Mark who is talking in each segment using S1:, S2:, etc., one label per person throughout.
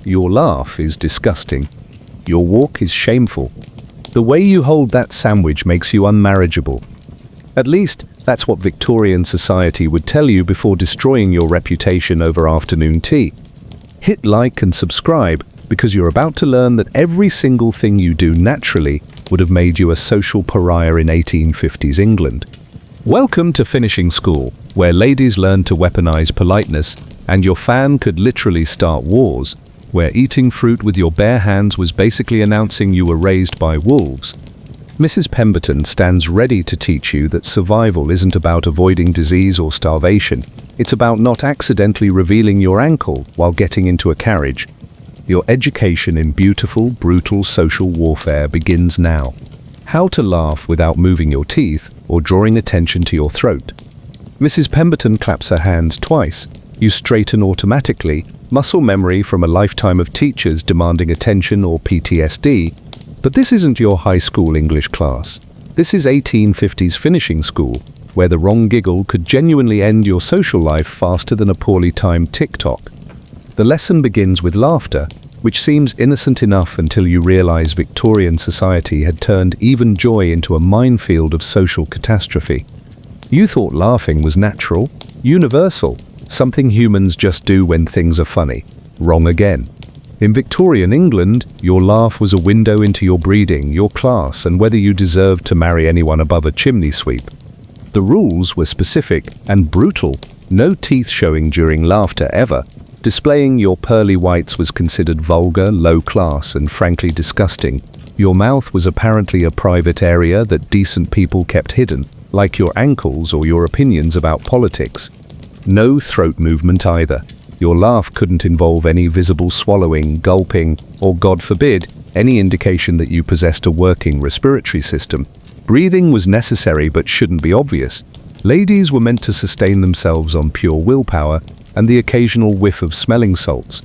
S1: Your laugh is disgusting. Your walk is shameful. The way you hold that sandwich makes you unmarriageable. At least, that's what Victorian society would tell you before destroying your reputation over afternoon tea. Hit like and subscribe because you're about to learn that every single thing you do naturally would have made you a social pariah in 1850s England. Welcome to finishing school, where ladies learn to weaponize politeness and your fan could literally start wars, where eating fruit with your bare hands was basically announcing you were raised by wolves. Mrs. Pemberton stands ready to teach you that survival isn't about avoiding disease or starvation. It's about not accidentally revealing your ankle while getting into a carriage. Your education in beautiful, brutal social warfare begins now. How to laugh without moving your teeth or drawing attention to your throat. Mrs. Pemberton claps her hands twice. You straighten automatically, muscle memory from a lifetime of teachers demanding attention or PTSD. But this isn't your high school English class. This is 1850s finishing school, where the wrong giggle could genuinely end your social life faster than a poorly timed TikTok. The lesson begins with laughter, which seems innocent enough until you realize Victorian society had turned even joy into a minefield of social catastrophe. You thought laughing was natural, universal, something humans just do when things are funny. Wrong again. In Victorian England, your laugh was a window into your breeding, your class, and whether you deserved to marry anyone above a chimney sweep. The rules were specific and brutal. No teeth showing during laughter ever. Displaying your pearly whites was considered vulgar, low class, and frankly disgusting. Your mouth was apparently a private area that decent people kept hidden, like your ankles or your opinions about politics. No throat movement either. Your laugh couldn't involve any visible swallowing, gulping, or, God forbid, any indication that you possessed a working respiratory system. Breathing was necessary but shouldn't be obvious. Ladies were meant to sustain themselves on pure willpower and the occasional whiff of smelling salts.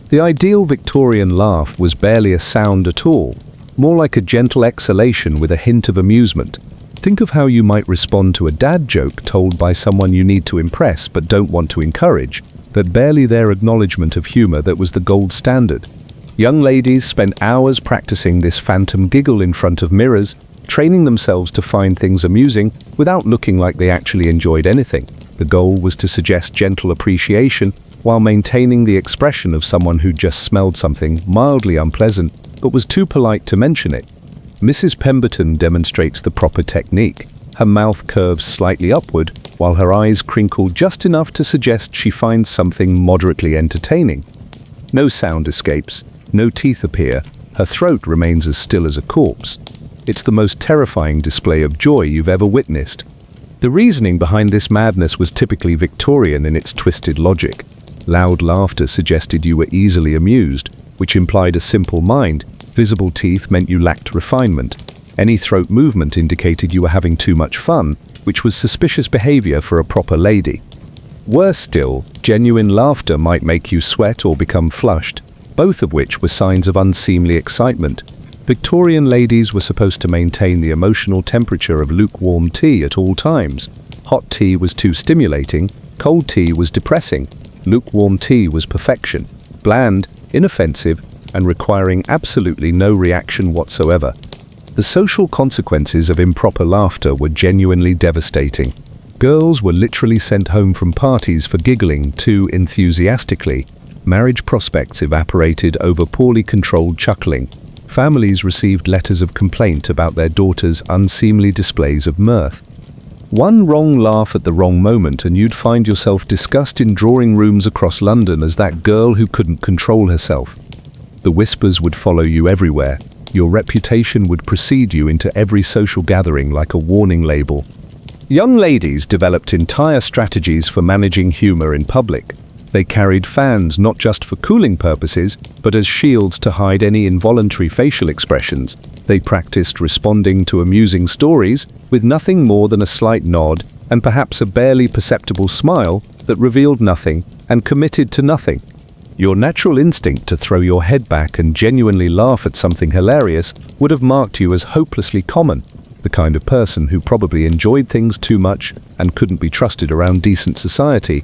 S1: The ideal Victorian laugh was barely a sound at all, more like a gentle exhalation with a hint of amusement. Think of how you might respond to a dad joke told by someone you need to impress but don't want to encourage. But barely their acknowledgement of humor that was the gold standard. Young ladies spent hours practicing this phantom giggle in front of mirrors, training themselves to find things amusing without looking like they actually enjoyed anything. The goal was to suggest gentle appreciation while maintaining the expression of someone who just smelled something mildly unpleasant but was too polite to mention it. Mrs. Pemberton demonstrates the proper technique. Her mouth curves slightly upward, while her eyes crinkle just enough to suggest she finds something moderately entertaining. No sound escapes, no teeth appear, her throat remains as still as a corpse. It's the most terrifying display of joy you've ever witnessed. The reasoning behind this madness was typically Victorian in its twisted logic. Loud laughter suggested you were easily amused, which implied a simple mind. Visible teeth meant you lacked refinement. Any throat movement indicated you were having too much fun, which was suspicious behavior for a proper lady. Worse still, genuine laughter might make you sweat or become flushed, both of which were signs of unseemly excitement. Victorian ladies were supposed to maintain the emotional temperature of lukewarm tea at all times. Hot tea was too stimulating, cold tea was depressing, lukewarm tea was perfection, bland, inoffensive, and requiring absolutely no reaction whatsoever. The social consequences of improper laughter were genuinely devastating. Girls were literally sent home from parties for giggling too enthusiastically. Marriage prospects evaporated over poorly controlled chuckling. Families received letters of complaint about their daughters' unseemly displays of mirth. One wrong laugh at the wrong moment and you'd find yourself discussed in drawing rooms across London as that girl who couldn't control herself. The whispers would follow you everywhere. Your reputation would precede you into every social gathering like a warning label. Young ladies developed entire strategies for managing humor in public. They carried fans not just for cooling purposes, but as shields to hide any involuntary facial expressions. They practiced responding to amusing stories with nothing more than a slight nod and perhaps a barely perceptible smile that revealed nothing and committed to nothing. Your natural instinct to throw your head back and genuinely laugh at something hilarious would have marked you as hopelessly common, the kind of person who probably enjoyed things too much and couldn't be trusted around decent society.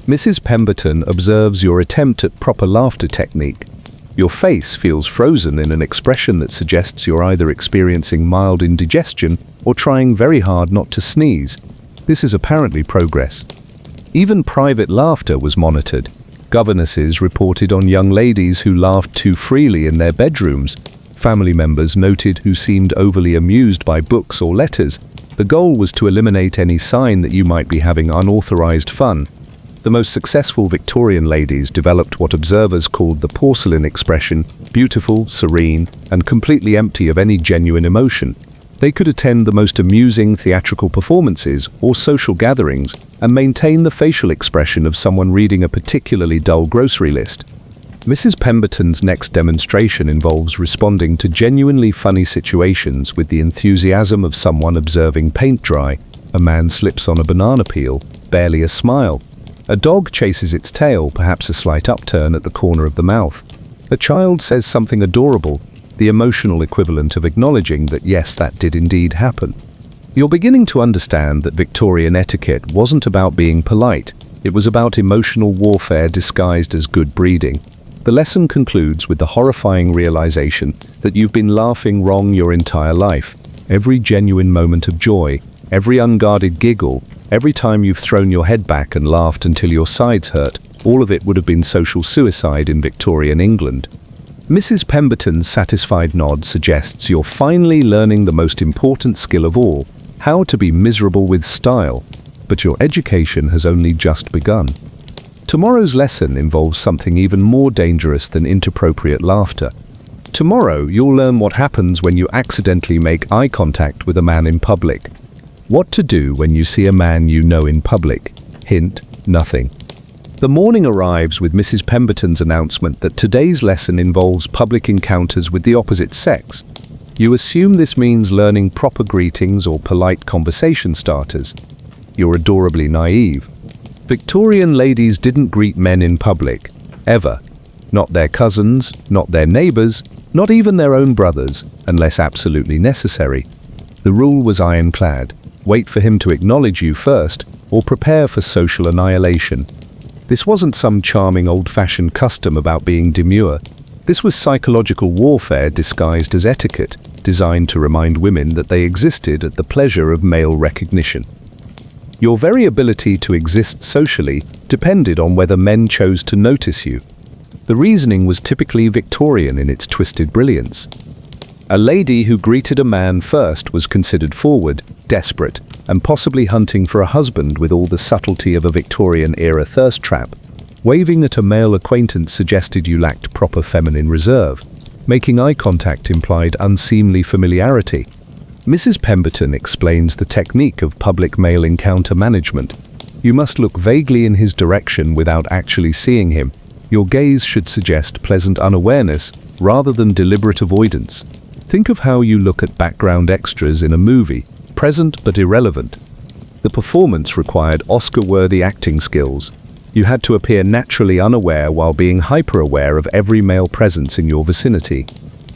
S1: Mrs. Pemberton observes your attempt at proper laughter technique. Your face feels frozen in an expression that suggests you're either experiencing mild indigestion or trying very hard not to sneeze. This is apparently progress. Even private laughter was monitored. Governesses reported on young ladies who laughed too freely in their bedrooms. Family members noted who seemed overly amused by books or letters. The goal was to eliminate any sign that you might be having unauthorized fun. The most successful Victorian ladies developed what observers called the porcelain expression, beautiful, serene, and completely empty of any genuine emotion. They could attend the most amusing theatrical performances or social gatherings and maintain the facial expression of someone reading a particularly dull grocery list. Mrs. Pemberton's next demonstration involves responding to genuinely funny situations with the enthusiasm of someone observing paint dry. A man slips on a banana peel, barely a smile. A dog chases its tail, perhaps a slight upturn at the corner of the mouth. A child says something adorable, the emotional equivalent of acknowledging that yes, that did indeed happen. You're beginning to understand that Victorian etiquette wasn't about being polite, it was about emotional warfare disguised as good breeding. The lesson concludes with the horrifying realization that you've been laughing wrong your entire life. Every genuine moment of joy, every unguarded giggle, every time you've thrown your head back and laughed until your sides hurt, all of it would have been social suicide in Victorian England. Mrs. Pemberton's satisfied nod suggests you're finally learning the most important skill of all, how to be miserable with style, but your education has only just begun. Tomorrow's lesson involves something even more dangerous than inappropriate laughter. Tomorrow, you'll learn what happens when you accidentally make eye contact with a man in public. What to do when you see a man you know in public. Hint, nothing. The morning arrives with Mrs. Pemberton's announcement that today's lesson involves public encounters with the opposite sex. You assume this means learning proper greetings or polite conversation starters. You're adorably naive. Victorian ladies didn't greet men in public, ever. Not their cousins, not their neighbors, not even their own brothers, unless absolutely necessary. The rule was ironclad. Wait for him to acknowledge you first, or prepare for social annihilation. This wasn't some charming old-fashioned custom about being demure. This was psychological warfare disguised as etiquette, designed to remind women that they existed at the pleasure of male recognition. Your very ability to exist socially depended on whether men chose to notice you. The reasoning was typically Victorian in its twisted brilliance. A lady who greeted a man first was considered forward, desperate, and possibly hunting for a husband with all the subtlety of a Victorian-era thirst trap. Waving at a male acquaintance suggested you lacked proper feminine reserve. Making eye contact implied unseemly familiarity. Mrs. Pemberton explains the technique of public male encounter management. You must look vaguely in his direction without actually seeing him. Your gaze should suggest pleasant unawareness rather than deliberate avoidance. Think of how you look at background extras in a movie, present but irrelevant. The performance required Oscar-worthy acting skills. You had to appear naturally unaware while being hyper-aware of every male presence in your vicinity.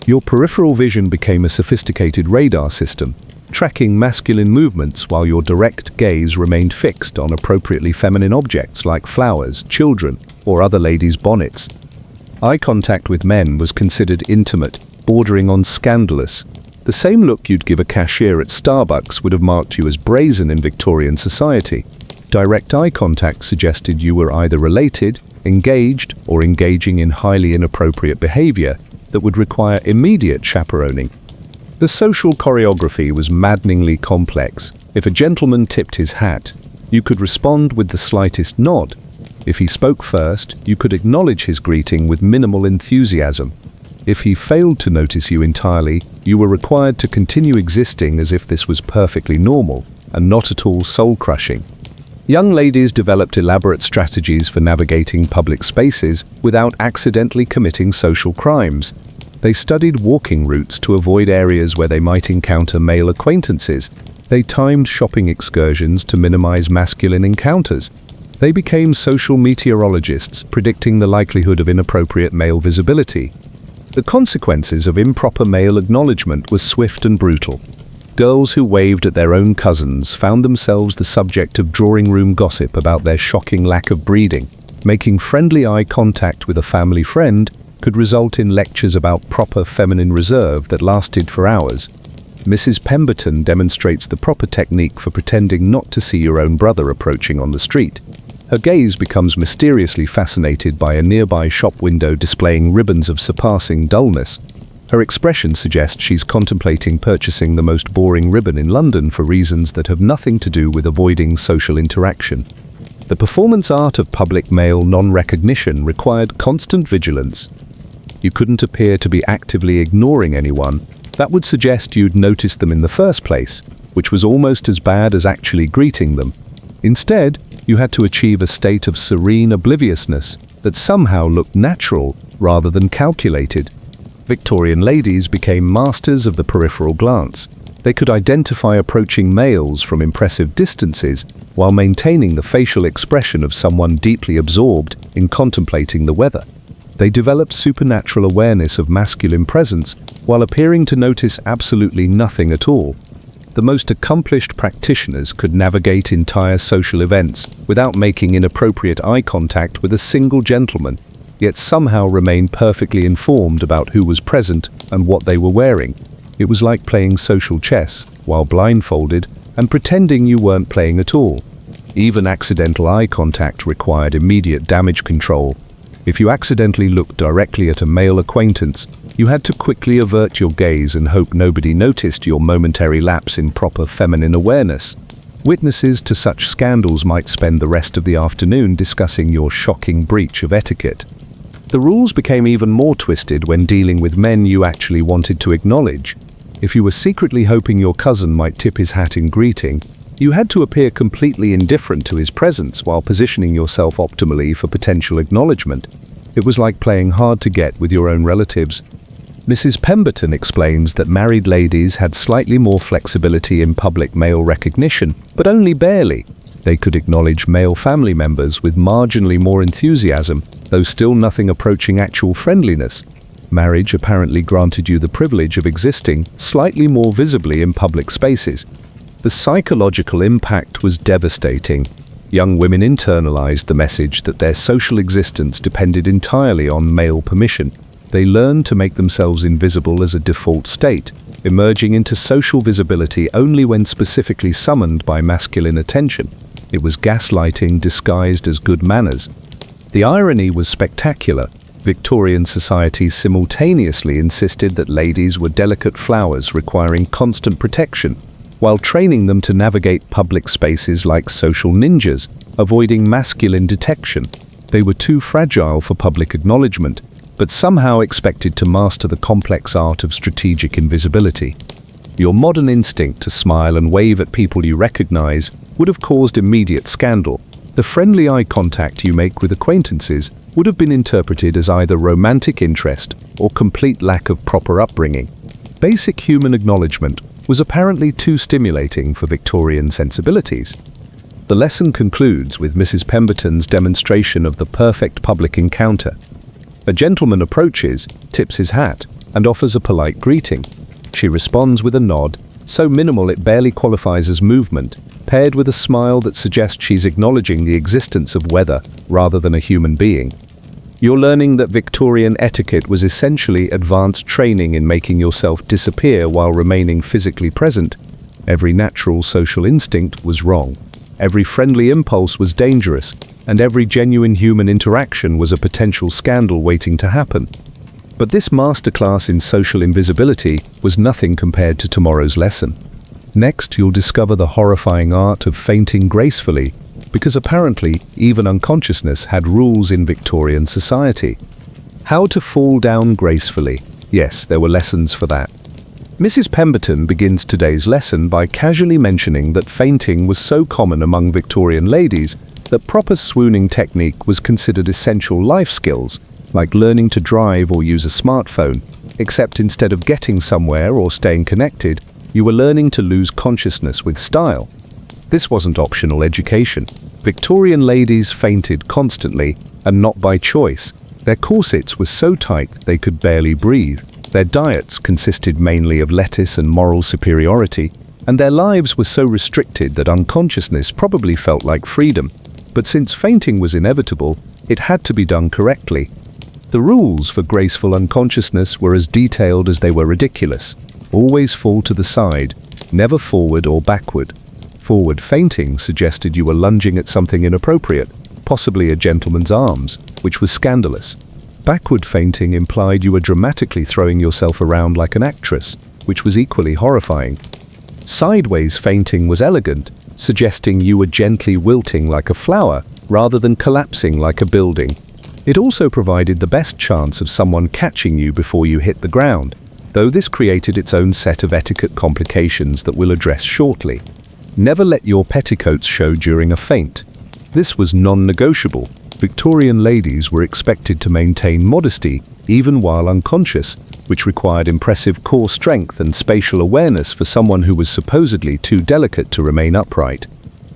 S1: Your peripheral vision became a sophisticated radar system, tracking masculine movements while your direct gaze remained fixed on appropriately feminine objects like flowers, children, or other ladies' bonnets. Eye contact with men was considered intimate, bordering on scandalous. The same look you'd give a cashier at Starbucks would have marked you as brazen in Victorian society. Direct eye contact suggested you were either related, engaged, or engaging in highly inappropriate behavior that would require immediate chaperoning. The social choreography was maddeningly complex. If a gentleman tipped his hat, you could respond with the slightest nod. If he spoke first, you could acknowledge his greeting with minimal enthusiasm. If he failed to notice you entirely, you were required to continue existing as if this was perfectly normal and not at all soul-crushing. Young ladies developed elaborate strategies for navigating public spaces without accidentally committing social crimes. They studied walking routes to avoid areas where they might encounter male acquaintances. They timed shopping excursions to minimize masculine encounters. They became social meteorologists, predicting the likelihood of inappropriate male visibility. The consequences of improper male acknowledgement were swift and brutal. Girls who waved at their own cousins found themselves the subject of drawing room gossip about their shocking lack of breeding. Making friendly eye contact with a family friend could result in lectures about proper feminine reserve that lasted for hours. Mrs. Pemberton demonstrates the proper technique for pretending not to see your own brother approaching on the street. Her gaze becomes mysteriously fascinated by a nearby shop window displaying ribbons of surpassing dullness. Her expression suggests she's contemplating purchasing the most boring ribbon in London for reasons that have nothing to do with avoiding social interaction. The performance art of public male non-recognition required constant vigilance. You couldn't appear to be actively ignoring anyone. That would suggest you'd noticed them in the first place, which was almost as bad as actually greeting them. Instead, you had to achieve a state of serene obliviousness that somehow looked natural rather than calculated. Victorian ladies became masters of the peripheral glance. They could identify approaching males from impressive distances while maintaining the facial expression of someone deeply absorbed in contemplating the weather. They developed supernatural awareness of masculine presence while appearing to notice absolutely nothing at all. The most accomplished practitioners could navigate entire social events without making inappropriate eye contact with a single gentleman, yet somehow remain perfectly informed about who was present and what they were wearing. It was like playing social chess while blindfolded and pretending you weren't playing at all. Even accidental eye contact required immediate damage control. If you accidentally looked directly at a male acquaintance, you had to quickly avert your gaze and hope nobody noticed your momentary lapse in proper feminine awareness. Witnesses to such scandals might spend the rest of the afternoon discussing your shocking breach of etiquette. The rules became even more twisted when dealing with men you actually wanted to acknowledge. If you were secretly hoping your cousin might tip his hat in greeting, you had to appear completely indifferent to his presence while positioning yourself optimally for potential acknowledgement. It was like playing hard to get with your own relatives. Mrs. Pemberton explains that married ladies had slightly more flexibility in public male recognition, but only barely. They could acknowledge male family members with marginally more enthusiasm, though still nothing approaching actual friendliness. Marriage apparently granted you the privilege of existing slightly more visibly in public spaces. The psychological impact was devastating. Young women internalized the message that their social existence depended entirely on male permission. They learned to make themselves invisible as a default state, emerging into social visibility only when specifically summoned by masculine attention. It was gaslighting disguised as good manners. The irony was spectacular. Victorian society simultaneously insisted that ladies were delicate flowers requiring constant protection, while training them to navigate public spaces like social ninjas, avoiding masculine detection. They were too fragile for public acknowledgement, but somehow expected to master the complex art of strategic invisibility. Your modern instinct to smile and wave at people you recognize would have caused immediate scandal. The friendly eye contact you make with acquaintances would have been interpreted as either romantic interest or complete lack of proper upbringing. Basic human acknowledgement was apparently too stimulating for Victorian sensibilities. The lesson concludes with Mrs. Pemberton's demonstration of the perfect public encounter. A gentleman approaches, tips his hat, and offers a polite greeting. She responds with a nod, so minimal it barely qualifies as movement, paired with a smile that suggests she's acknowledging the existence of weather rather than a human being. You're learning that Victorian etiquette was essentially advanced training in making yourself disappear while remaining physically present. Every natural social instinct was wrong. Every friendly impulse was dangerous, and every genuine human interaction was a potential scandal waiting to happen. But this masterclass in social invisibility was nothing compared to tomorrow's lesson. Next, you'll discover the horrifying art of fainting gracefully, because apparently even unconsciousness had rules in Victorian society. How to fall down gracefully. Yes, there were lessons for that. Mrs. Pemberton begins today's lesson by casually mentioning that fainting was so common among Victorian ladies that proper swooning technique was considered essential life skills, like learning to drive or use a smartphone, except instead of getting somewhere or staying connected, you were learning to lose consciousness with style. This wasn't optional education. Victorian ladies fainted constantly, and not by choice. Their corsets were so tight they could barely breathe. Their diets consisted mainly of lettuce and moral superiority, and their lives were so restricted that unconsciousness probably felt like freedom. But since fainting was inevitable, it had to be done correctly. The rules for graceful unconsciousness were as detailed as they were ridiculous. Always fall to the side, never forward or backward. Forward fainting suggested you were lunging at something inappropriate, possibly a gentleman's arms, which was scandalous. Backward fainting implied you were dramatically throwing yourself around like an actress, which was equally horrifying. Sideways fainting was elegant, suggesting you were gently wilting like a flower, rather than collapsing like a building. It also provided the best chance of someone catching you before you hit the ground, though this created its own set of etiquette complications that we'll address shortly. Never let your petticoats show during a faint. This was non-negotiable. Victorian ladies were expected to maintain modesty even while unconscious, which required impressive core strength and spatial awareness for someone who was supposedly too delicate to remain upright.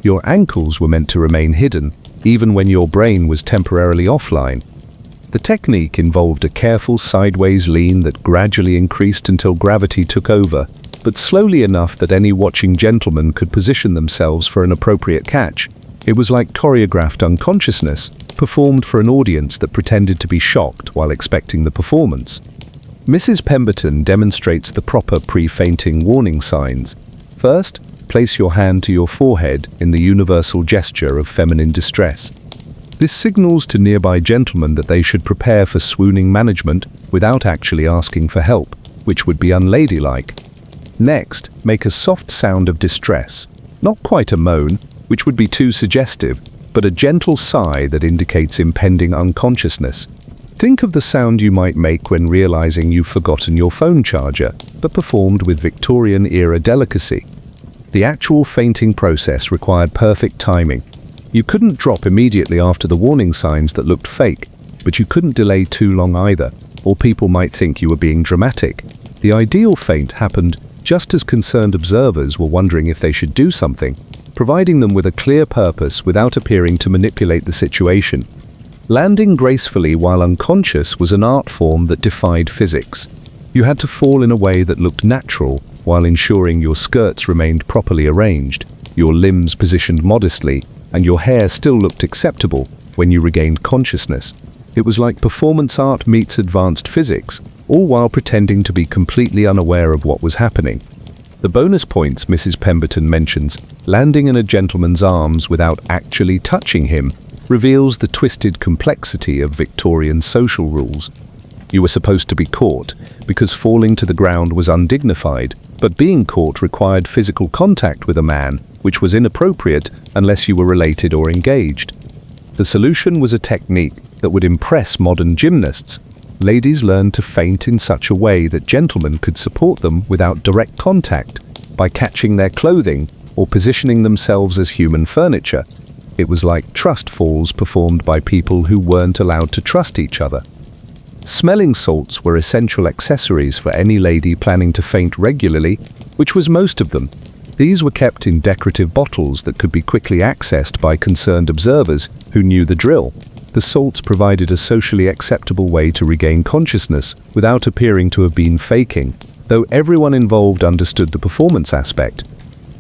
S1: Your ankles were meant to remain hidden, even when your brain was temporarily offline. The technique involved a careful sideways lean that gradually increased until gravity took over, but slowly enough that any watching gentleman could position themselves for an appropriate catch. It was like choreographed unconsciousness, performed for an audience that pretended to be shocked while expecting the performance. Mrs. Pemberton demonstrates the proper pre-fainting warning signs. First, place your hand to your forehead in the universal gesture of feminine distress. This signals to nearby gentlemen that they should prepare for swooning management without actually asking for help, which would be unladylike. Next, make a soft sound of distress. Not quite a moan, which would be too suggestive, but a gentle sigh that indicates impending unconsciousness. Think of the sound you might make when realizing you've forgotten your phone charger, but performed with Victorian-era delicacy. The actual fainting process required perfect timing. You couldn't drop immediately after the warning signs that looked fake, but you couldn't delay too long either, or people might think you were being dramatic. The ideal faint happened just as concerned observers were wondering if they should do something, providing them with a clear purpose without appearing to manipulate the situation. Landing gracefully while unconscious was an art form that defied physics. You had to fall in a way that looked natural while ensuring your skirts remained properly arranged, your limbs positioned modestly, and your hair still looked acceptable when you regained consciousness. It was like performance art meets advanced physics, all while pretending to be completely unaware of what was happening. The bonus points Mrs. Pemberton mentions, landing in a gentleman's arms without actually touching him, reveals the twisted complexity of Victorian social rules. You were supposed to be caught, because falling to the ground was undignified, but being caught required physical contact with a man, which was inappropriate unless you were related or engaged. The solution was a technique that would impress modern gymnasts. Ladies learned to faint in such a way that gentlemen could support them without direct contact, by catching their clothing or positioning themselves as human furniture. It was like trust falls performed by people who weren't allowed to trust each other. Smelling salts were essential accessories for any lady planning to faint regularly, which was most of them. These were kept in decorative bottles that could be quickly accessed by concerned observers who knew the drill. The salts provided a socially acceptable way to regain consciousness without appearing to have been faking, though everyone involved understood the performance aspect.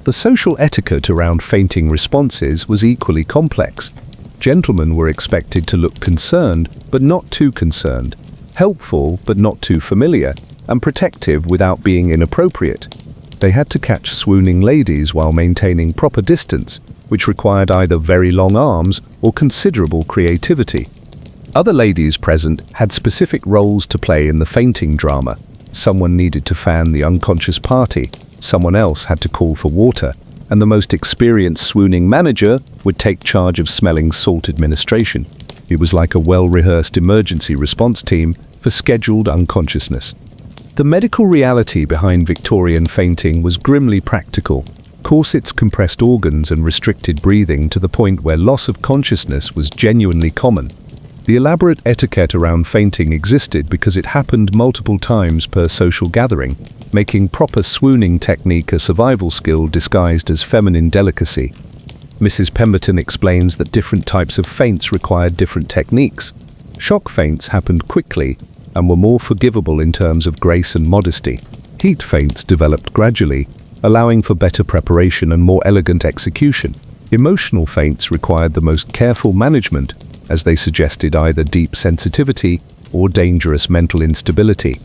S1: The social etiquette around fainting responses was equally complex. Gentlemen were expected to look concerned, but not too concerned, helpful but not too familiar, and protective without being inappropriate. They had to catch swooning ladies while maintaining proper distance, which required either very long arms or considerable creativity. Other ladies present had specific roles to play in the fainting drama. Someone needed to fan the unconscious party, someone else had to call for water, and the most experienced swooning manager would take charge of smelling salt administration. It was like a well-rehearsed emergency response team for scheduled unconsciousness. The medical reality behind Victorian fainting was grimly practical. Corsets compressed organs and restricted breathing to the point where loss of consciousness was genuinely common. The elaborate etiquette around fainting existed because it happened multiple times per social gathering, making proper swooning technique a survival skill disguised as feminine delicacy. Mrs. Pemberton explains that different types of faints required different techniques. Shock faints happened quickly and were more forgivable in terms of grace and modesty. Heat faints developed gradually, allowing for better preparation and more elegant execution. Emotional faints required the most careful management, as they suggested either deep sensitivity or dangerous mental instability.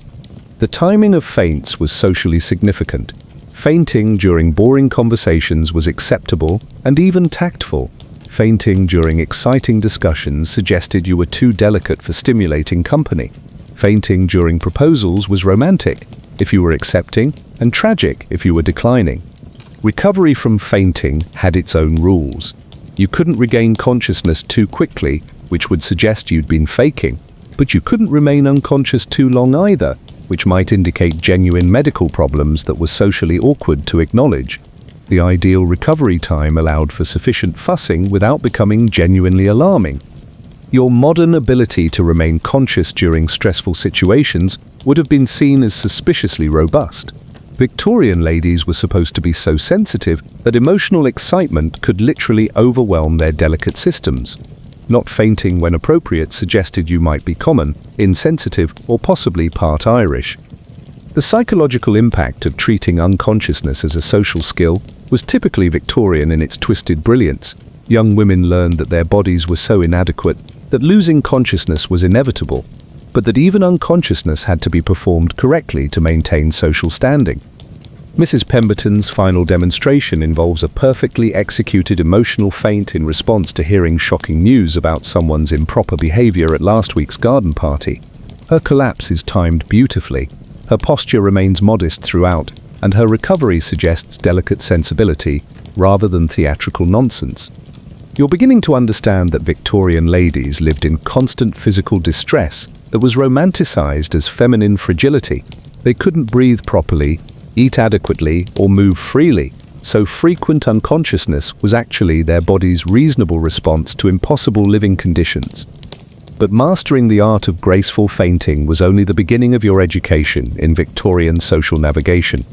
S1: The timing of feints was socially significant. Fainting during boring conversations was acceptable and even tactful. Fainting during exciting discussions suggested you were too delicate for stimulating company. Fainting during proposals was romantic if you were accepting, and tragic if you were declining. Recovery from fainting had its own rules. You couldn't regain consciousness too quickly, which would suggest you'd been faking, but you couldn't remain unconscious too long either, which might indicate genuine medical problems that were socially awkward to acknowledge. The ideal recovery time allowed for sufficient fussing without becoming genuinely alarming. Your modern ability to remain conscious during stressful situations would have been seen as suspiciously robust. Victorian ladies were supposed to be so sensitive that emotional excitement could literally overwhelm their delicate systems. Not fainting when appropriate suggested you might be common, insensitive, or possibly part Irish. The psychological impact of treating unconsciousness as a social skill was typically Victorian in its twisted brilliance. Young women learned that their bodies were so inadequate that losing consciousness was inevitable, but that even unconsciousness had to be performed correctly to maintain social standing. Mrs. Pemberton's final demonstration involves a perfectly executed emotional feint in response to hearing shocking news about someone's improper behavior at last week's garden party. Her collapse is timed beautifully. Her posture remains modest throughout, and her recovery suggests delicate sensibility rather than theatrical nonsense. You're beginning to understand that Victorian ladies lived in constant physical distress that was romanticized as feminine fragility. They couldn't breathe properly, eat adequately, or move freely, so frequent unconsciousness was actually their body's reasonable response to impossible living conditions. But mastering the art of graceful fainting was only the beginning of your education in Victorian social navigation.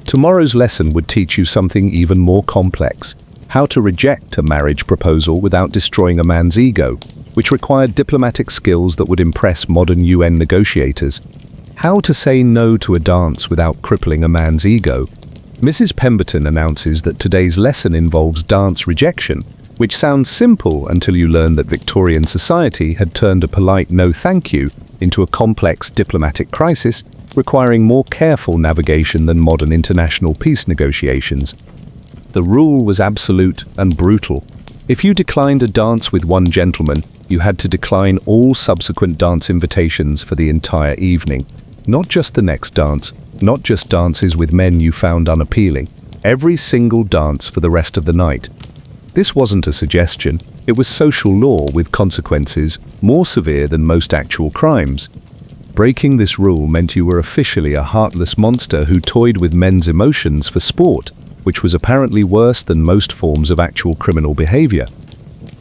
S1: Tomorrow's lesson would teach you something even more complex: how to reject a marriage proposal without destroying a man's ego, which required diplomatic skills that would impress modern UN negotiators. How to say no to a dance without crippling a man's ego. Mrs. Pemberton announces that today's lesson involves dance rejection, which sounds simple until you learn that Victorian society had turned a polite no thank you into a complex diplomatic crisis requiring more careful navigation than modern international peace negotiations. The rule was absolute and brutal. If you declined a dance with one gentleman, you had to decline all subsequent dance invitations for the entire evening. Not just the next dance, not just dances with men you found unappealing, every single dance for the rest of the night. This wasn't a suggestion, it was social law with consequences more severe than most actual crimes. Breaking this rule meant you were officially a heartless monster who toyed with men's emotions for sport, which was apparently worse than most forms of actual criminal behavior.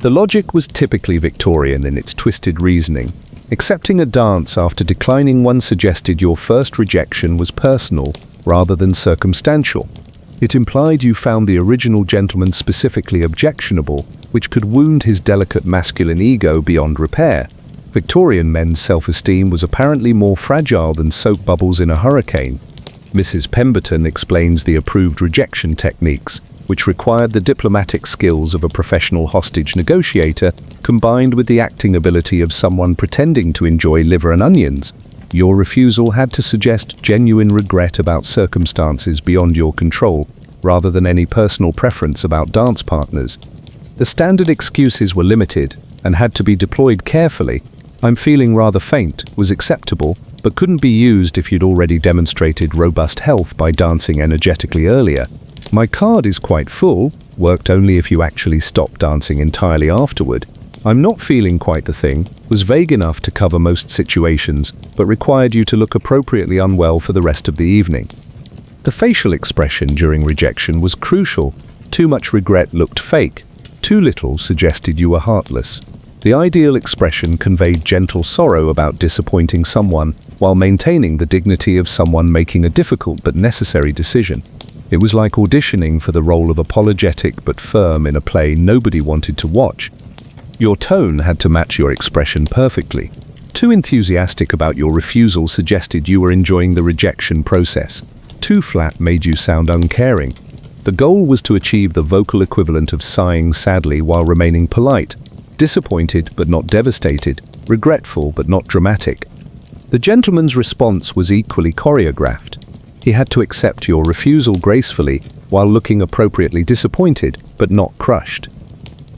S1: The logic was typically Victorian in its twisted reasoning. Accepting a dance after declining one suggested your first rejection was personal rather than circumstantial. It implied you found the original gentleman specifically objectionable, which could wound his delicate masculine ego beyond repair. Victorian men's self-esteem was apparently more fragile than soap bubbles in a hurricane. Mrs. Pemberton explains the approved rejection techniques, which required the diplomatic skills of a professional hostage negotiator combined with the acting ability of someone pretending to enjoy liver and onions. Your refusal had to suggest genuine regret about circumstances beyond your control, rather than any personal preference about dance partners. The standard excuses were limited and had to be deployed carefully. "I'm feeling rather faint" was acceptable, but couldn't be used if you'd already demonstrated robust health by dancing energetically earlier. "My card is quite full" worked only if you actually stopped dancing entirely afterward. "I'm not feeling quite the thing" was vague enough to cover most situations, but required you to look appropriately unwell for the rest of the evening. The facial expression during rejection was crucial. Too much regret looked fake. Too little suggested you were heartless. The ideal expression conveyed gentle sorrow about disappointing someone, while maintaining the dignity of someone making a difficult but necessary decision. It was like auditioning for the role of apologetic but firm in a play nobody wanted to watch. Your tone had to match your expression perfectly. Too enthusiastic about your refusal suggested you were enjoying the rejection process. Too flat made you sound uncaring. The goal was to achieve the vocal equivalent of sighing sadly while remaining polite. Disappointed but not devastated regretful but not dramatic. The gentleman's response was equally choreographed. He had to accept your refusal gracefully while looking appropriately disappointed but not crushed.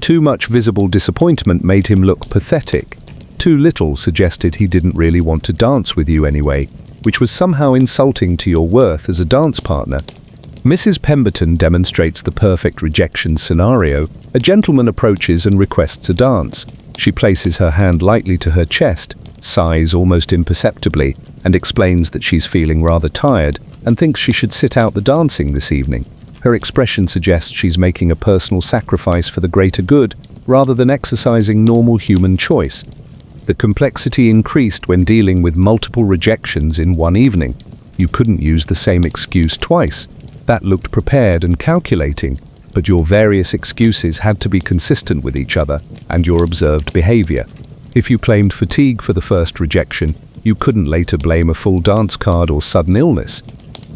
S1: Too much visible disappointment made him look pathetic. Too little suggested he didn't really want to dance with you anyway, which was somehow insulting to your worth as a dance partner. Mrs. Pemberton demonstrates the perfect rejection scenario. A gentleman approaches and requests a dance. She places her hand lightly to her chest, sighs almost imperceptibly, and explains that she's feeling rather tired and thinks she should sit out the dancing this evening. Her expression suggests she's making a personal sacrifice for the greater good, rather than exercising normal human choice. The complexity increased when dealing with multiple rejections in one evening. You couldn't use the same excuse twice. That looked prepared and calculating, but your various excuses had to be consistent with each other and your observed behavior. If you claimed fatigue for the first rejection, you couldn't later blame a full dance card or sudden illness.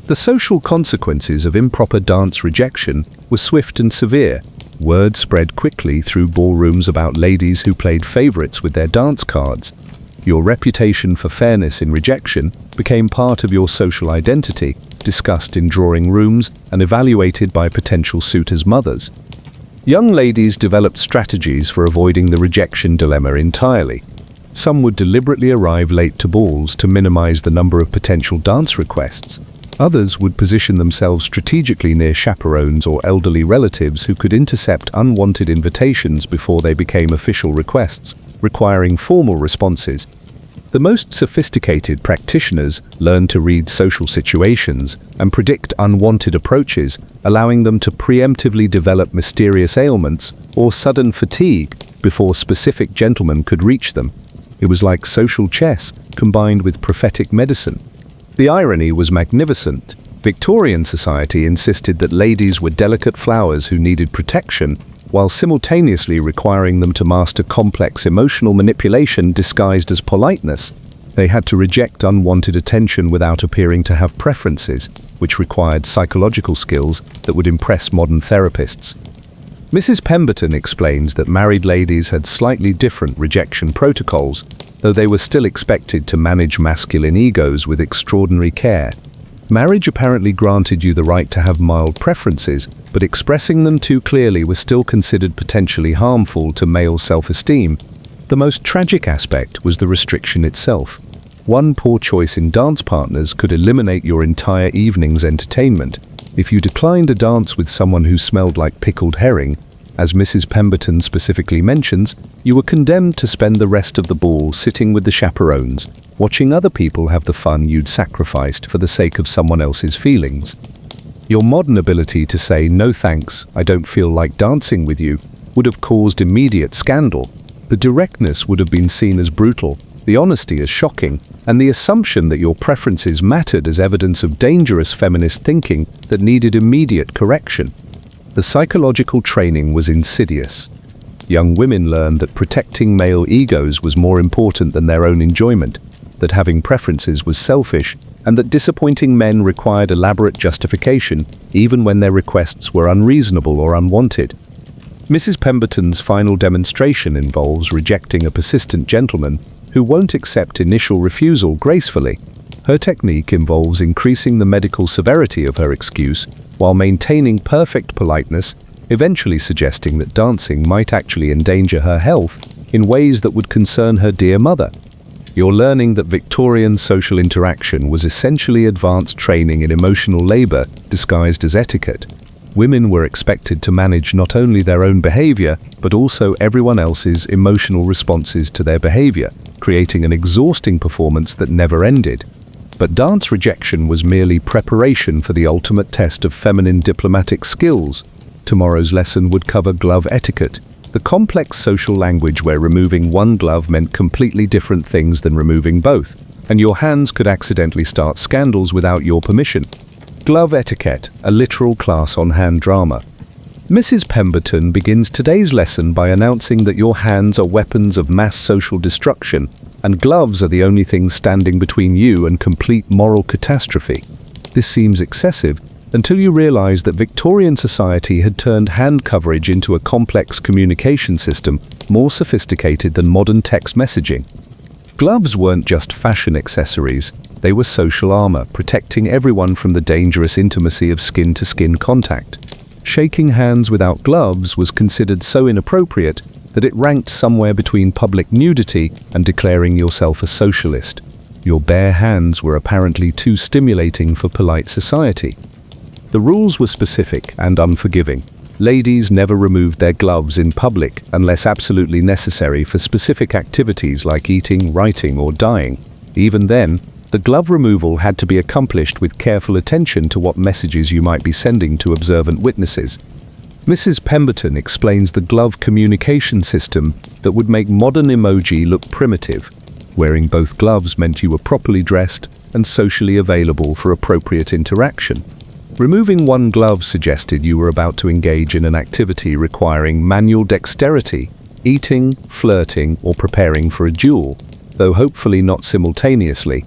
S1: The social consequences of improper dance rejection were swift and severe. Word spread quickly through ballrooms about ladies who played favorites with their dance cards. Your reputation for fairness in rejection became part of your social identity, discussed in drawing rooms and evaluated by potential suitors' mothers. Young ladies developed strategies for avoiding the rejection dilemma entirely. Some would deliberately arrive late to balls to minimize the number of potential dance requests. Others would position themselves strategically near chaperones or elderly relatives who could intercept unwanted invitations before they became official requests, requiring formal responses. The most sophisticated practitioners learn to read social situations and predict unwanted approaches, allowing them to preemptively develop mysterious ailments or sudden fatigue before specific gentlemen could reach them. It was like social chess combined with prophetic medicine. The irony was magnificent. Victorian society insisted that ladies were delicate flowers who needed protection, while simultaneously requiring them to master complex emotional manipulation disguised as politeness. They had to reject unwanted attention without appearing to have preferences, which required psychological skills that would impress modern therapists. Mrs. Pemberton explains that married ladies had slightly different rejection protocols, though they were still expected to manage masculine egos with extraordinary care. Marriage apparently granted you the right to have mild preferences, but expressing them too clearly was still considered potentially harmful to male self-esteem. The most tragic aspect was the restriction itself. One poor choice in dance partners could eliminate your entire evening's entertainment. If you declined a dance with someone who smelled like pickled herring, as Mrs. Pemberton specifically mentions, you were condemned to spend the rest of the ball sitting with the chaperones, watching other people have the fun you'd sacrificed for the sake of someone else's feelings. Your modern ability to say, "No thanks, I don't feel like dancing with you," would have caused immediate scandal. The directness would have been seen as brutal, the honesty as shocking, and the assumption that your preferences mattered as evidence of dangerous feminist thinking that needed immediate correction. The psychological training was insidious. Young women learned that protecting male egos was more important than their own enjoyment, that having preferences was selfish, and that disappointing men required elaborate justification, even when their requests were unreasonable or unwanted. Mrs. Pemberton's final demonstration involves rejecting a persistent gentleman who won't accept initial refusal gracefully. Her technique involves increasing the medical severity of her excuse while maintaining perfect politeness, eventually suggesting that dancing might actually endanger her health in ways that would concern her dear mother. You're learning that Victorian social interaction was essentially advanced training in emotional labor disguised as etiquette. Women were expected to manage not only their own behavior, but also everyone else's emotional responses to their behavior, creating an exhausting performance that never ended. But dance rejection was merely preparation for the ultimate test of feminine diplomatic skills. Tomorrow's lesson would cover glove etiquette, the complex social language where removing one glove meant completely different things than removing both, and your hands could accidentally start scandals without your permission. Glove etiquette, a literal class on hand drama. Mrs. Pemberton begins today's lesson by announcing that your hands are weapons of mass social destruction, and gloves are the only things standing between you and complete moral catastrophe. This seems excessive until you realize that Victorian society had turned hand coverage into a complex communication system more sophisticated than modern text messaging. Gloves weren't just fashion accessories, they were social armor, protecting everyone from the dangerous intimacy of skin-to-skin contact. Shaking hands without gloves was considered so inappropriate that it ranked somewhere between public nudity and declaring yourself a socialist. Your bare hands were apparently too stimulating for polite society. The rules were specific and unforgiving. Ladies never removed their gloves in public unless absolutely necessary for specific activities like eating, writing, or dyeing. Even then, the glove removal had to be accomplished with careful attention to what messages you might be sending to observant witnesses. Mrs. Pemberton explains the glove communication system that would make modern emoji look primitive. Wearing both gloves meant you were properly dressed and socially available for appropriate interaction. Removing one glove suggested you were about to engage in an activity requiring manual dexterity, eating, flirting, or preparing for a duel, though hopefully not simultaneously.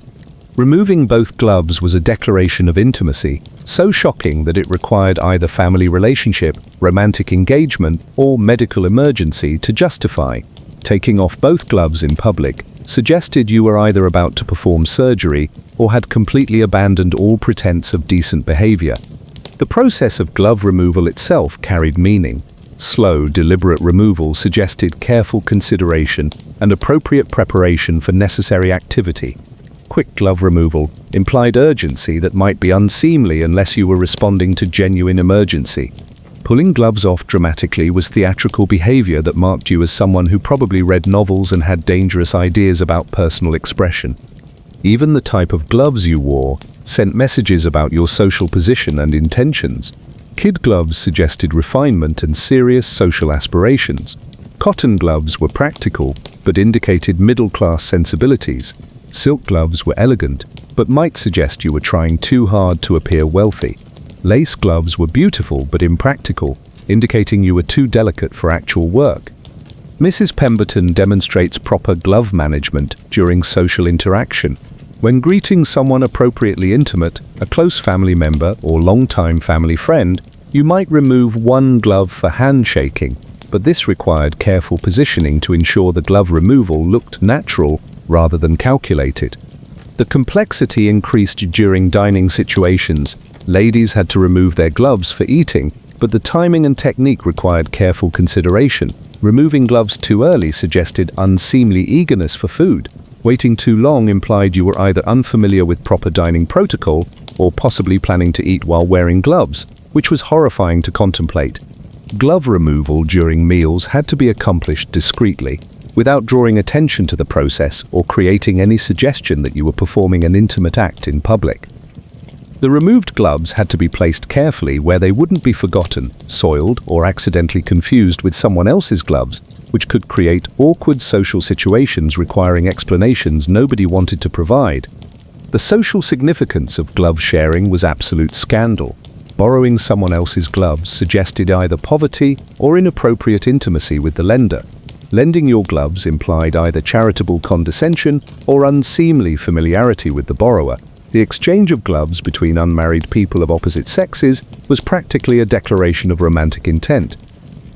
S1: Removing both gloves was a declaration of intimacy, so shocking that it required either family relationship, romantic engagement, or medical emergency to justify. Taking off both gloves in public suggested you were either about to perform surgery or had completely abandoned all pretense of decent behavior. The process of glove removal itself carried meaning. Slow, deliberate removal suggested careful consideration and appropriate preparation for necessary activity. Quick glove removal implied urgency that might be unseemly unless you were responding to genuine emergency. Pulling gloves off dramatically was theatrical behavior that marked you as someone who probably read novels and had dangerous ideas about personal expression. Even the type of gloves you wore sent messages about your social position and intentions. Kid gloves suggested refinement and serious social aspirations. Cotton gloves were practical, but indicated middle-class sensibilities. Silk gloves were elegant, but might suggest you were trying too hard to appear wealthy. Lace gloves were beautiful but impractical, indicating you were too delicate for actual work. Mrs. Pemberton demonstrates proper glove management during social interaction. When greeting someone appropriately intimate, a close family member or longtime family friend, you might remove one glove for handshaking, but this required careful positioning to ensure the glove removal looked natural rather than calculated. The complexity increased during dining situations. Ladies had to remove their gloves for eating, but the timing and technique required careful consideration. Removing gloves too early suggested unseemly eagerness for food. Waiting too long implied you were either unfamiliar with proper dining protocol or possibly planning to eat while wearing gloves, which was horrifying to contemplate. Glove removal during meals had to be accomplished discreetly, without drawing attention to the process or creating any suggestion that you were performing an intimate act in public. The removed gloves had to be placed carefully where they wouldn't be forgotten, soiled, or accidentally confused with someone else's gloves, which could create awkward social situations requiring explanations nobody wanted to provide. The social significance of glove sharing was absolute scandal. Borrowing someone else's gloves suggested either poverty or inappropriate intimacy with the lender. Lending your gloves implied either charitable condescension or unseemly familiarity with the borrower. The exchange of gloves between unmarried people of opposite sexes was practically a declaration of romantic intent.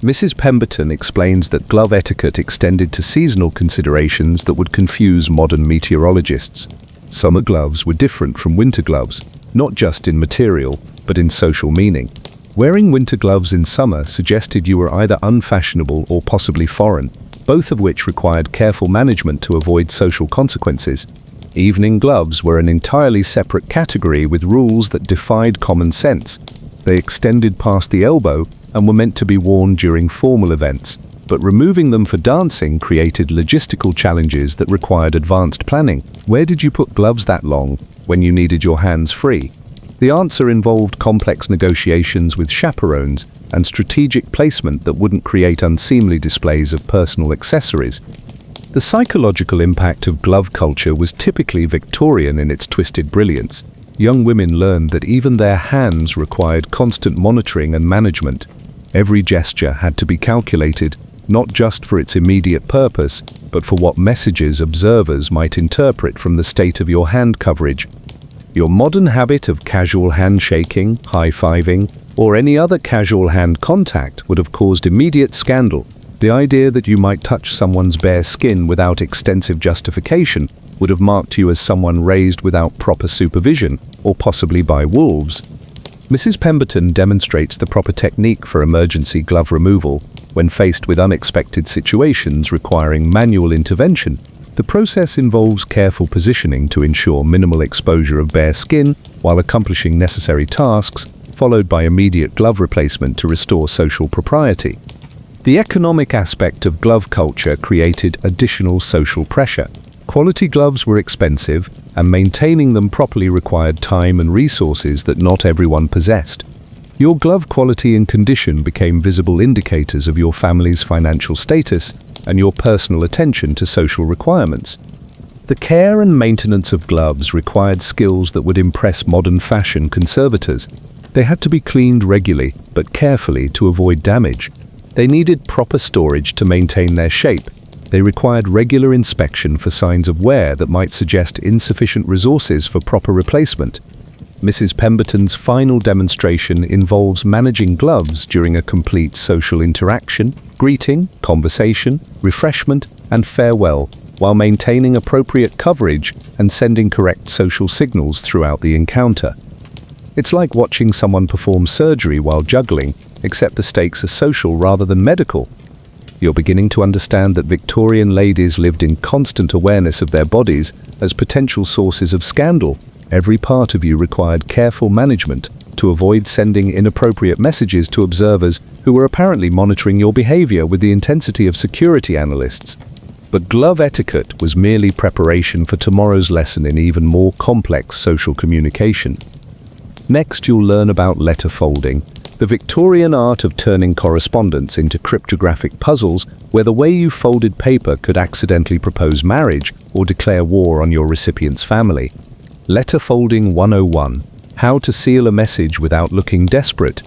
S1: Mrs. Pemberton explains that glove etiquette extended to seasonal considerations that would confuse modern meteorologists. Summer gloves were different from winter gloves, not just in material, but in social meaning. Wearing winter gloves in summer suggested you were either unfashionable or possibly foreign, both of which required careful management to avoid social consequences. Evening gloves were an entirely separate category with rules that defied common sense. They extended past the elbow and were meant to be worn during formal events, but removing them for dancing created logistical challenges that required advanced planning. Where did you put gloves that long when you needed your hands free? The answer involved complex negotiations with chaperones and strategic placement that wouldn't create unseemly displays of personal accessories. The psychological impact of glove culture was typically Victorian in its twisted brilliance. Young women learned that even their hands required constant monitoring and management. Every gesture had to be calculated, not just for its immediate purpose, but for what messages observers might interpret from the state of your hand coverage. Your modern habit of casual handshaking, high-fiving, or any other casual hand contact would have caused immediate scandal. The idea that you might touch someone's bare skin without extensive justification would have marked you as someone raised without proper supervision, or possibly by wolves. Mrs. Pemberton demonstrates the proper technique for emergency glove removal when faced with unexpected situations requiring manual intervention. The process involves careful positioning to ensure minimal exposure of bare skin while accomplishing necessary tasks, followed by immediate glove replacement to restore social propriety. The economic aspect of glove culture created additional social pressure. Quality gloves were expensive, and maintaining them properly required time and resources that not everyone possessed. Your glove quality and condition became visible indicators of your family's financial status and your personal attention to social requirements. The care and maintenance of gloves required skills that would impress modern fashion conservators. They had to be cleaned regularly, but carefully to avoid damage. They needed proper storage to maintain their shape. They required regular inspection for signs of wear that might suggest insufficient resources for proper replacement. Mrs. Pemberton's final demonstration involves managing gloves during a complete social interaction, greeting, conversation, refreshment, and farewell, while maintaining appropriate coverage and sending correct social signals throughout the encounter. It's like watching someone perform surgery while juggling, except the stakes are social rather than medical. You're beginning to understand that Victorian ladies lived in constant awareness of their bodies as potential sources of scandal. Every part of you required careful management to avoid sending inappropriate messages to observers who were apparently monitoring your behavior with the intensity of security analysts. But glove etiquette was merely preparation for tomorrow's lesson in even more complex social communication. Next, you'll learn about letter folding, the Victorian art of turning correspondence into cryptographic puzzles where the way you folded paper could accidentally propose marriage or declare war on your recipient's family. Letter Folding 101. How to seal a message without looking desperate.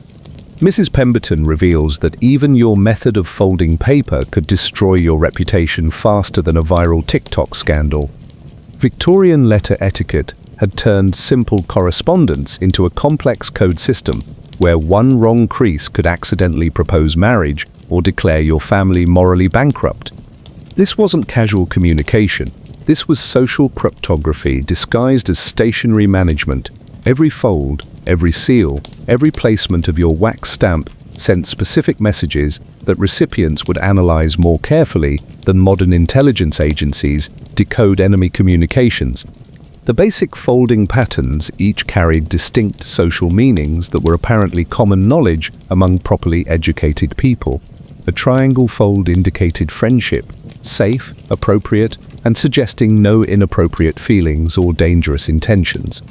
S1: Mrs. Pemberton reveals that even your method of folding paper could destroy your reputation faster than a viral TikTok scandal. Victorian letter etiquette had turned simple correspondence into a complex code system where one wrong crease could accidentally propose marriage or declare your family morally bankrupt. This wasn't casual communication. This was social cryptography disguised as stationery management. Every fold, every seal, every placement of your wax stamp sent specific messages that recipients would analyze more carefully than modern intelligence agencies decode enemy communications. The basic folding patterns each carried distinct social meanings that were apparently common knowledge among properly educated people. A triangle fold indicated friendship, safe, appropriate, and suggesting no inappropriate feelings or dangerous intentions.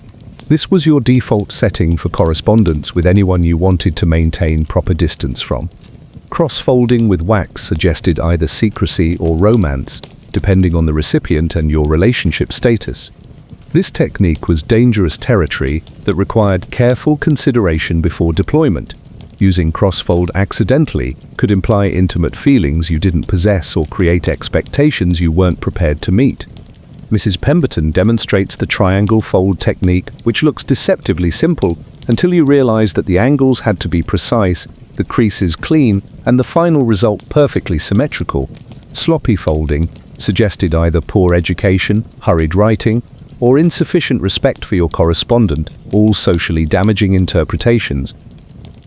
S1: This was your default setting for correspondence with anyone you wanted to maintain proper distance from. Cross-folding with wax suggested either secrecy or romance, depending on the recipient and your relationship status. This technique was dangerous territory that required careful consideration before deployment. Using crossfold accidentally could imply intimate feelings you didn't possess or create expectations you weren't prepared to meet. Mrs. Pemberton demonstrates the triangle fold technique, which looks deceptively simple until you realize that the angles had to be precise, the creases clean, and the final result perfectly symmetrical. Sloppy folding suggested either poor education, hurried writing, or insufficient respect for your correspondent, all socially damaging interpretations.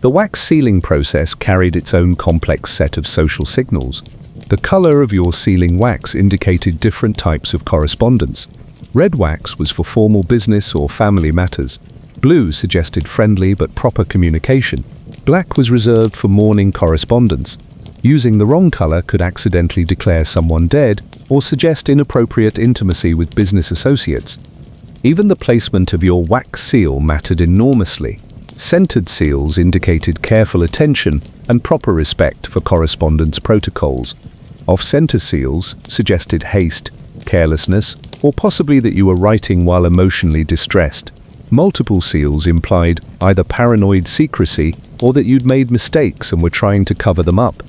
S1: The wax sealing process carried its own complex set of social signals. The color of your sealing wax indicated different types of correspondence. Red wax was for formal business or family matters. Blue suggested friendly but proper communication. Black was reserved for mourning correspondence. Using the wrong color could accidentally declare someone dead or suggest inappropriate intimacy with business associates. Even the placement of your wax seal mattered enormously. Centered seals indicated careful attention and proper respect for correspondence protocols. Off-center seals suggested haste, carelessness, or possibly that you were writing while emotionally distressed. Multiple seals implied either paranoid secrecy or that you'd made mistakes and were trying to cover them up.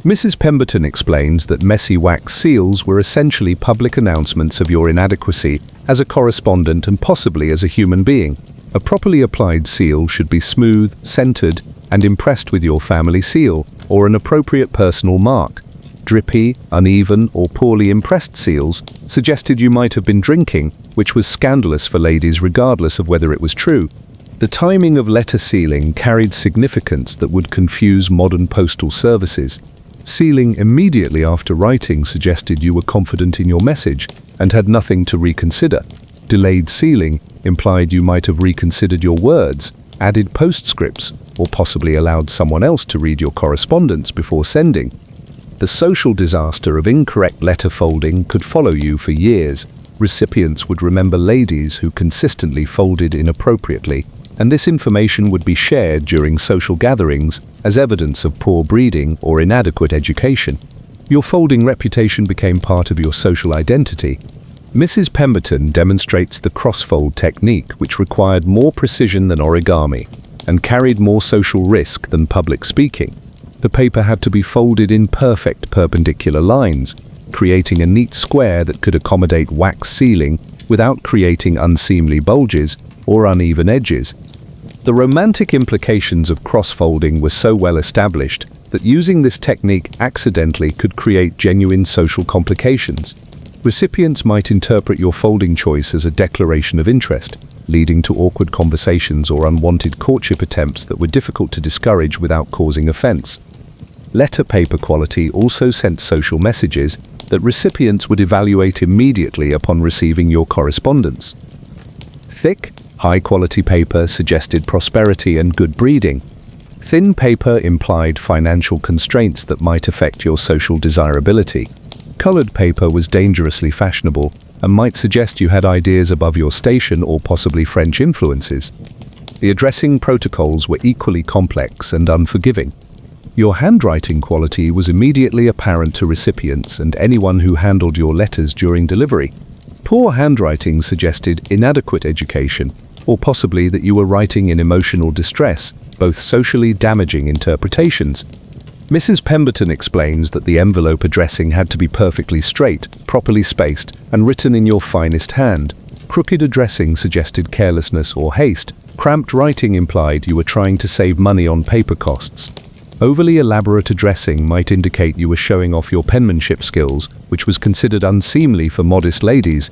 S1: Mrs. Pemberton explains that messy wax seals were essentially public announcements of your inadequacy as a correspondent and possibly as a human being. A properly applied seal should be smooth, centered, and impressed with your family seal, or an appropriate personal mark. drippy, uneven, or poorly impressed seals suggested you might have been drinking, which was scandalous for ladies regardless of whether it was true. The timing of letter sealing carried significance that would confuse modern postal services. Sealing immediately after writing suggested you were confident in your message and had nothing to reconsider. Delayed sealing implied you might have reconsidered your words, added postscripts, or possibly allowed someone else to read your correspondence before sending. The social disaster of incorrect letter folding could follow you for years. Recipients would remember ladies who consistently folded inappropriately, and this information would be shared during social gatherings as evidence of poor breeding or inadequate education. Your folding reputation became part of your social identity. Mrs. Pemberton demonstrates the cross-fold technique, which required more precision than origami and carried more social risk than public speaking. The paper had to be folded in perfect perpendicular lines, creating a neat square that could accommodate wax sealing without creating unseemly bulges or uneven edges. The romantic implications of cross-folding were so well established that using this technique accidentally could create genuine social complications. Recipients might interpret your folding choice as a declaration of interest, leading to awkward conversations or unwanted courtship attempts that were difficult to discourage without causing offense. Letter paper quality also sent social messages that recipients would evaluate immediately upon receiving your correspondence. Thick, high-quality paper suggested prosperity and good breeding. Thin paper implied financial constraints that might affect your social desirability. Colored paper was dangerously fashionable and might suggest you had ideas above your station or possibly French influences. The addressing protocols were equally complex and unforgiving. Your handwriting quality was immediately apparent to recipients and anyone who handled your letters during delivery. Poor handwriting suggested inadequate education, or possibly that you were writing in emotional distress, both socially damaging interpretations. Mrs. Pemberton explains that the envelope addressing had to be perfectly straight, properly spaced, and written in your finest hand. Crooked addressing suggested carelessness or haste. Cramped writing implied you were trying to save money on paper costs. Overly elaborate addressing might indicate you were showing off your penmanship skills, which was considered unseemly for modest ladies.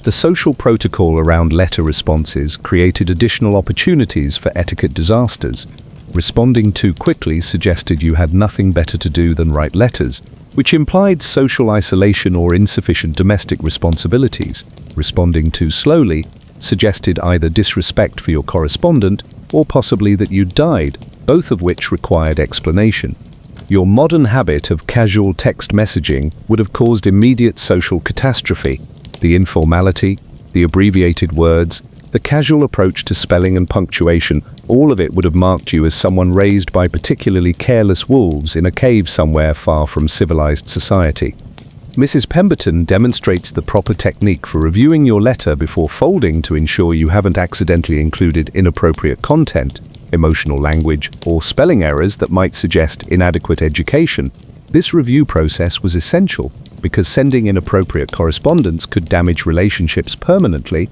S1: The social protocol around letter responses created additional opportunities for etiquette disasters. Responding too quickly suggested you had nothing better to do than write letters, which implied social isolation or insufficient domestic responsibilities. Responding too slowly suggested either disrespect for your correspondent or possibly that you died, both of which required explanation. Your modern habit of casual text messaging would have caused immediate social catastrophe. The informality, the abbreviated words, the casual approach to spelling and punctuation, all of it would have marked you as someone raised by particularly careless wolves in a cave somewhere far from civilized society. Mrs. Pemberton demonstrates the proper technique for reviewing your letter before folding to ensure you haven't accidentally included inappropriate content, emotional language, or spelling errors that might suggest inadequate education. This review process was essential because sending inappropriate correspondence could damage relationships permanently.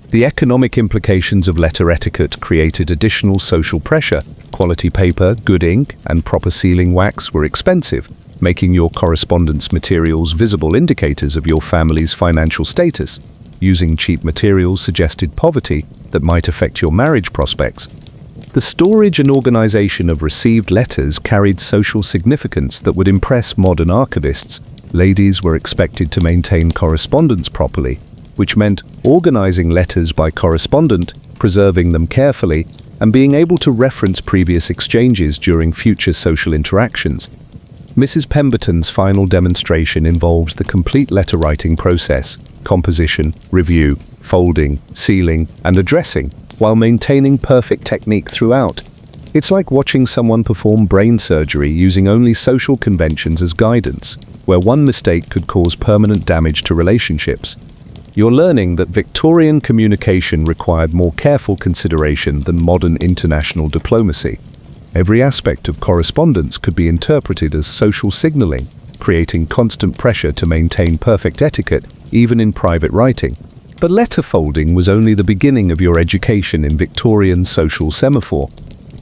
S1: The economic implications of letter etiquette created additional social pressure. Quality paper, good ink, and proper sealing wax were expensive, making your correspondence materials visible indicators of your family's financial status. Using cheap materials suggested poverty that might affect your marriage prospects. The storage and organization of received letters carried social significance that would impress modern archivists. Ladies were expected to maintain correspondence properly, which meant organizing letters by correspondent, preserving them carefully, and being able to reference previous exchanges during future social interactions. Mrs. Pemberton's final demonstration involves the complete letter writing process: composition, review, folding, sealing, and addressing, while maintaining perfect technique throughout. It's like watching someone perform brain surgery using only social conventions as guidance, where one mistake could cause permanent damage to relationships. You're learning that Victorian communication required more careful consideration than modern international diplomacy. Every aspect of correspondence could be interpreted as social signaling, creating constant pressure to maintain perfect etiquette, even in private writing. But letter folding was only the beginning of your education in Victorian social semaphore.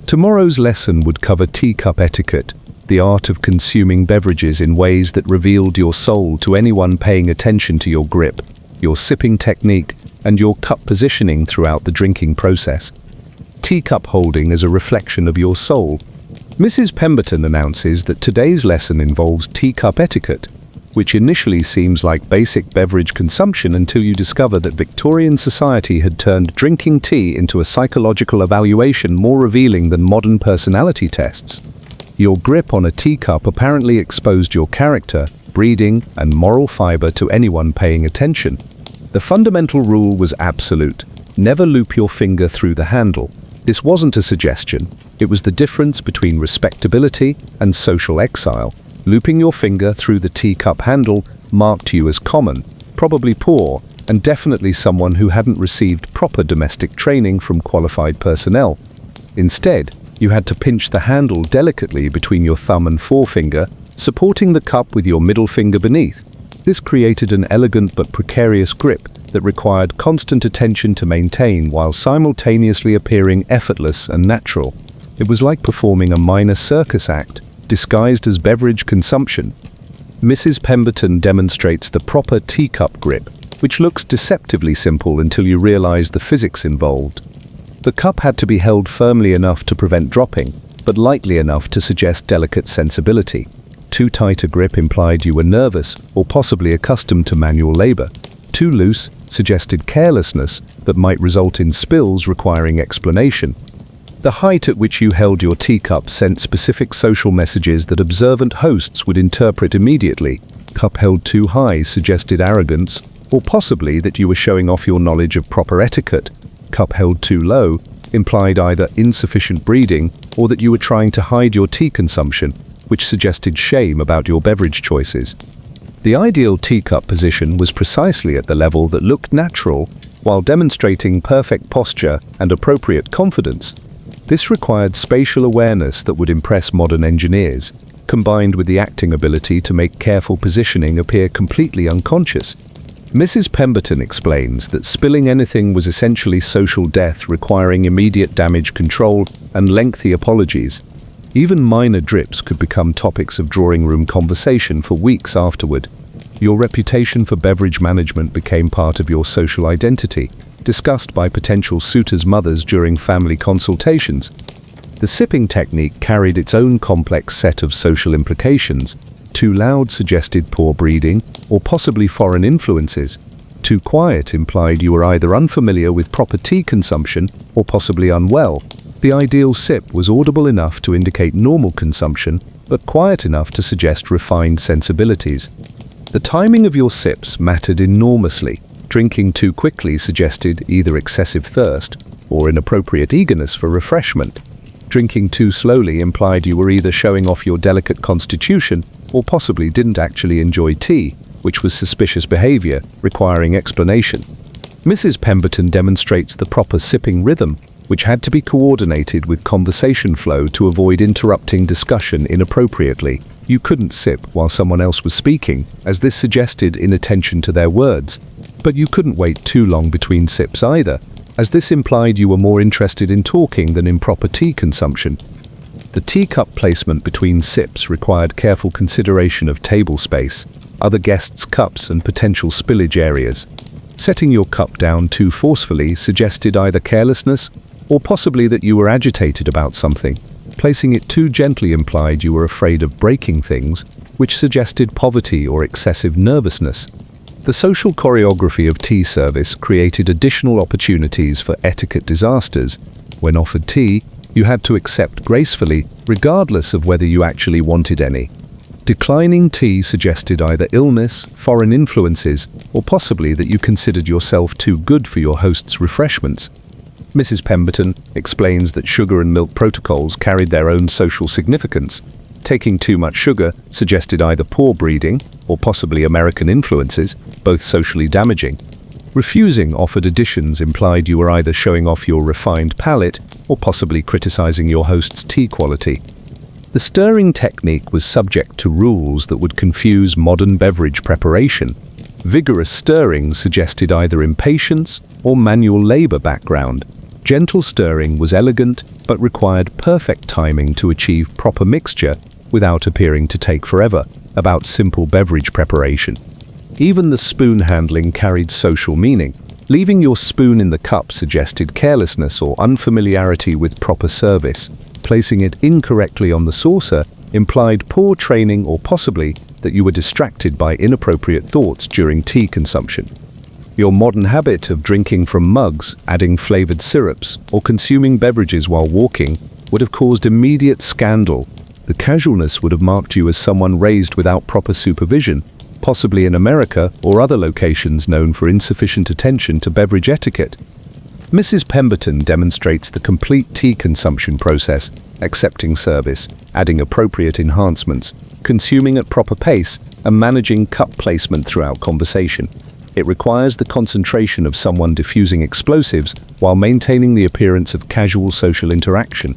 S1: Tomorrow's lesson would cover teacup etiquette, the art of consuming beverages in ways that revealed your soul to anyone paying attention to your grip, your sipping technique, and your cup positioning throughout the drinking process. Teacup holding as a reflection of your soul. Mrs. Pemberton announces that today's lesson involves teacup etiquette, which initially seems like basic beverage consumption until you discover that Victorian society had turned drinking tea into a psychological evaluation more revealing than modern personality tests. Your grip on a teacup apparently exposed your character, breeding, and moral fiber to anyone paying attention. The fundamental rule was absolute: never loop your finger through the handle. This wasn't a suggestion, it was the difference between respectability and social exile. Looping your finger through the teacup handle marked you as common, probably poor, and definitely someone who hadn't received proper domestic training from qualified personnel. Instead, you had to pinch the handle delicately between your thumb and forefinger, supporting the cup with your middle finger beneath. This created an elegant but precarious grip that required constant attention to maintain while simultaneously appearing effortless and natural. It was like performing a minor circus act, disguised as beverage consumption. Mrs. Pemberton demonstrates the proper teacup grip, which looks deceptively simple until you realize the physics involved. The cup had to be held firmly enough to prevent dropping, but lightly enough to suggest delicate sensibility. Too tight a grip implied you were nervous or possibly accustomed to manual labor. Too loose suggested carelessness that might result in spills requiring explanation. The height at which you held your teacup sent specific social messages that observant hosts would interpret immediately. Cup held too high suggested arrogance, or possibly that you were showing off your knowledge of proper etiquette. Cup held too low implied either insufficient breeding or that you were trying to hide your tea consumption, which suggested shame about your beverage choices. The ideal teacup position was precisely at the level that looked natural while demonstrating perfect posture and appropriate confidence. This required spatial awareness that would impress modern engineers, combined with the acting ability to make careful positioning appear completely unconscious. Mrs. Pemberton explains that spilling anything was essentially social death requiring immediate damage control and lengthy apologies. Even minor drips could become topics of drawing room conversation for weeks afterward. Your reputation for beverage management became part of your social identity, discussed by potential suitors' mothers during family consultations. The sipping technique carried its own complex set of social implications. Too loud suggested poor breeding or possibly foreign influences. Too quiet implied you were either unfamiliar with proper tea consumption or possibly unwell. The ideal sip was audible enough to indicate normal consumption, but quiet enough to suggest refined sensibilities. The timing of your sips mattered enormously. Drinking too quickly suggested either excessive thirst or inappropriate eagerness for refreshment. Drinking too slowly implied you were either showing off your delicate constitution or possibly didn't actually enjoy tea, which was suspicious behavior requiring explanation. Mrs. Pemberton demonstrates the proper sipping rhythm, which had to be coordinated with conversation flow to avoid interrupting discussion inappropriately. You couldn't sip while someone else was speaking, as this suggested inattention to their words. But you couldn't wait too long between sips either, as this implied you were more interested in talking than in proper tea consumption. The teacup placement between sips required careful consideration of table space, other guests' cups, and potential spillage areas. Setting your cup down too forcefully suggested either carelessness or possibly that you were agitated about something. Placing it too gently implied you were afraid of breaking things, which suggested poverty or excessive nervousness. The social choreography of tea service created additional opportunities for etiquette disasters. When offered tea, you had to accept gracefully, regardless of whether you actually wanted any. Declining tea suggested either illness, foreign influences, or possibly that you considered yourself too good for your host's refreshments. Mrs. Pemberton explains that sugar and milk protocols carried their own social significance. Taking too much sugar suggested either poor breeding or possibly American influences, both socially damaging. Refusing offered additions implied you were either showing off your refined palate or possibly criticizing your host's tea quality. The stirring technique was subject to rules that would confuse modern beverage preparation. Vigorous stirring suggested either impatience or manual labor background. Gentle stirring was elegant but required perfect timing to achieve proper mixture. without appearing to take forever, about simple beverage preparation. Even the spoon handling carried social meaning. Leaving your spoon in the cup suggested carelessness or unfamiliarity with proper service. Placing it incorrectly on the saucer implied poor training or possibly that you were distracted by inappropriate thoughts during tea consumption. Your modern habit of drinking from mugs, adding flavored syrups, or consuming beverages while walking would have caused immediate scandal. The casualness would have marked you as someone raised without proper supervision, possibly in America or other locations known for insufficient attention to beverage etiquette. Mrs. Pemberton demonstrates the complete tea consumption process, accepting service, adding appropriate enhancements, consuming at proper pace, and managing cup placement throughout conversation. It requires the concentration of someone diffusing explosives while maintaining the appearance of casual social interaction.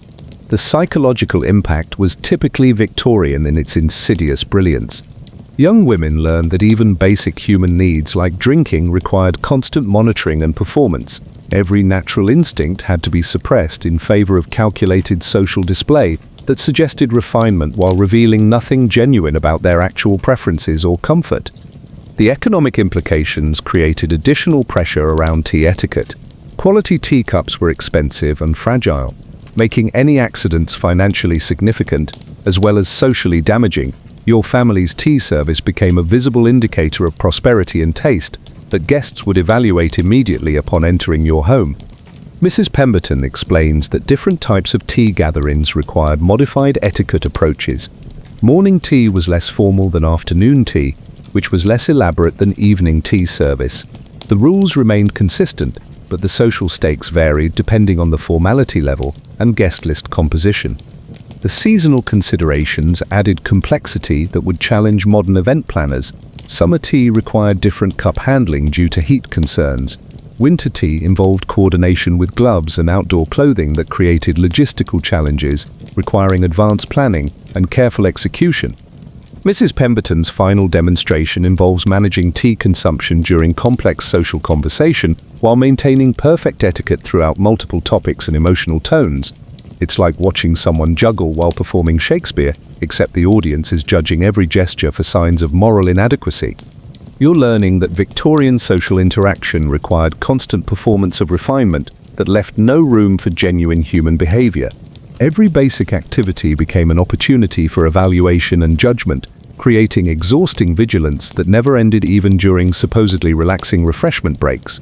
S1: The psychological impact was typically Victorian in its insidious brilliance. Young women learned that even basic human needs like drinking required constant monitoring and performance. Every natural instinct had to be suppressed in favor of calculated social display that suggested refinement while revealing nothing genuine about their actual preferences or comfort. The economic implications created additional pressure around tea etiquette. Quality teacups were expensive and fragile, making any accidents financially significant as well as socially damaging. Your family's tea service became a visible indicator of prosperity and taste that guests would evaluate immediately upon entering your home. Mrs. Pemberton explains that different types of tea gatherings required modified etiquette approaches. Morning tea was less formal than afternoon tea, which was less elaborate than evening tea service. The rules remained consistent, but the social stakes varied depending on the formality level and guest list composition. The seasonal considerations added complexity that would challenge modern event planners. Summer tea required different cup handling due to heat concerns. Winter tea involved coordination with gloves and outdoor clothing that created logistical challenges, requiring advanced planning and careful execution. Mrs. Pemberton's final demonstration involves managing tea consumption during complex social conversation while maintaining perfect etiquette throughout multiple topics and emotional tones. It's like watching someone juggle while performing Shakespeare, except the audience is judging every gesture for signs of moral inadequacy. You're learning that Victorian social interaction required constant performance of refinement that left no room for genuine human behavior. Every basic activity became an opportunity for evaluation and judgment, creating exhausting vigilance that never ended even during supposedly relaxing refreshment breaks.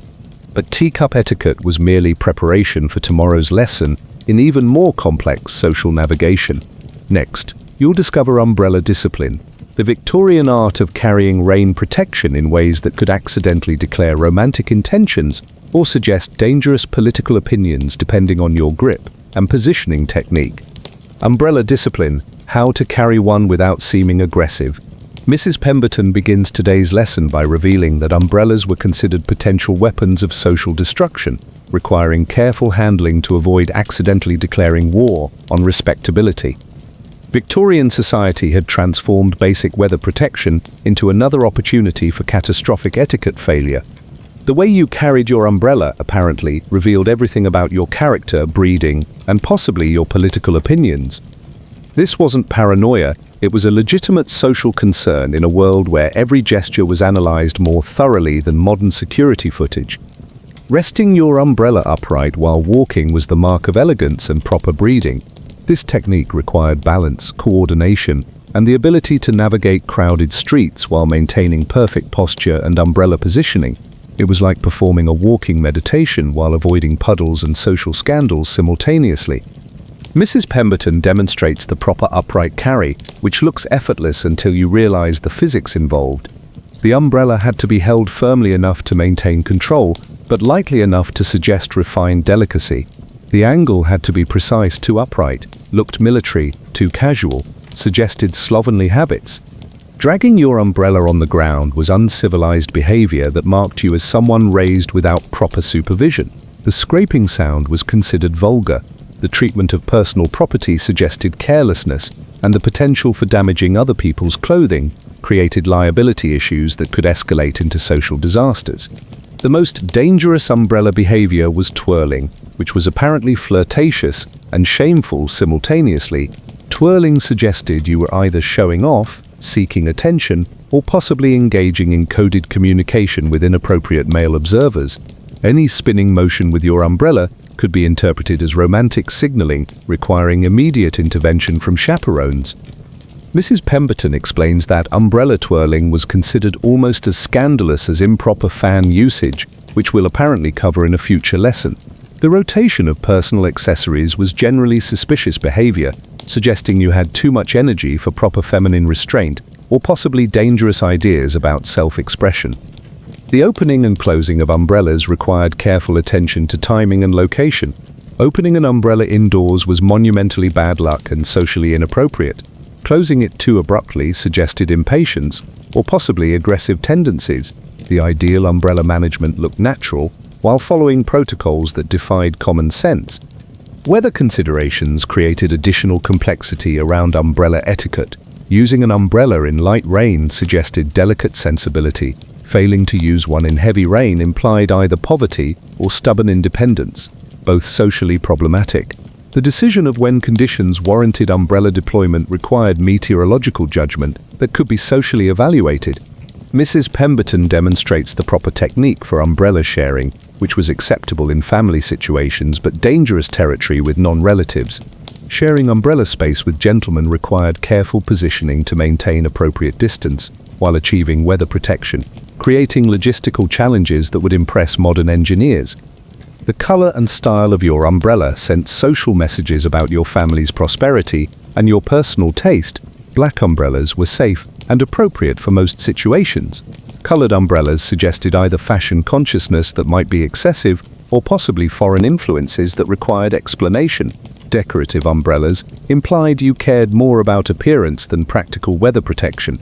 S1: But teacup etiquette was merely preparation for tomorrow's lesson in even more complex social navigation. Next, you'll discover umbrella discipline, the Victorian art of carrying rain protection in ways that could accidentally declare romantic intentions or suggest dangerous political opinions depending on your grip and positioning technique. Umbrella discipline, how to carry one without seeming aggressive. Mrs. Pemberton begins today's lesson by revealing that umbrellas were considered potential weapons of social destruction, requiring careful handling to avoid accidentally declaring war on respectability. Victorian society had transformed basic weather protection into another opportunity for catastrophic etiquette failure. The way you carried your umbrella, apparently, revealed everything about your character, breeding, and possibly your political opinions. This wasn't paranoia, it was a legitimate social concern in a world where every gesture was analyzed more thoroughly than modern security footage. Resting your umbrella upright while walking was the mark of elegance and proper breeding. This technique required balance, coordination, and the ability to navigate crowded streets while maintaining perfect posture and umbrella positioning. It was like performing a walking meditation while avoiding puddles and social scandals simultaneously. Mrs. Pemberton demonstrates the proper upright carry, which looks effortless until you realize the physics involved. The umbrella had to be held firmly enough to maintain control, but lightly enough to suggest refined delicacy. The angle had to be precise, too upright, looked military, too casual, suggested slovenly habits. Dragging your umbrella on the ground was uncivilized behavior that marked you as someone raised without proper supervision. The scraping sound was considered vulgar. The treatment of personal property suggested carelessness, and the potential for damaging other people's clothing created liability issues that could escalate into social disasters. The most dangerous umbrella behavior was twirling, which was apparently flirtatious and shameful simultaneously. Twirling twirling suggested you were either showing off, seeking attention, or possibly engaging in coded communication with inappropriate male observers. Any spinning motion with your umbrella could be interpreted as romantic signaling, requiring immediate intervention from chaperones. Mrs. Pemberton explains that umbrella twirling was considered almost as scandalous as improper fan usage, which we'll apparently cover in a future lesson. The rotation of personal accessories was generally suspicious behavior, suggesting you had too much energy for proper feminine restraint, or possibly dangerous ideas about self-expression. The opening and closing of umbrellas required careful attention to timing and location. Opening an umbrella indoors was monumentally bad luck and socially inappropriate. Closing it too abruptly suggested impatience, or possibly aggressive tendencies. The ideal umbrella management looked natural, while following protocols that defied common sense. Weather considerations created additional complexity around umbrella etiquette. Using an umbrella in light rain suggested delicate sensibility. Failing to use one in heavy rain implied either poverty or stubborn independence, both socially problematic. The decision of when conditions warranted umbrella deployment required meteorological judgment that could be socially evaluated. Mrs. Pemberton demonstrates the proper technique for umbrella sharing, which was acceptable in family situations but dangerous territory with non-relatives. Sharing umbrella space with gentlemen required careful positioning to maintain appropriate distance while achieving weather protection, creating logistical challenges that would impress modern engineers. The color and style of your umbrella sent social messages about your family's prosperity and your personal taste. Black umbrellas were safe and appropriate for most situations. Colored umbrellas suggested either fashion consciousness that might be excessive or possibly foreign influences that required explanation. Decorative umbrellas implied you cared more about appearance than practical weather protection.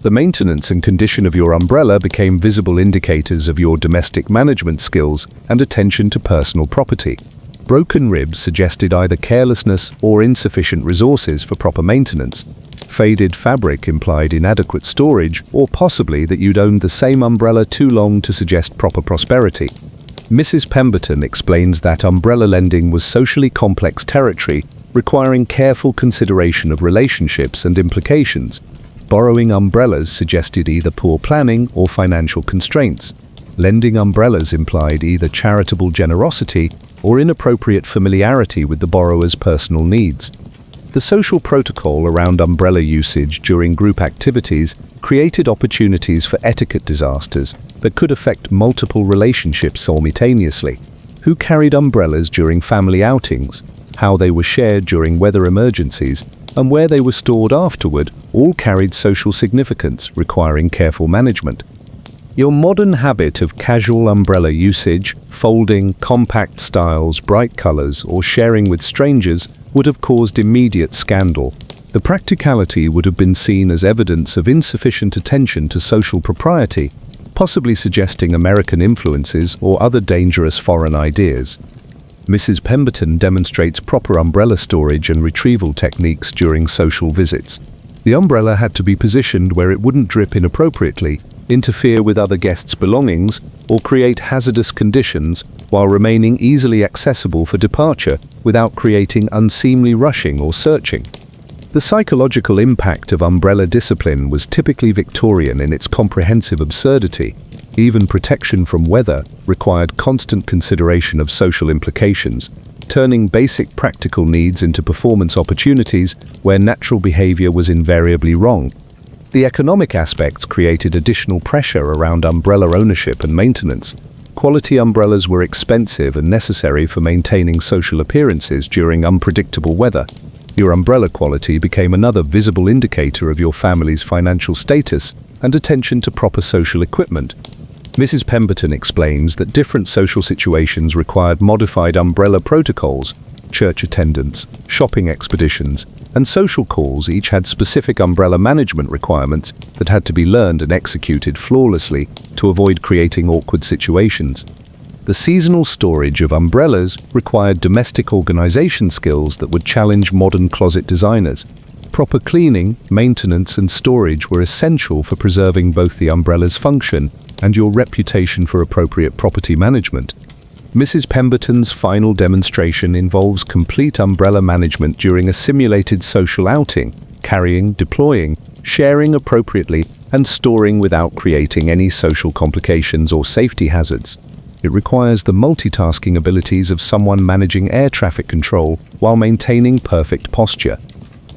S1: The maintenance and condition of your umbrella became visible indicators of your domestic management skills and attention to personal property. Broken ribs suggested either carelessness or insufficient resources for proper maintenance. Faded fabric implied inadequate storage, or possibly that you'd owned the same umbrella too long to suggest proper prosperity. Mrs. Pemberton explains that umbrella lending was socially complex territory, requiring careful consideration of relationships and implications. Borrowing umbrellas suggested either poor planning or financial constraints. Lending umbrellas implied either charitable generosity or inappropriate familiarity with the borrower's personal needs. The social protocol around umbrella usage during group activities created opportunities for etiquette disasters that could affect multiple relationships simultaneously. Who carried umbrellas during family outings, how they were shared during weather emergencies, and where they were stored afterward all carried social significance, requiring careful management. Your modern habit of casual umbrella usage, folding, compact styles, bright colors, or sharing with strangers would have caused immediate scandal. The practicality would have been seen as evidence of insufficient attention to social propriety, possibly suggesting American influences or other dangerous foreign ideas. Mrs. Pemberton demonstrates proper umbrella storage and retrieval techniques during social visits. The umbrella had to be positioned where it wouldn't drip inappropriately, interfere with other guests' belongings, or create hazardous conditions while remaining easily accessible for departure without creating unseemly rushing or searching. The psychological impact of umbrella discipline was typically Victorian in its comprehensive absurdity. Even protection from weather required constant consideration of social implications, turning basic practical needs into performance opportunities where natural behavior was invariably wrong. The economic aspects created additional pressure around umbrella ownership and maintenance. Quality umbrellas were expensive and necessary for maintaining social appearances during unpredictable weather. Your umbrella quality became another visible indicator of your family's financial status and attention to proper social equipment. Mrs. Pemberton explains that different social situations required modified umbrella protocols. Church attendance, shopping expeditions, and social calls each had specific umbrella management requirements that had to be learned and executed flawlessly to avoid creating awkward situations. The seasonal storage of umbrellas required domestic organization skills that would challenge modern closet designers. Proper cleaning, maintenance, and storage were essential for preserving both the umbrella's function and your reputation for appropriate property management. Mrs. Pemberton's final demonstration involves complete umbrella management during a simulated social outing, carrying, deploying, sharing appropriately, and storing without creating any social complications or safety hazards. It requires the multitasking abilities of someone managing air traffic control while maintaining perfect posture.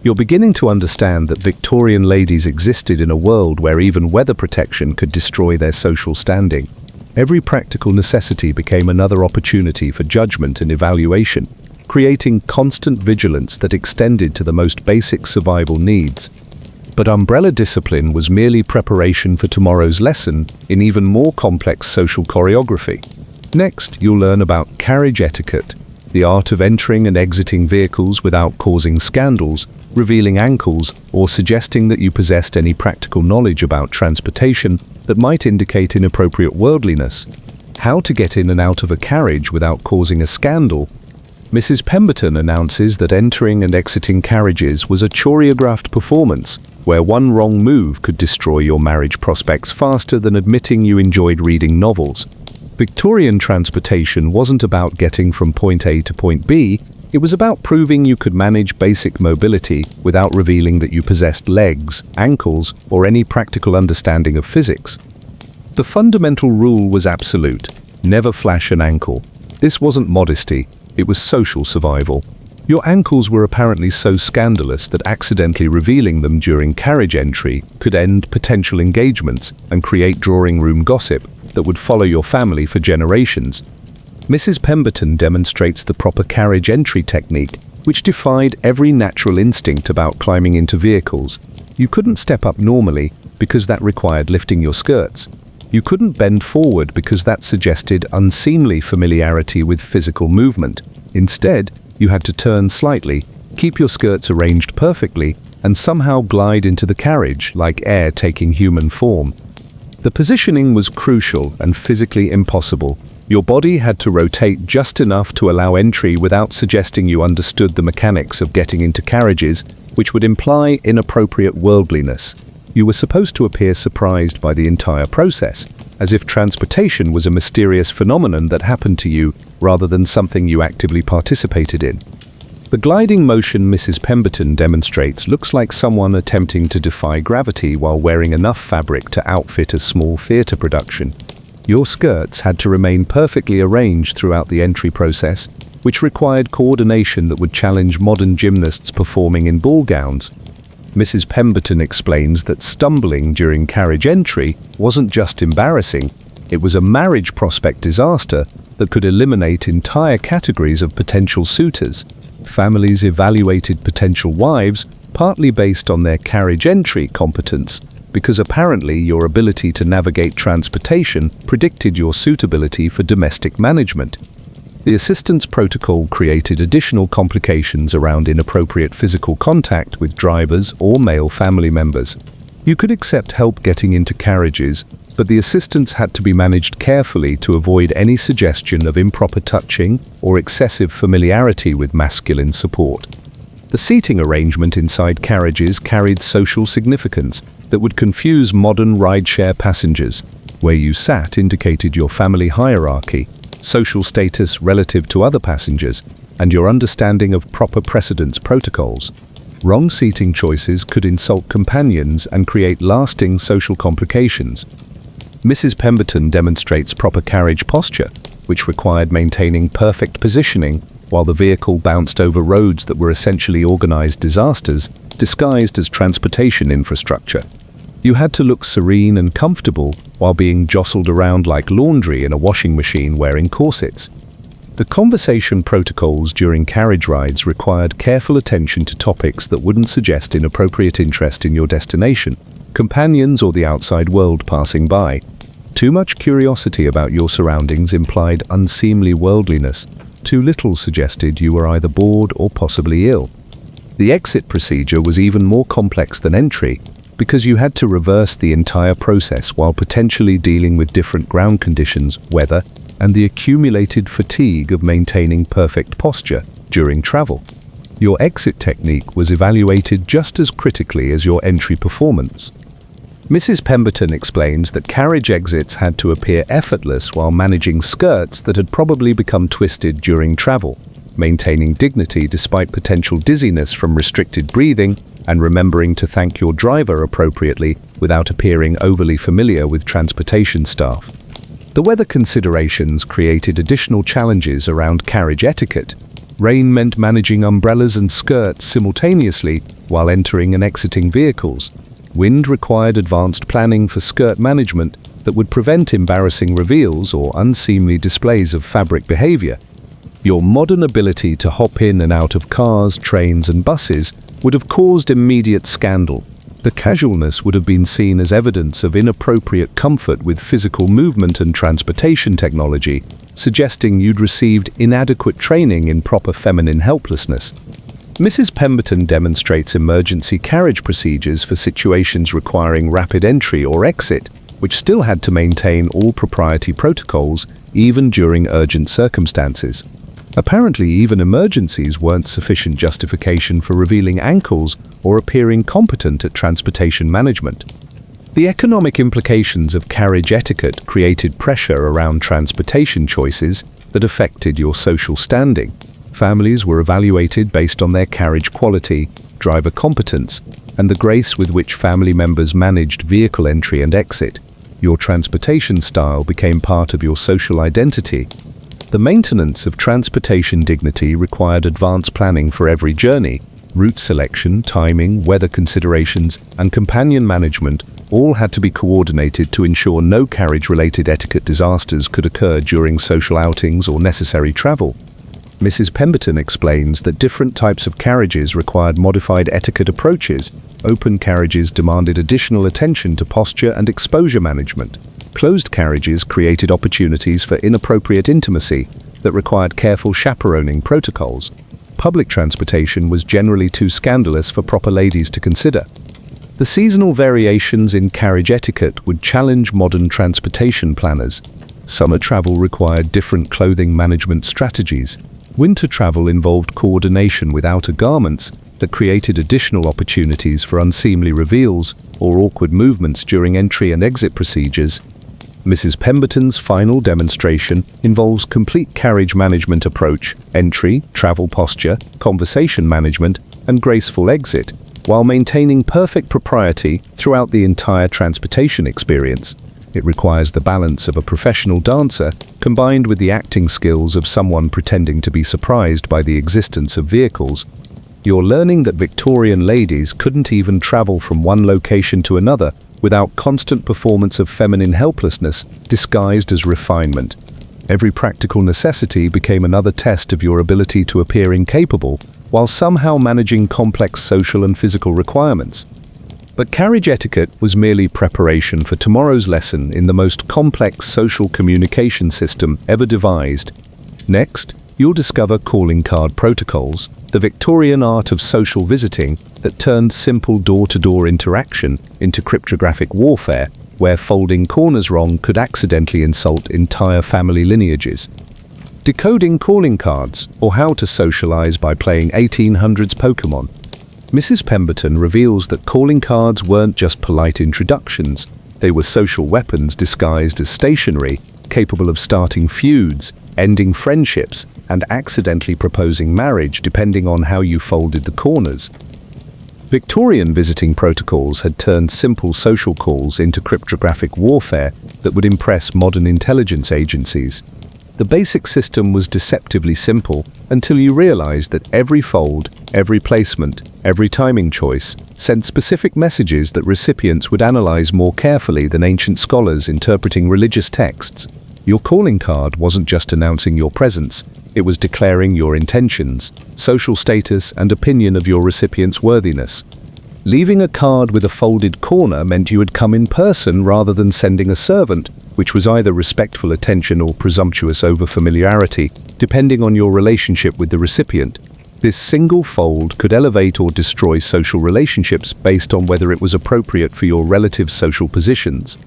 S1: You're beginning to understand that Victorian ladies existed in a world where even weather protection could destroy their social standing. Every practical necessity became another opportunity for judgment and evaluation, creating constant vigilance that extended to the most basic survival needs. But umbrella discipline was merely preparation for tomorrow's lesson in even more complex social choreography. Next, you'll learn about carriage etiquette, the art of entering and exiting vehicles without causing scandals, revealing ankles, or suggesting that you possessed any practical knowledge about transportation that might indicate inappropriate worldliness. How to get in and out of a carriage without causing a scandal. Mrs. Pemberton announces that entering and exiting carriages was a choreographed performance, where one wrong move could destroy your marriage prospects faster than admitting you enjoyed reading novels. Victorian transportation wasn't about getting from point A to point B, it was about proving you could manage basic mobility without revealing that you possessed legs, ankles, or any practical understanding of physics. The fundamental rule was absolute: never flash an ankle. This wasn't modesty, it was social survival. Your ankles were apparently so scandalous that accidentally revealing them during carriage entry could end potential engagements and create drawing room gossip that would follow your family for generations. Mrs. Pemberton demonstrates the proper carriage entry technique, which defied every natural instinct about climbing into vehicles. You couldn't step up normally because that required lifting your skirts. You couldn't bend forward because that suggested unseemly familiarity with physical movement. Instead, you had to turn slightly, keep your skirts arranged perfectly, and somehow glide into the carriage like air taking human form. The positioning was crucial and physically impossible. Your body had to rotate just enough to allow entry without suggesting you understood the mechanics of getting into carriages, which would imply inappropriate worldliness. You were supposed to appear surprised by the entire process, as if transportation was a mysterious phenomenon that happened to you rather than something you actively participated in. The gliding motion Mrs. Pemberton demonstrates looks like someone attempting to defy gravity while wearing enough fabric to outfit a small theatre production. Your skirts had to remain perfectly arranged throughout the entry process, which required coordination that would challenge modern gymnasts performing in ball gowns. Mrs. Pemberton explains that stumbling during carriage entry wasn't just embarrassing, it was a marriage prospect disaster that could eliminate entire categories of potential suitors. Families evaluated potential wives partly based on their carriage entry competence, because apparently your ability to navigate transportation predicted your suitability for domestic management. The assistance protocol created additional complications around inappropriate physical contact with drivers or male family members. You could accept help getting into carriages, but the assistance had to be managed carefully to avoid any suggestion of improper touching or excessive familiarity with masculine support. The seating arrangement inside carriages carried social significance that would confuse modern rideshare passengers. Where you sat indicated your family hierarchy, social status relative to other passengers, and your understanding of proper precedence protocols. Wrong seating choices could insult companions and create lasting social complications. Mrs. Pemberton demonstrates proper carriage posture, which required maintaining perfect positioning while the vehicle bounced over roads that were essentially organized disasters, disguised as transportation infrastructure. You had to look serene and comfortable while being jostled around like laundry in a washing machine wearing corsets. The conversation protocols during carriage rides required careful attention to topics that wouldn't suggest inappropriate interest in your destination, companions, or the outside world passing by. Too much curiosity about your surroundings implied unseemly worldliness. Too little suggested you were either bored or possibly ill. The exit procedure was even more complex than entry, because you had to reverse the entire process while potentially dealing with different ground conditions, weather, and the accumulated fatigue of maintaining perfect posture during travel. Your exit technique was evaluated just as critically as your entry performance. Mrs. Pemberton explains that carriage exits had to appear effortless while managing skirts that had probably become twisted during travel, maintaining dignity despite potential dizziness from restricted breathing, and remembering to thank your driver appropriately without appearing overly familiar with transportation staff. The weather considerations created additional challenges around carriage etiquette. Rain meant managing umbrellas and skirts simultaneously while entering and exiting vehicles. Wind required advanced planning for skirt management that would prevent embarrassing reveals or unseemly displays of fabric behavior. Your modern ability to hop in and out of cars, trains, and buses would have caused immediate scandal. The casualness would have been seen as evidence of inappropriate comfort with physical movement and transportation technology, suggesting you'd received inadequate training in proper feminine helplessness. Mrs. Pemberton demonstrates emergency carriage procedures for situations requiring rapid entry or exit, which still had to maintain all propriety protocols even during urgent circumstances. Apparently, even emergencies weren't sufficient justification for revealing ankles or appearing competent at transportation management. The economic implications of carriage etiquette created pressure around transportation choices that affected your social standing. Families were evaluated based on their carriage quality, driver competence, and the grace with which family members managed vehicle entry and exit. Your transportation style became part of your social identity. The maintenance of transportation dignity required advanced planning for every journey. Route selection, timing, weather considerations, and companion management all had to be coordinated to ensure no carriage-related etiquette disasters could occur during social outings or necessary travel. Mrs. Pemberton explains that different types of carriages required modified etiquette approaches. Open carriages demanded additional attention to posture and exposure management. Closed carriages created opportunities for inappropriate intimacy that required careful chaperoning protocols. Public transportation was generally too scandalous for proper ladies to consider. The seasonal variations in carriage etiquette would challenge modern transportation planners. Summer travel required different clothing management strategies. Winter travel involved coordination with outer garments that created additional opportunities for unseemly reveals or awkward movements during entry and exit procedures. Mrs. Pemberton's final demonstration involves complete carriage management approach, entry, travel posture, conversation management, and graceful exit, while maintaining perfect propriety throughout the entire transportation experience. It requires the balance of a professional dancer combined with the acting skills of someone pretending to be surprised by the existence of vehicles. You're learning that Victorian ladies couldn't even travel from one location to another without constant performance of feminine helplessness disguised as refinement. Every practical necessity became another test of your ability to appear incapable while somehow managing complex social and physical requirements. But carriage etiquette was merely preparation for tomorrow's lesson in the most complex social communication system ever devised. Next, you'll discover calling card protocols, the Victorian art of social visiting that turned simple door-to-door interaction into cryptographic warfare, where folding corners wrong could accidentally insult entire family lineages. Decoding calling cards, or how to socialize by playing 1800s Pokemon. Mrs. Pemberton reveals that calling cards weren't just polite introductions, they were social weapons disguised as stationery, capable of starting feuds, ending friendships, and accidentally proposing marriage depending on how you folded the corners. Victorian visiting protocols had turned simple social calls into cryptographic warfare that would impress modern intelligence agencies. The basic system was deceptively simple until you realized that every fold, every placement, every timing choice sent specific messages that recipients would analyze more carefully than ancient scholars interpreting religious texts. Your calling card wasn't just announcing your presence, it was declaring your intentions, social status, and opinion of your recipient's worthiness. Leaving a card with a folded corner meant you had come in person rather than sending a servant, which was either respectful attention or presumptuous over-familiarity, depending on your relationship with the recipient. This single fold could elevate or destroy social relationships based on whether it was appropriate for your relative social positions.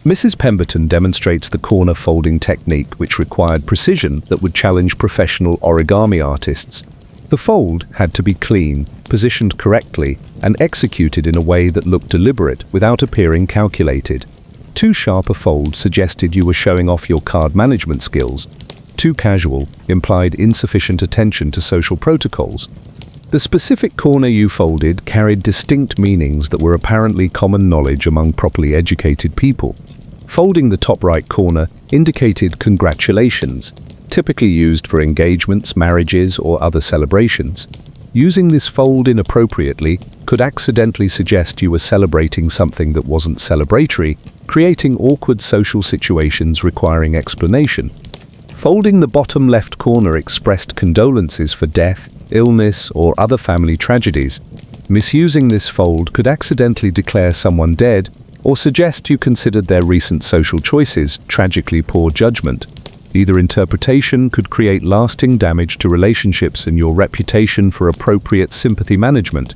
S1: Mrs. Pemberton demonstrates the corner folding technique, which required precision that would challenge professional origami artists. The The fold had to be clean, positioned correctly, and executed in a way that looked deliberate without appearing calculated. Too sharp a fold suggested you were showing off your card management skills. Too casual implied insufficient attention to social protocols. The specific corner you folded carried distinct meanings that were apparently common knowledge among properly educated people. Folding the top right corner indicated congratulations, typically used for engagements, marriages, or other celebrations. Using this fold inappropriately could accidentally suggest you were celebrating something that wasn't celebratory, creating awkward social situations requiring explanation. Folding the bottom left corner expressed condolences for death, illness, or other family tragedies. Misusing this fold could accidentally declare someone dead or suggest you considered their recent social choices tragically poor judgment. Either interpretation could create lasting damage to relationships and your reputation for appropriate sympathy management.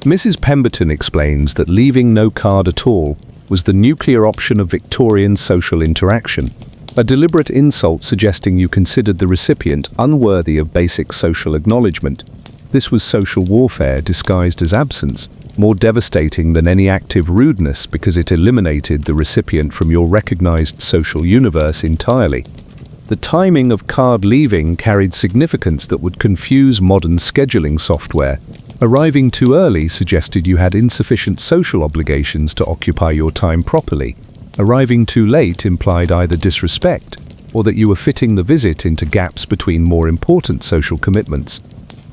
S1: Mrs. Pemberton explains that leaving no card at all was the nuclear option of Victorian social interaction, a deliberate insult suggesting you considered the recipient unworthy of basic social acknowledgement. This was social warfare disguised as absence, more devastating than any active rudeness because it eliminated the recipient from your recognized social universe entirely. The timing of card leaving carried significance that would confuse modern scheduling software. Arriving too early suggested you had insufficient social obligations to occupy your time properly. Arriving too late implied either disrespect or that you were fitting the visit into gaps between more important social commitments.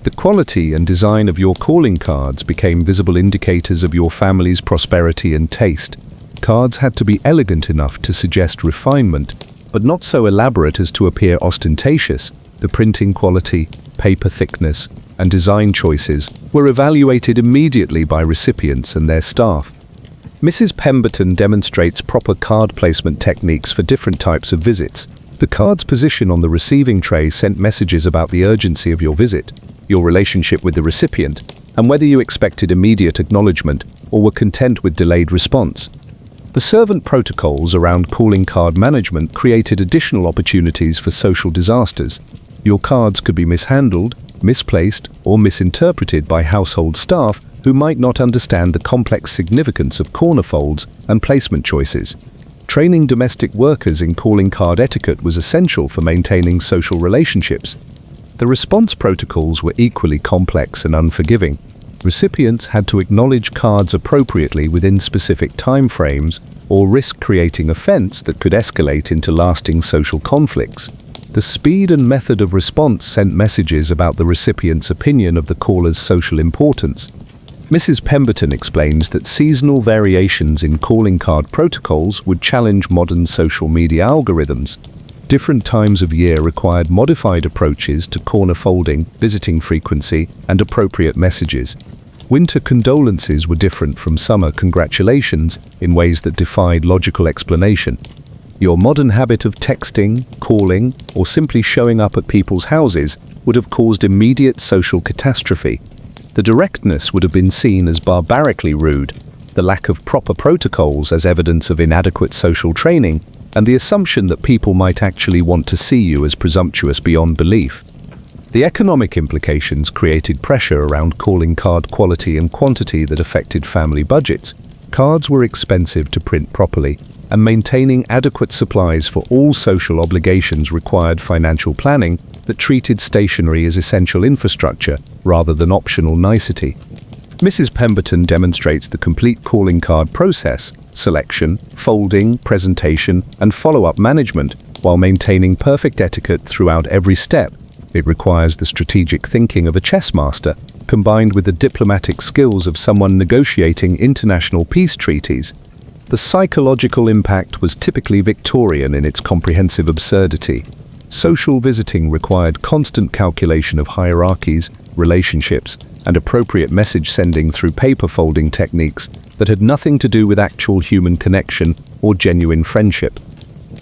S1: The quality and design of your calling cards became visible indicators of your family's prosperity and taste. Cards had to be elegant enough to suggest refinement, but not so elaborate as to appear ostentatious. The printing quality, paper thickness, and design choices were evaluated immediately by recipients and their staff. Mrs. Pemberton demonstrates proper card placement techniques for different types of visits. The card's position on the receiving tray sent messages about the urgency of your visit, your relationship with the recipient, and whether you expected immediate acknowledgement or were content with delayed response. The servant protocols around calling card management created additional opportunities for social disasters. Your cards could be mishandled, misplaced, or misinterpreted by household staff who might not understand the complex significance of corner folds and placement choices. Training domestic workers in calling card etiquette was essential for maintaining social relationships. The response protocols were equally complex and unforgiving. Recipients had to acknowledge cards appropriately within specific time frames or risk creating offense that could escalate into lasting social conflicts. The speed and method of response sent messages about the recipient's opinion of the caller's social importance. Mrs. Pemberton explains that seasonal variations in calling card protocols would challenge modern social media algorithms. Different times of year required modified approaches to corner folding, visiting frequency, and appropriate messages. Winter condolences were different from summer congratulations in ways that defied logical explanation. Your modern habit of texting, calling, or simply showing up at people's houses would have caused immediate social catastrophe. The directness would have been seen as barbarically rude, the lack of proper protocols as evidence of inadequate social training, and the assumption that people might actually want to see you as presumptuous beyond belief. The economic implications created pressure around calling card quality and quantity that affected family budgets. Cards were expensive to print properly, and maintaining adequate supplies for all social obligations required financial planning that treated stationery as essential infrastructure rather than optional nicety. Mrs. Pemberton demonstrates the complete calling card process, selection, folding, presentation, and follow-up management, while maintaining perfect etiquette throughout every step. It requires the strategic thinking of a chess master, combined with the diplomatic skills of someone negotiating international peace treaties. The psychological impact was typically Victorian in its comprehensive absurdity. Social visiting required constant calculation of hierarchies, relationships, and appropriate message sending through paper folding techniques that had nothing to do with actual human connection or genuine friendship.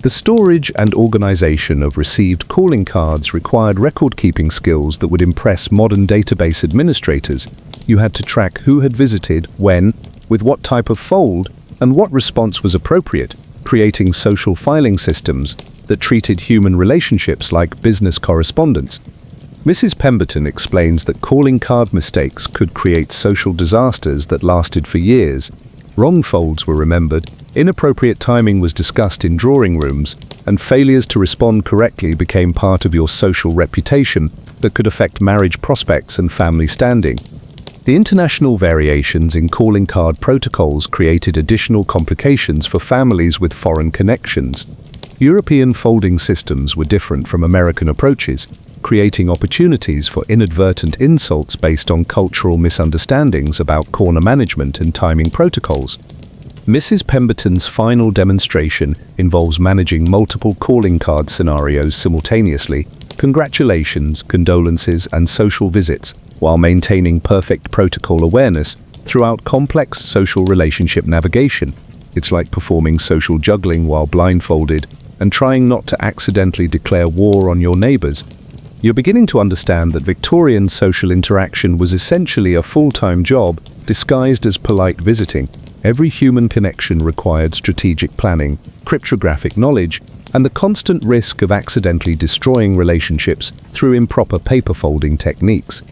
S1: The storage and organization of received calling cards required record-keeping skills that would impress modern database administrators. You had to track who had visited, when, with what type of fold, and what response was appropriate, creating social filing systems that treated human relationships like business correspondence. Mrs. Pemberton explains that calling card mistakes could create social disasters that lasted for years. Wrong folds were remembered, inappropriate timing was discussed in drawing rooms, and failures to respond correctly became part of your social reputation that could affect marriage prospects and family standing. The international variations in calling card protocols created additional complications for families with foreign connections. European folding systems were different from American approaches, creating opportunities for inadvertent insults based on cultural misunderstandings about corner management and timing protocols. Mrs. Pemberton's final demonstration involves managing multiple calling card scenarios simultaneously, congratulations, condolences, and social visits, while maintaining perfect protocol awareness throughout complex social relationship navigation. It's like performing social juggling while blindfolded and trying not to accidentally declare war on your neighbors. You're beginning to understand that Victorian social interaction was essentially a full-time job disguised as polite visiting. Every human connection required strategic planning, cryptographic knowledge, and the constant risk of accidentally destroying relationships through improper paper folding techniques.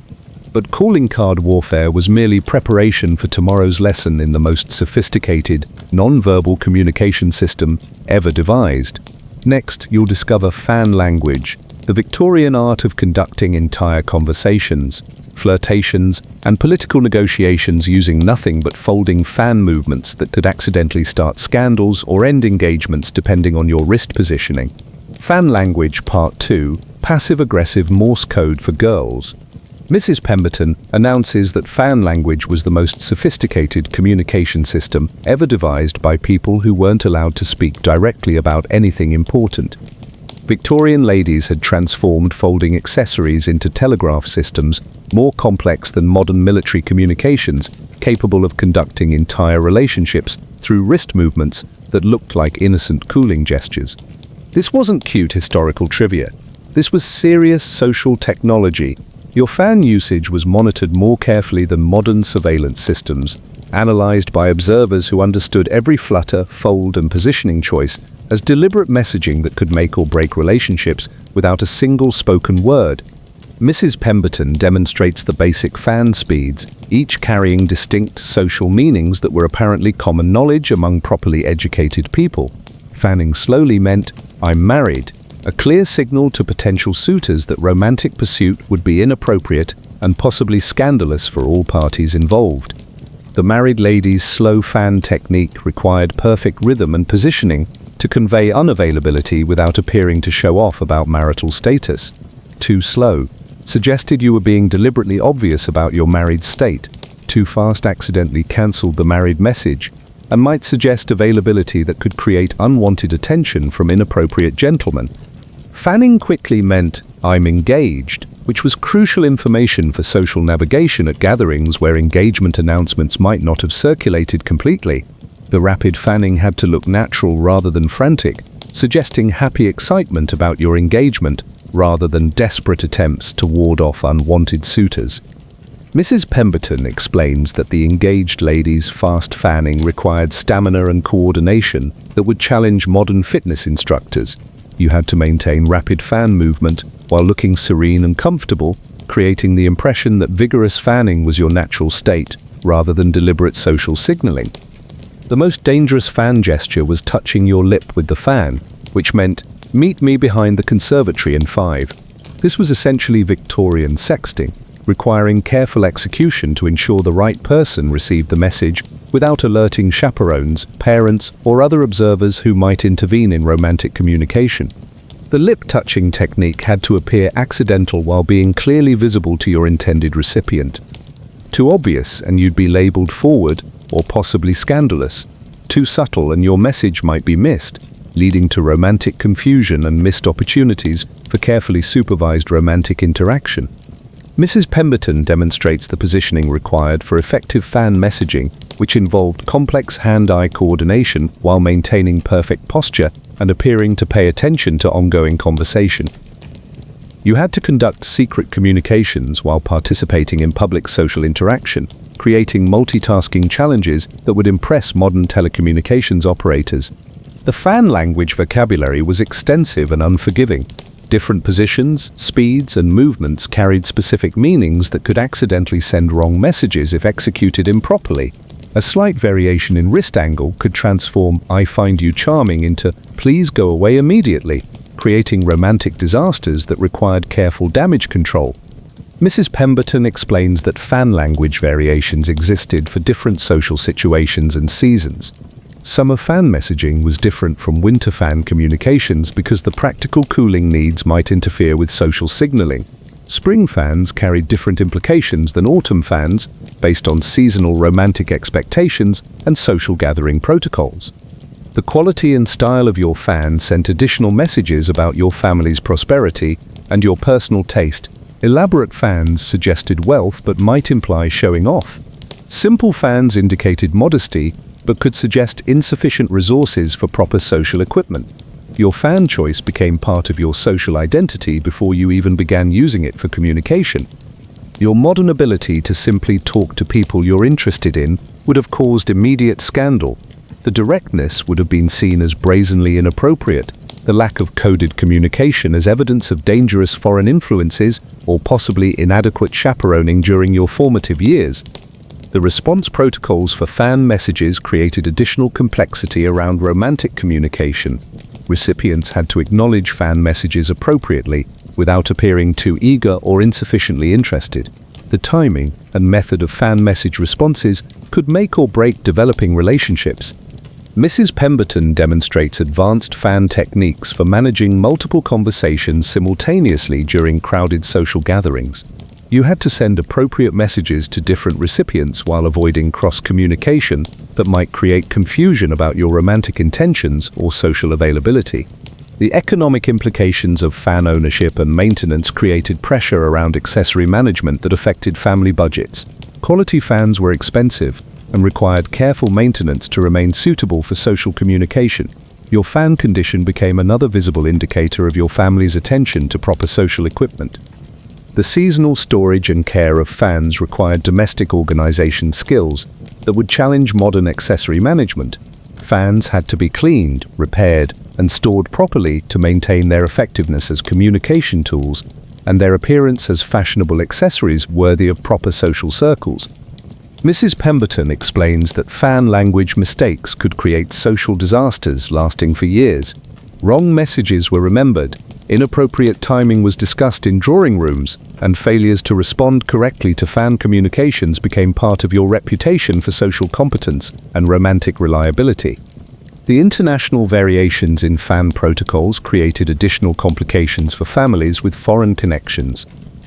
S1: But calling card warfare was merely preparation for tomorrow's lesson in the most sophisticated, non-verbal communication system ever devised. Next, you'll discover fan language, the Victorian art of conducting entire conversations, flirtations, and political negotiations using nothing but folding fan movements that could accidentally start scandals or end engagements depending on your wrist positioning. Fan language Part 2, Passive-aggressive Morse code for girls. Mrs. Pemberton announces that fan language was the most sophisticated communication system ever devised by people who weren't allowed to speak directly about anything important. Victorian ladies had transformed folding accessories into telegraph systems more complex than modern military communications, capable of conducting entire relationships through wrist movements that looked like innocent cooling gestures. This wasn't cute historical trivia. This was serious social technology. Your fan usage was monitored more carefully than modern surveillance systems, analyzed by observers who understood every flutter, fold, and positioning choice as deliberate messaging that could make or break relationships without a single spoken word. Mrs. Pemberton demonstrates the basic fan speeds, each carrying distinct social meanings that were apparently common knowledge among properly educated people. Fanning slowly meant, "I'm married," a clear signal to potential suitors that romantic pursuit would be inappropriate and possibly scandalous for all parties involved. The married lady's slow fan technique required perfect rhythm and positioning to convey unavailability without appearing to show off about marital status. Too slow suggested you were being deliberately obvious about your married state. Too fast accidentally cancelled the married message and might suggest availability that could create unwanted attention from inappropriate gentlemen. Fanning quickly meant, "I'm engaged," which was crucial information for social navigation at gatherings where engagement announcements might not have circulated completely. The rapid fanning had to look natural rather than frantic, suggesting happy excitement about your engagement rather than desperate attempts to ward off unwanted suitors. Mrs. Pemberton explains that the engaged lady's fast fanning required stamina and coordination that would challenge modern fitness instructors. You had to maintain rapid fan movement while looking serene and comfortable, creating the impression that vigorous fanning was your natural state rather than deliberate social signaling. The most dangerous fan gesture was touching your lip with the fan, which meant, "Meet me behind the conservatory in 5. This was essentially Victorian sexting, requiring careful execution to ensure the right person received the message without alerting chaperones, parents, or other observers who might intervene in romantic communication. The lip-touching technique had to appear accidental while being clearly visible to your intended recipient. Too obvious and you'd be labeled forward or possibly scandalous. Too subtle and your message might be missed, leading to romantic confusion and missed opportunities for carefully supervised romantic interaction. Mrs. Pemberton demonstrates the positioning required for effective fan messaging, which involved complex hand-eye coordination while maintaining perfect posture and appearing to pay attention to ongoing conversation. You had to conduct secret communications while participating in public social interaction, creating multitasking challenges that would impress modern telecommunications operators. The fan language vocabulary was extensive and unforgiving. Different positions, speeds, and movements carried specific meanings that could accidentally send wrong messages if executed improperly. A slight variation in wrist angle could transform "I find you charming" into "please go away immediately," creating romantic disasters that required careful damage control. Mrs. Pemberton explains that fan language variations existed for different social situations and seasons. Summer fan messaging was different from winter fan communications because the practical cooling needs might interfere with social signaling. Spring fans carried different implications than autumn fans, based on seasonal romantic expectations and social gathering protocols. The quality and style of your fan sent additional messages about your family's prosperity and your personal taste. Elaborate fans suggested wealth but might imply showing off. Simple fans indicated modesty but could suggest insufficient resources for proper social equipment. Your fan choice became part of your social identity before you even began using it for communication. Your modern ability to simply talk to people you're interested in would have caused immediate scandal. The directness would have been seen as brazenly inappropriate, the lack of coded communication as evidence of dangerous foreign influences or possibly inadequate chaperoning during your formative years. The response protocols for fan messages created additional complexity around romantic communication. Recipients had to acknowledge fan messages appropriately without appearing too eager or insufficiently interested. The timing and method of fan message responses could make or break developing relationships. Mrs. Pemberton demonstrates advanced fan techniques for managing multiple conversations simultaneously during crowded social gatherings. You had to send appropriate messages to different recipients while avoiding cross-communication that might create confusion about your romantic intentions or social availability. The economic implications of fan ownership and maintenance created pressure around accessory management that affected family budgets. Quality fans were expensive and required careful maintenance to remain suitable for social communication. Your fan condition became another visible indicator of your family's attention to proper social equipment. The seasonal storage and care of fans required domestic organization skills that would challenge modern accessory management. Fans had to be cleaned, repaired, and stored properly to maintain their effectiveness as communication tools and their appearance as fashionable accessories worthy of proper social circles. Mrs. Pemberton explains that fan language mistakes could create social disasters lasting for years. Wrong messages were remembered, inappropriate timing was discussed in drawing rooms, and failures to respond correctly to fan communications became part of your reputation for social competence and romantic reliability. The international variations in fan protocols created additional complications for families with foreign connections.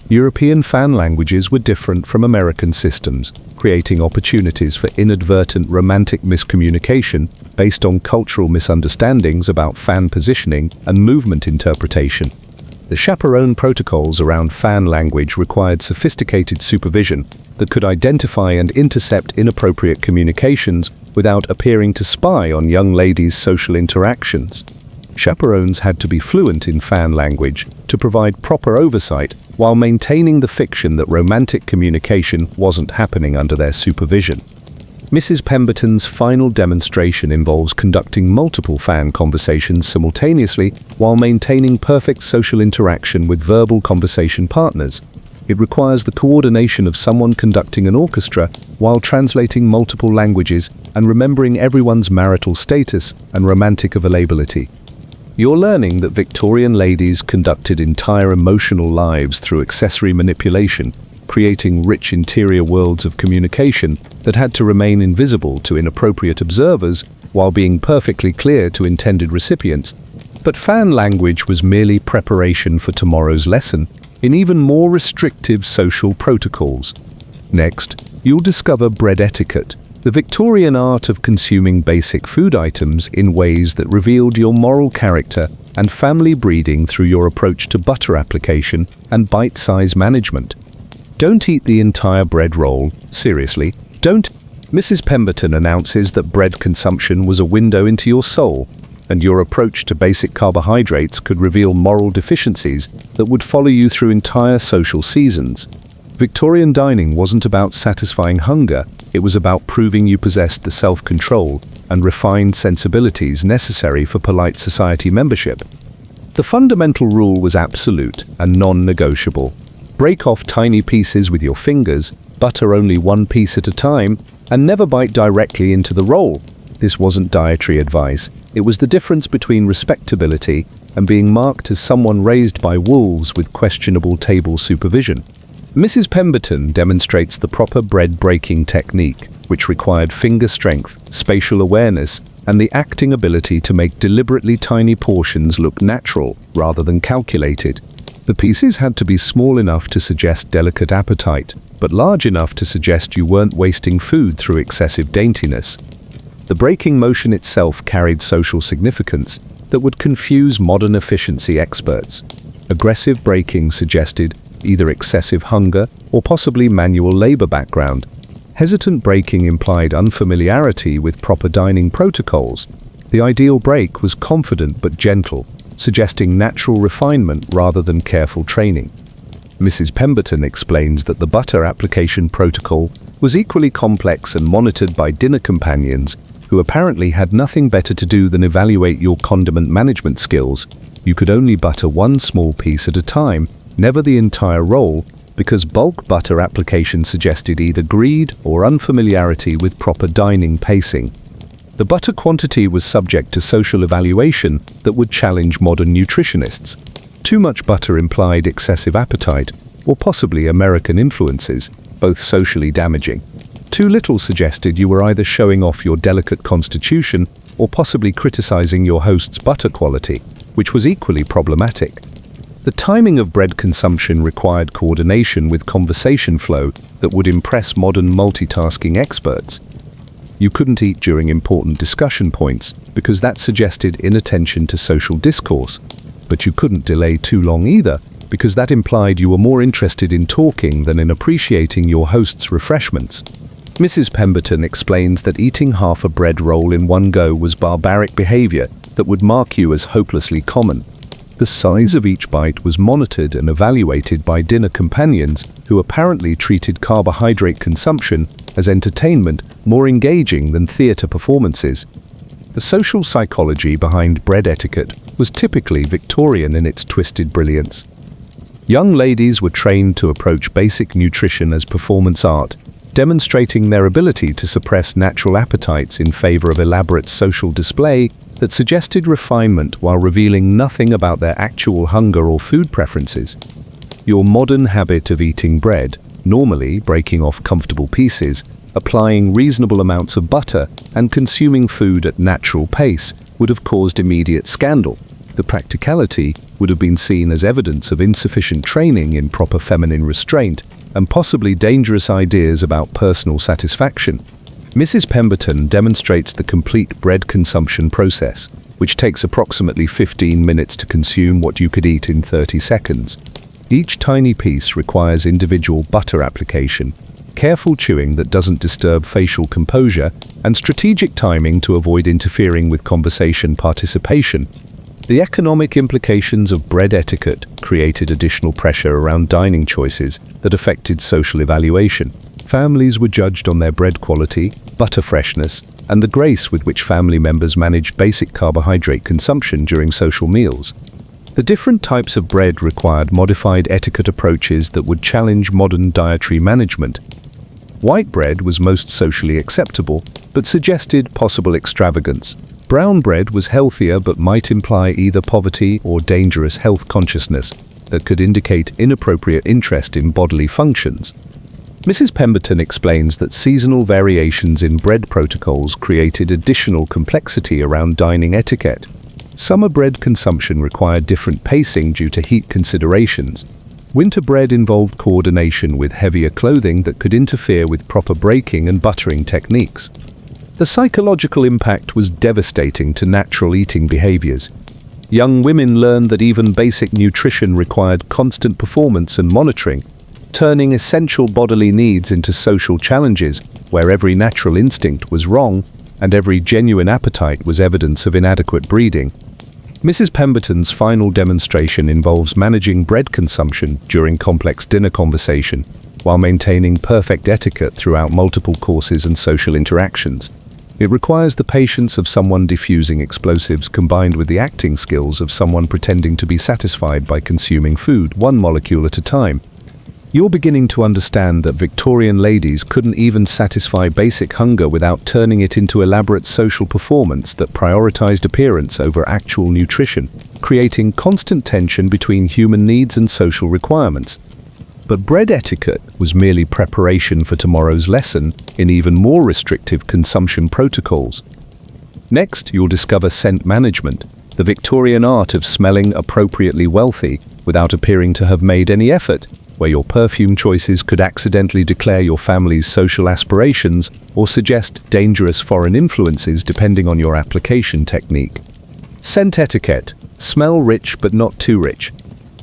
S1: European fan languages were different from American systems, creating opportunities for inadvertent romantic miscommunication based on cultural misunderstandings about fan positioning and movement interpretation. The chaperone protocols around fan language required sophisticated supervision that could identify and intercept inappropriate communications without appearing to spy on young ladies' social interactions. Chaperones had to be fluent in fan language to provide proper oversight while maintaining the fiction that romantic communication wasn't happening under their supervision. Mrs. Pemberton's final demonstration involves conducting multiple fan conversations simultaneously while maintaining perfect social interaction with verbal conversation partners. It requires the coordination of someone conducting an orchestra while translating multiple languages and remembering everyone's marital status and romantic availability. You're learning that Victorian ladies conducted entire emotional lives through accessory manipulation, creating rich interior worlds of communication that had to remain invisible to inappropriate observers while being perfectly clear to intended recipients. But fan language was merely preparation for tomorrow's lesson in even more restrictive social protocols. Next, you'll discover bread etiquette, the Victorian art of consuming basic food items in ways that revealed your moral character and family breeding through your approach to butter application and bite-size management. Don't eat the entire bread roll, seriously, don't. Mrs. Pemberton announces that bread consumption was a window into your soul, and your approach to basic carbohydrates could reveal moral deficiencies that would follow you through entire social seasons. Victorian dining wasn't about satisfying hunger, it was about proving you possessed the self-control and refined sensibilities necessary for polite society membership. The fundamental rule was absolute and non-negotiable. Break off tiny pieces with your fingers, butter only one piece at a time, and never bite directly into the roll. This wasn't dietary advice. It was the difference between respectability and being marked as someone raised by wolves with questionable table supervision. Mrs. Pemberton demonstrates the proper bread breaking technique, which required finger strength, spatial awareness, and the acting ability to make deliberately tiny portions look natural rather than calculated. The pieces had to be small enough to suggest delicate appetite, but large enough to suggest you weren't wasting food through excessive daintiness. The breaking motion itself carried social significance that would confuse modern efficiency experts. Aggressive breaking suggested either excessive hunger or possibly manual labor background. Hesitant breaking implied unfamiliarity with proper dining protocols. The ideal break was confident but gentle, suggesting natural refinement rather than careful training. Mrs. Pemberton explains that the butter application protocol was equally complex and monitored by dinner companions who apparently had nothing better to do than evaluate your condiment management skills. You could only butter one small piece at a time, never the entire roll, because bulk butter application suggested either greed or unfamiliarity with proper dining pacing. The butter quantity was subject to social evaluation that would challenge modern nutritionists. Too much butter implied excessive appetite, or possibly American influences, both socially damaging. Too little suggested you were either showing off your delicate constitution or possibly criticizing your host's butter quality, which was equally problematic. The timing of bread consumption required coordination with conversation flow that would impress modern multitasking experts. You couldn't eat during important discussion points because that suggested inattention to social discourse, but you couldn't delay too long either because that implied you were more interested in talking than in appreciating your host's refreshments. Mrs. Pemberton explains that eating half a bread roll in one go was barbaric behavior that would mark you as hopelessly common. The size of each bite was monitored and evaluated by dinner companions who apparently treated carbohydrate consumption as entertainment more engaging than theater performances. The social psychology behind bread etiquette was typically Victorian in its twisted brilliance. Young ladies were trained to approach basic nutrition as performance art, demonstrating their ability to suppress natural appetites in favor of elaborate social display that suggested refinement while revealing nothing about their actual hunger or food preferences. Your modern habit of eating bread, normally breaking off comfortable pieces, applying reasonable amounts of butter, and consuming food at natural pace would have caused immediate scandal. The practicality would have been seen as evidence of insufficient training in proper feminine restraint and possibly dangerous ideas about personal satisfaction. Mrs. Pemberton demonstrates the complete bread consumption process, which takes approximately 15 minutes to consume what you could eat in 30 seconds. Each tiny piece requires individual butter application, careful chewing that doesn't disturb facial composure, and strategic timing to avoid interfering with conversation participation. The economic implications of bread etiquette created additional pressure around dining choices that affected social evaluation. Families were judged on their bread quality, butter freshness, and the grace with which family members managed basic carbohydrate consumption during social meals. The different types of bread required modified etiquette approaches that would challenge modern dietary management. White bread was most socially acceptable, but suggested possible extravagance. Brown bread was healthier but might imply either poverty or dangerous health consciousness that could indicate inappropriate interest in bodily functions. Mrs. Pemberton explains that seasonal variations in bread protocols created additional complexity around dining etiquette. Summer bread consumption required different pacing due to heat considerations. Winter bread involved coordination with heavier clothing that could interfere with proper breaking and buttering techniques. The psychological impact was devastating to natural eating behaviors. Young women learned that even basic nutrition required constant performance and monitoring, turning essential bodily needs into social challenges where every natural instinct was wrong and every genuine appetite was evidence of inadequate breeding. Mrs. Pemberton's final demonstration involves managing bread consumption during complex dinner conversation while maintaining perfect etiquette throughout multiple courses and social interactions. It requires the patience of someone diffusing explosives combined with the acting skills of someone pretending to be satisfied by consuming food, one molecule at a time. You're beginning to understand that Victorian ladies couldn't even satisfy basic hunger without turning it into elaborate social performance that prioritized appearance over actual nutrition, creating constant tension between human needs and social requirements. But bread etiquette was merely preparation for tomorrow's lesson in even more restrictive consumption protocols. Next, you'll discover scent management, the Victorian art of smelling appropriately wealthy without appearing to have made any effort, where your perfume choices could accidentally declare your family's social aspirations or suggest dangerous foreign influences depending on your application technique. Scent etiquette: smell rich but not too rich.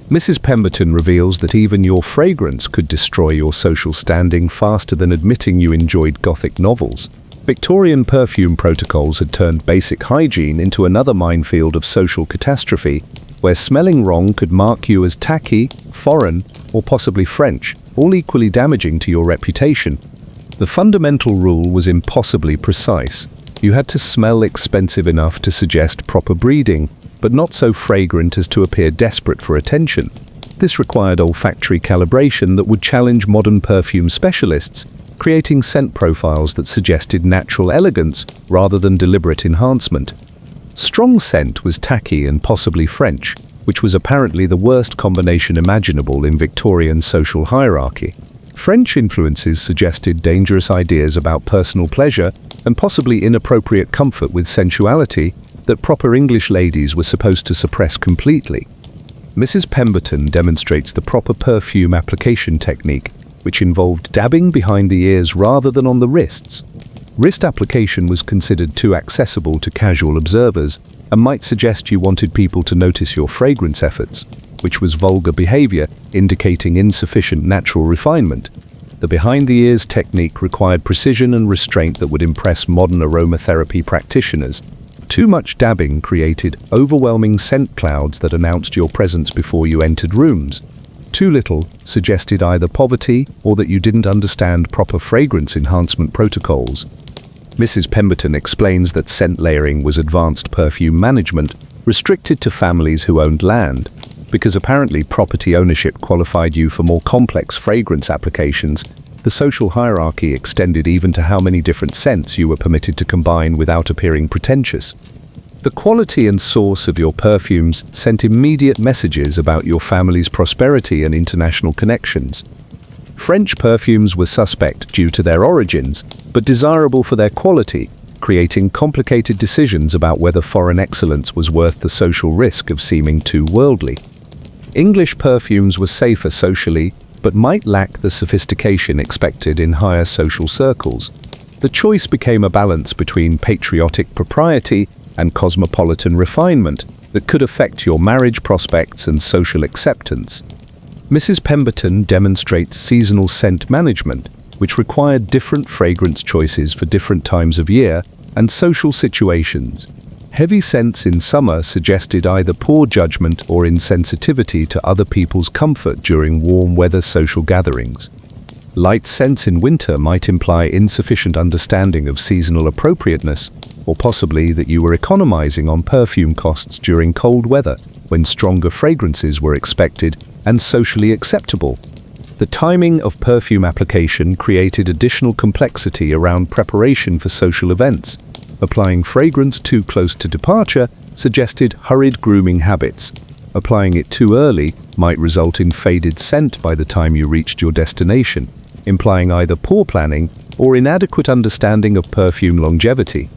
S1: Mrs. Pemberton reveals that even your fragrance could destroy your social standing faster than admitting you enjoyed Gothic novels. Victorian perfume protocols had turned basic hygiene into another minefield of social catastrophe, where smelling wrong could mark you as tacky, foreign, or possibly French, all equally damaging to your reputation. The fundamental rule was impossibly precise. You had to smell expensive enough to suggest proper breeding, but not so fragrant as to appear desperate for attention. This required olfactory calibration that would challenge modern perfume specialists, creating scent profiles that suggested natural elegance rather than deliberate enhancement. Strong scent was tacky and possibly French, which was apparently the worst combination imaginable in Victorian social hierarchy. French influences suggested dangerous ideas about personal pleasure and possibly inappropriate comfort with sensuality that proper English ladies were supposed to suppress completely. Mrs. Pemberton demonstrates the proper perfume application technique, which involved dabbing behind the ears rather than on the wrists. Wrist application was considered too accessible to casual observers and might suggest you wanted people to notice your fragrance efforts, which was vulgar behavior indicating insufficient natural refinement. The behind-the-ears technique required precision and restraint that would impress modern aromatherapy practitioners. Too much dabbing created overwhelming scent clouds that announced your presence before you entered rooms. Too little suggested either poverty or that you didn't understand proper fragrance enhancement protocols. Mrs. Pemberton explains that scent layering was advanced perfume management, restricted to families who owned land, because apparently property ownership qualified you for more complex fragrance applications. The social hierarchy extended even to how many different scents you were permitted to combine without appearing pretentious. The quality and source of your perfumes sent immediate messages about your family's prosperity and international connections. French perfumes were suspect due to their origins, but desirable for their quality, creating complicated decisions about whether foreign excellence was worth the social risk of seeming too worldly. English perfumes were safer socially, but might lack the sophistication expected in higher social circles. The choice became a balance between patriotic propriety and cosmopolitan refinement that could affect your marriage prospects and social acceptance. Mrs. Pemberton demonstrates seasonal scent management, which required different fragrance choices for different times of year and social situations. Heavy scents in summer suggested either poor judgment or insensitivity to other people's comfort during warm weather social gatherings. Light scents in winter might imply insufficient understanding of seasonal appropriateness, or possibly that you were economizing on perfume costs during cold weather, when stronger fragrances were expected and socially acceptable. The timing of perfume application created additional complexity around preparation for social events. Applying fragrance too close to departure suggested hurried grooming habits. Applying it too early might result in faded scent by the time you reached your destination, implying either poor planning or inadequate understanding of perfume longevity.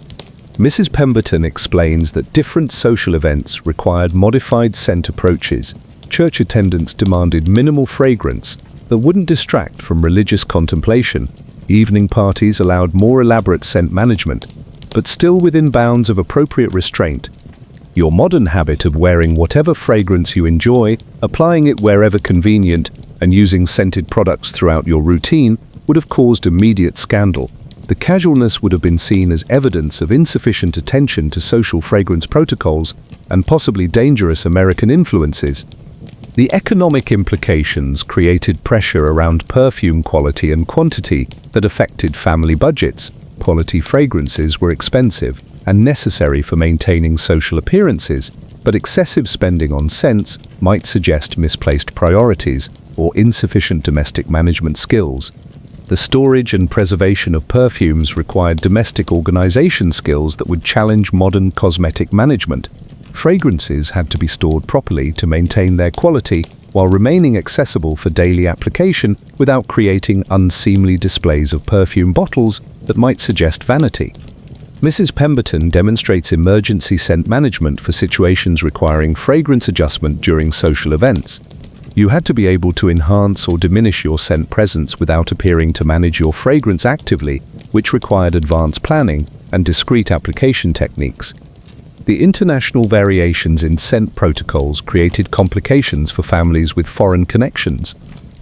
S1: Mrs. Pemberton explains that different social events required modified scent approaches. Church attendance demanded minimal fragrance that wouldn't distract from religious contemplation. Evening parties allowed more elaborate scent management, but still within bounds of appropriate restraint. Your modern habit of wearing whatever fragrance you enjoy, applying it wherever convenient, and using scented products throughout your routine would have caused immediate scandal. The casualness would have been seen as evidence of insufficient attention to social fragrance protocols and possibly dangerous American influences. The economic implications created pressure around perfume quality and quantity that affected family budgets. quality fragrances were expensive and necessary for maintaining social appearances, but excessive spending on scents might suggest misplaced priorities or insufficient domestic management skills. The storage and preservation of perfumes required domestic organization skills that would challenge modern cosmetic management. Fragrances had to be stored properly to maintain their quality while remaining accessible for daily application without creating unseemly displays of perfume bottles that might suggest vanity. Mrs. Pemberton demonstrates emergency scent management for situations requiring fragrance adjustment during social events. You had to be able to enhance or diminish your scent presence without appearing to manage your fragrance actively, which required advanced planning and discrete application techniques. The international variations in scent protocols created complications for families with foreign connections.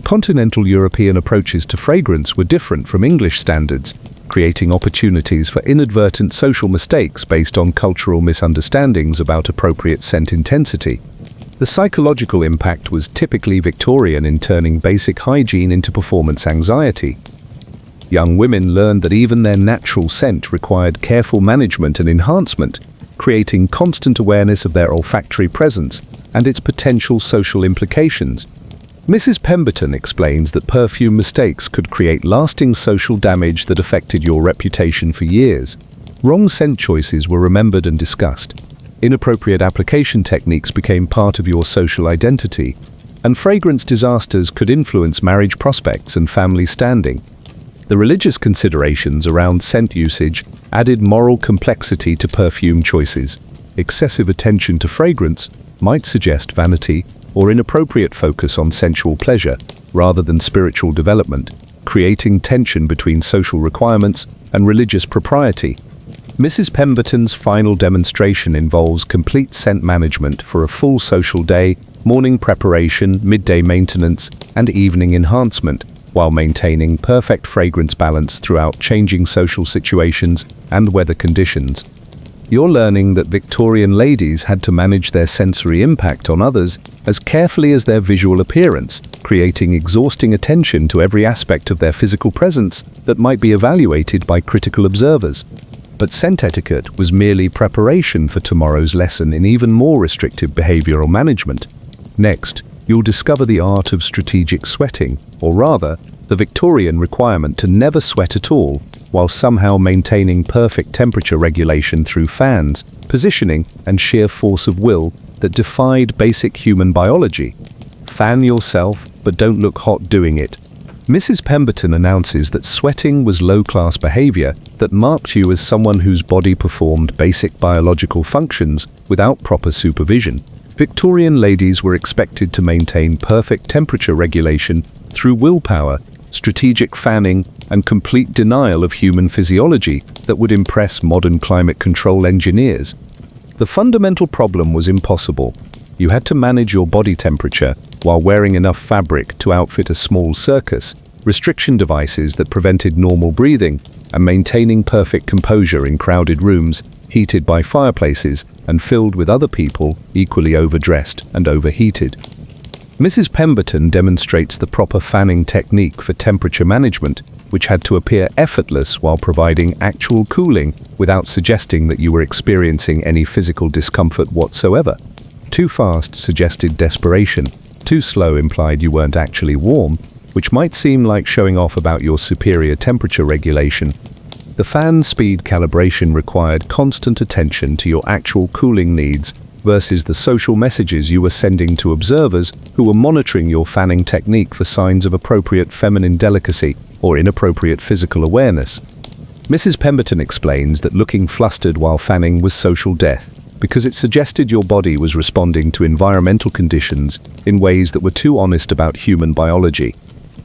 S1: Continental European approaches to fragrance were different from English standards, creating opportunities for inadvertent social mistakes based on cultural misunderstandings about appropriate scent intensity. The psychological impact was typically Victorian in turning basic hygiene into performance anxiety. Young women learned that even their natural scent required careful management and enhancement, creating constant awareness of their olfactory presence and its potential social implications. Mrs. Pemberton explains that perfume mistakes could create lasting social damage that affected your reputation for years. Wrong scent choices were remembered and discussed. Inappropriate application techniques became part of your social identity, and fragrance disasters could influence marriage prospects and family standing. The religious considerations around scent usage added moral complexity to perfume choices. Excessive attention to fragrance might suggest vanity or inappropriate focus on sensual pleasure rather than spiritual development, creating tension between social requirements and religious propriety. Mrs. Pemberton's final demonstration involves complete scent management for a full social day, morning preparation, midday maintenance, and evening enhancement, while maintaining perfect fragrance balance throughout changing social situations and weather conditions. You're learning that Victorian ladies had to manage their sensory impact on others as carefully as their visual appearance, creating exhausting attention to every aspect of their physical presence that might be evaluated by critical observers. But scent etiquette was merely preparation for tomorrow's lesson in even more restrictive behavioral management. Next, you'll discover the art of strategic sweating, or rather, the Victorian requirement to never sweat at all, while somehow maintaining perfect temperature regulation through fans, positioning, and sheer force of will that defied basic human biology. Fan yourself, but don't look hot doing it. Mrs. Pemberton announces that sweating was low-class behavior that marked you as someone whose body performed basic biological functions without proper supervision. Victorian ladies were expected to maintain perfect temperature regulation through willpower, strategic fanning, and complete denial of human physiology that would impress modern climate control engineers. The fundamental problem was impossible. You had to manage your body temperature while wearing enough fabric to outfit a small circus, restriction devices that prevented normal breathing, and maintaining perfect composure in crowded rooms heated by fireplaces and filled with other people equally overdressed and overheated. Mrs. Pemberton demonstrates the proper fanning technique for temperature management, which had to appear effortless while providing actual cooling without suggesting that you were experiencing any physical discomfort whatsoever. Too fast suggested desperation. Too slow implied you weren't actually warm, which might seem like showing off about your superior temperature regulation. The fan speed calibration required constant attention to your actual cooling needs versus the social messages you were sending to observers who were monitoring your fanning technique for signs of appropriate feminine delicacy or inappropriate physical awareness. Mrs. Pemberton explains that looking flustered while fanning was social death, because it suggested your body was responding to environmental conditions in ways that were too honest about human biology.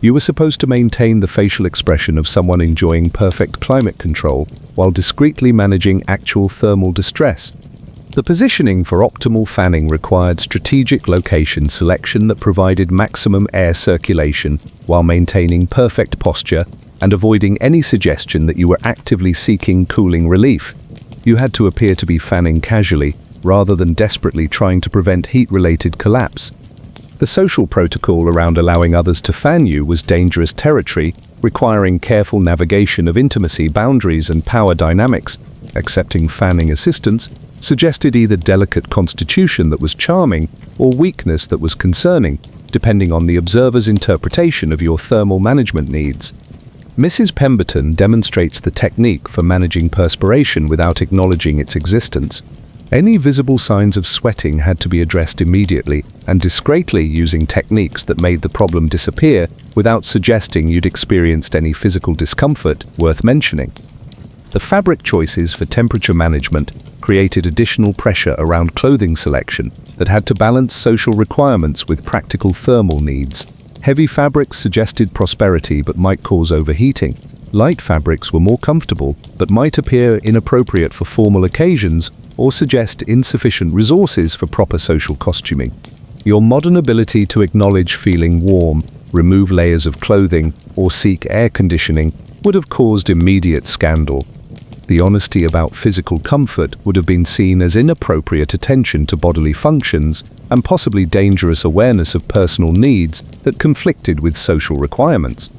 S1: You were supposed to maintain the facial expression of someone enjoying perfect climate control while discreetly managing actual thermal distress. The positioning for optimal fanning required strategic location selection that provided maximum air circulation while maintaining perfect posture and avoiding any suggestion that you were actively seeking cooling relief. You had to appear to be fanning casually rather than desperately trying to prevent heat-related collapse. The social protocol around allowing others to fan you was dangerous territory requiring careful navigation of intimacy, boundaries, and power dynamics. Accepting fanning assistance suggested either delicate constitution that was charming or weakness that was concerning, depending on the observer's interpretation of your thermal management needs. Mrs. Pemberton demonstrates the technique for managing perspiration without acknowledging its existence. Any visible signs of sweating had to be addressed immediately and discreetly, using techniques that made the problem disappear without suggesting you'd experienced any physical discomfort worth mentioning. The fabric choices for temperature management created additional pressure around clothing selection that had to balance social requirements with practical thermal needs. Heavy fabrics suggested prosperity but might cause overheating. Light fabrics were more comfortable but might appear inappropriate for formal occasions or suggest insufficient resources for proper social costuming. Your modern ability to acknowledge feeling warm, remove layers of clothing, or seek air conditioning would have caused immediate scandal. The honesty about physical comfort would have been seen as inappropriate attention to bodily functions and possibly dangerous awareness of personal needs that conflicted with social requirements.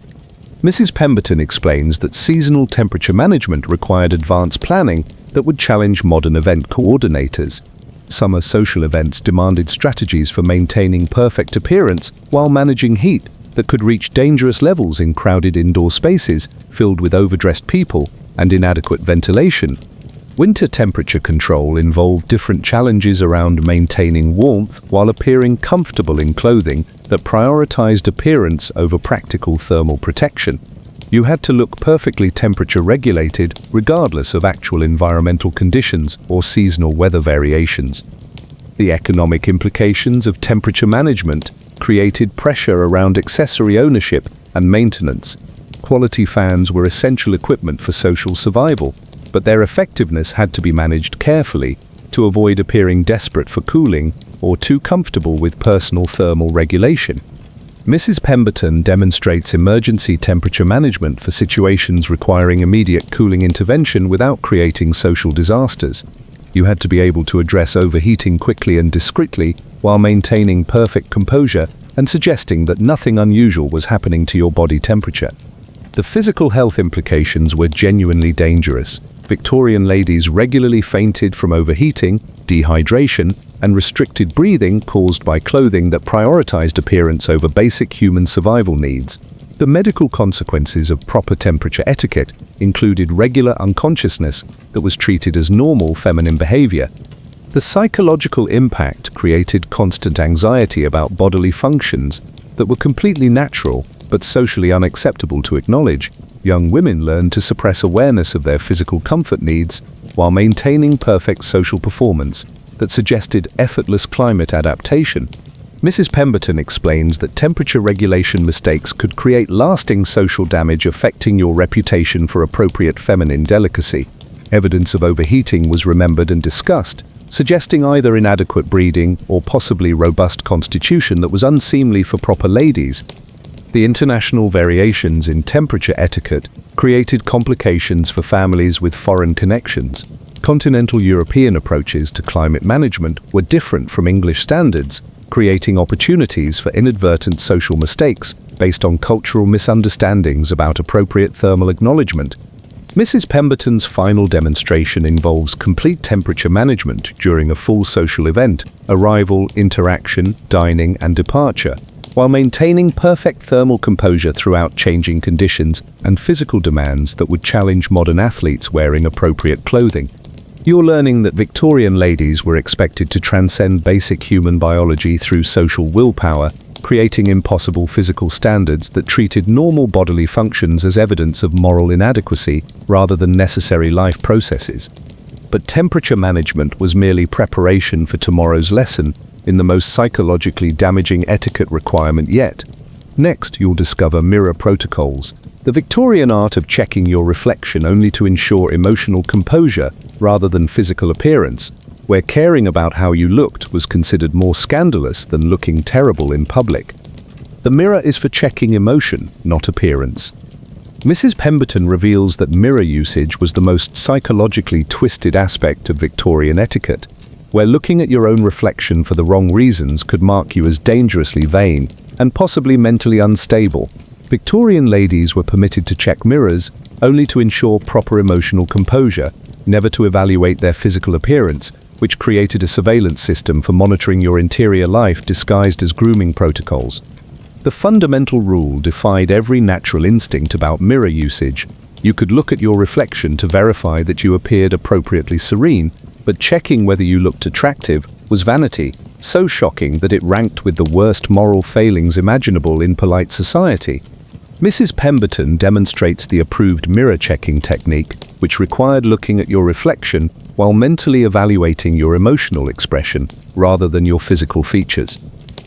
S1: Mrs. Pemberton explains that seasonal temperature management required advanced planning that would challenge modern event coordinators. Summer social events demanded strategies for maintaining perfect appearance while managing heat that could reach dangerous levels in crowded indoor spaces filled with overdressed people and inadequate ventilation. Winter temperature control involved different challenges around maintaining warmth while appearing comfortable in clothing that prioritized appearance over practical thermal protection. You had to look perfectly temperature regulated regardless of actual environmental conditions or seasonal weather variations. The economic implications of temperature management created pressure around accessory ownership and maintenance. Quality fans were essential equipment for social survival, but their effectiveness had to be managed carefully to avoid appearing desperate for cooling or too comfortable with personal thermal regulation. Mrs. Pemberton demonstrates emergency temperature management for situations requiring immediate cooling intervention without creating social disasters. You had to be able to address overheating quickly and discreetly while maintaining perfect composure and suggesting that nothing unusual was happening to your body temperature. The physical health implications were genuinely dangerous. Victorian ladies regularly fainted from overheating, dehydration, and restricted breathing caused by clothing that prioritized appearance over basic human survival needs. The medical consequences of proper temperature etiquette included regular unconsciousness that was treated as normal feminine behavior. The psychological impact created constant anxiety about bodily functions that were completely natural but socially unacceptable to acknowledge. Young women learned to suppress awareness of their physical comfort needs while maintaining perfect social performance that suggested effortless climate adaptation. Mrs. Pemberton explains that temperature regulation mistakes could create lasting social damage, affecting your reputation for appropriate feminine delicacy. Evidence of overheating was remembered and discussed, suggesting either inadequate breeding or possibly robust constitution that was unseemly for proper ladies. The international variations in temperature etiquette created complications for families with foreign connections. Continental European approaches to climate management were different from English standards, creating opportunities for inadvertent social mistakes based on cultural misunderstandings about appropriate thermal acknowledgement. Mrs. Pemberton's final demonstration involves complete temperature management during a full social event, arrival, interaction, dining, and departure, while maintaining perfect thermal composure throughout changing conditions and physical demands that would challenge modern athletes wearing appropriate clothing. You're learning that Victorian ladies were expected to transcend basic human biology through social willpower, creating impossible physical standards that treated normal bodily functions as evidence of moral inadequacy rather than necessary life processes. But temperature management was merely preparation for tomorrow's lesson in the most psychologically damaging etiquette requirement yet. Next, you'll discover mirror protocols, the Victorian art of checking your reflection only to ensure emotional composure rather than physical appearance, where caring about how you looked was considered more scandalous than looking terrible in public. The mirror is for checking emotion, not appearance. Mrs. Pemberton reveals that mirror usage was the most psychologically twisted aspect of Victorian etiquette, where looking at your own reflection for the wrong reasons could mark you as dangerously vain and possibly mentally unstable. Victorian ladies were permitted to check mirrors only to ensure proper emotional composure, never to evaluate their physical appearance, which created a surveillance system for monitoring your interior life disguised as grooming protocols. The fundamental rule defied every natural instinct about mirror usage. You could look at your reflection to verify that you appeared appropriately serene, but checking whether you looked attractive was vanity, so shocking that it ranked with the worst moral failings imaginable in polite society. Mrs. Pemberton demonstrates the approved mirror-checking technique, which required looking at your reflection while mentally evaluating your emotional expression rather than your physical features.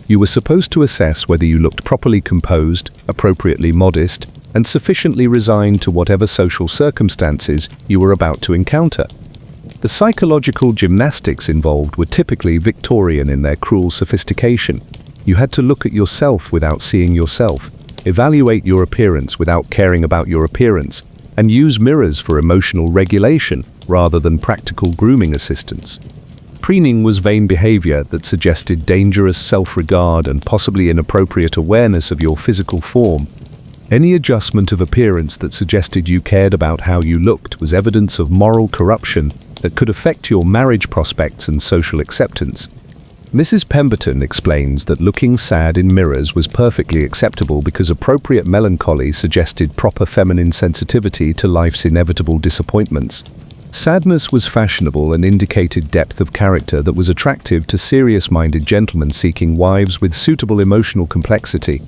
S1: You were supposed to assess whether you looked properly composed, appropriately modest, and sufficiently resigned to whatever social circumstances you were about to encounter. The psychological gymnastics involved were typically Victorian in their cruel sophistication. You had to look at yourself without seeing yourself, evaluate your appearance without caring about your appearance, and use mirrors for emotional regulation rather than practical grooming assistance. Preening was vain behavior that suggested dangerous self-regard and possibly inappropriate awareness of your physical form. Any adjustment of appearance that suggested you cared about how you looked was evidence of moral corruption that could affect your marriage prospects and social acceptance. Mrs. Pemberton explains that looking sad in mirrors was perfectly acceptable because appropriate melancholy suggested proper feminine sensitivity to life's inevitable disappointments. Sadness was fashionable and indicated depth of character that was attractive to serious-minded gentlemen seeking wives with suitable emotional complexity.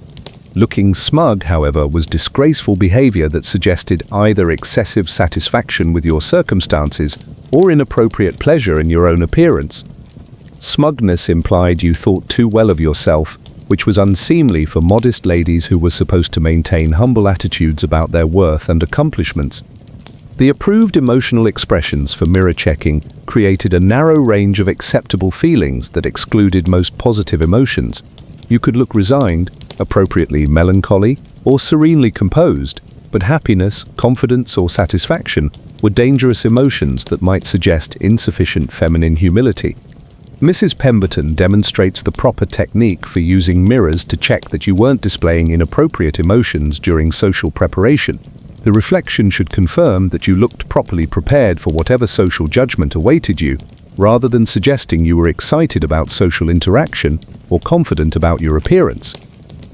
S1: Looking smug, however, was disgraceful behavior that suggested either excessive satisfaction with your circumstances or inappropriate pleasure in your own appearance. Smugness implied you thought too well of yourself, which was unseemly for modest ladies who were supposed to maintain humble attitudes about their worth and accomplishments. The approved emotional expressions for mirror checking created a narrow range of acceptable feelings that excluded most positive emotions. You could look resigned, appropriately melancholy, or serenely composed, but happiness, confidence, or satisfaction were dangerous emotions that might suggest insufficient feminine humility. Mrs. Pemberton demonstrates the proper technique for using mirrors to check that you weren't displaying inappropriate emotions during social preparation. The reflection should confirm that you looked properly prepared for whatever social judgment awaited you, rather than suggesting you were excited about social interaction or confident about your appearance.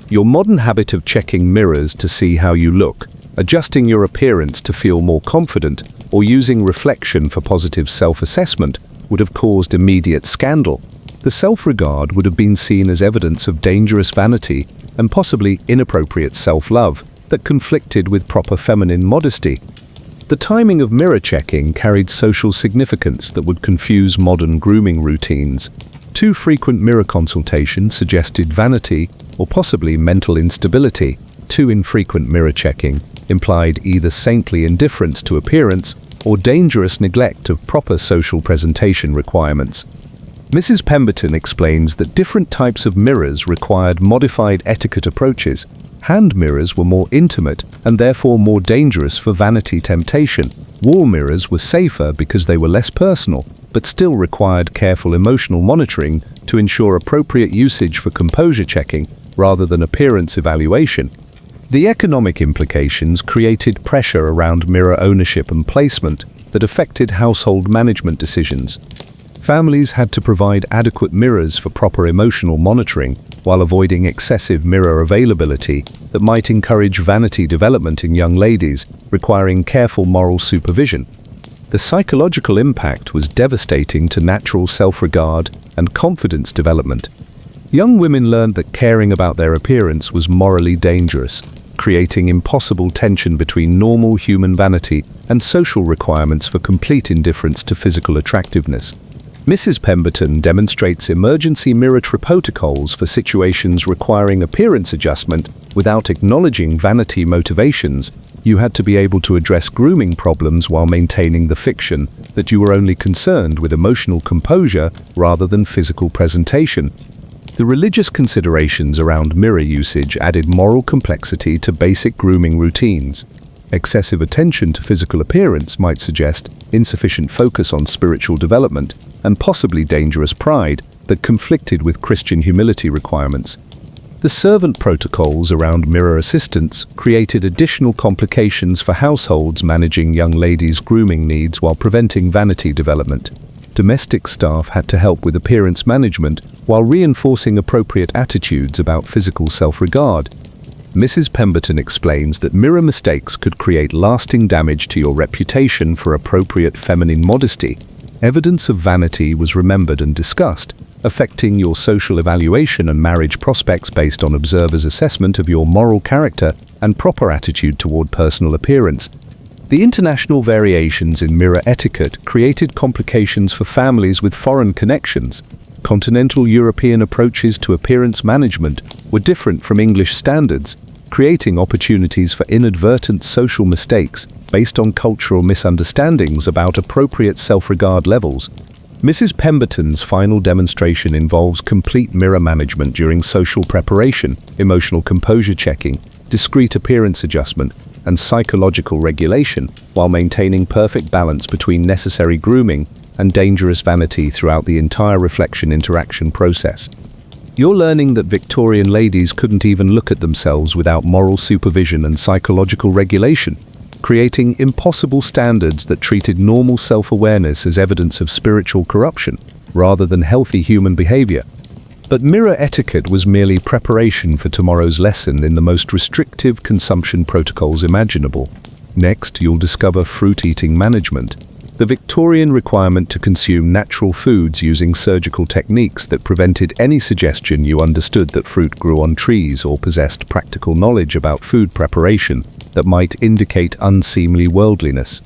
S1: Your modern habit of checking mirrors to see how you look, adjusting your appearance to feel more confident, or using reflection for positive self-assessment would have caused immediate scandal. The self-regard would have been seen as evidence of dangerous vanity and possibly inappropriate self-love that conflicted with proper feminine modesty. The timing of mirror checking carried social significance that would confuse modern grooming routines. Too frequent mirror consultation suggested vanity or possibly mental instability. Too infrequent mirror checking implied either saintly indifference to appearance or dangerous neglect of proper social presentation requirements. Mrs. Pemberton explains that different types of mirrors required modified etiquette approaches. Hand mirrors were more intimate and therefore more dangerous for vanity temptation. Wall mirrors were safer because they were less personal, but still required careful emotional monitoring to ensure appropriate usage for composure checking rather than appearance evaluation. The economic implications created pressure around mirror ownership and placement that affected household management decisions. Families had to provide adequate mirrors for proper emotional monitoring while avoiding excessive mirror availability that might encourage vanity development in young ladies, requiring careful moral supervision. The psychological impact was devastating to natural self-regard and confidence development. Young women learned that caring about their appearance was morally dangerous, creating impossible tension between normal human vanity and social requirements for complete indifference to physical attractiveness. Mrs. Pemberton demonstrates emergency mirror protocols for situations requiring appearance adjustment without acknowledging vanity motivations. You had to be able to address grooming problems while maintaining the fiction that you were only concerned with emotional composure rather than physical presentation. The religious considerations around mirror usage added moral complexity to basic grooming routines. Excessive attention to physical appearance might suggest insufficient focus on spiritual development and possibly dangerous pride that conflicted with Christian humility requirements. The servant protocols around mirror assistants created additional complications for households managing young ladies' grooming needs while preventing vanity development. Domestic staff had to help with appearance management while reinforcing appropriate attitudes about physical self-regard. Mrs. Pemberton explains that mirror mistakes could create lasting damage to your reputation for appropriate feminine modesty. Evidence of vanity was remembered and discussed, affecting your social evaluation and marriage prospects based on observers' assessment of your moral character and proper attitude toward personal appearance. The international variations in mirror etiquette created complications for families with foreign connections. Continental European approaches to appearance management were different from English standards, creating opportunities for inadvertent social mistakes based on cultural misunderstandings about appropriate self-regard levels. Mrs. Pemberton's final demonstration involves complete mirror management during social preparation, emotional composure checking, discreet appearance adjustment, and psychological regulation, while maintaining perfect balance between necessary grooming and dangerous vanity throughout the entire reflection interaction process. You're learning that Victorian ladies couldn't even look at themselves without moral supervision and psychological regulation, creating impossible standards that treated normal self-awareness as evidence of spiritual corruption, rather than healthy human behavior. But mirror etiquette was merely preparation for tomorrow's lesson in the most restrictive consumption protocols imaginable. Next, you'll discover fruit eating management, the Victorian requirement to consume natural foods using surgical techniques that prevented any suggestion you understood that fruit grew on trees or possessed practical knowledge about food preparation that might indicate unseemly worldliness.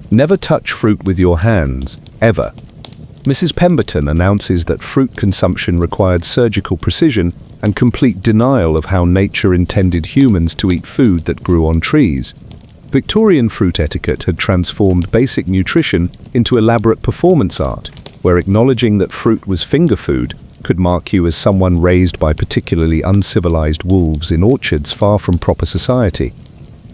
S1: Never touch fruit with your hands, ever. Mrs. Pemberton announces that fruit consumption required surgical precision and complete denial of how nature intended humans to eat food that grew on trees. Victorian fruit etiquette had transformed basic nutrition into elaborate performance art, where acknowledging that fruit was finger food could mark you as someone raised by particularly uncivilized wolves in orchards far from proper society.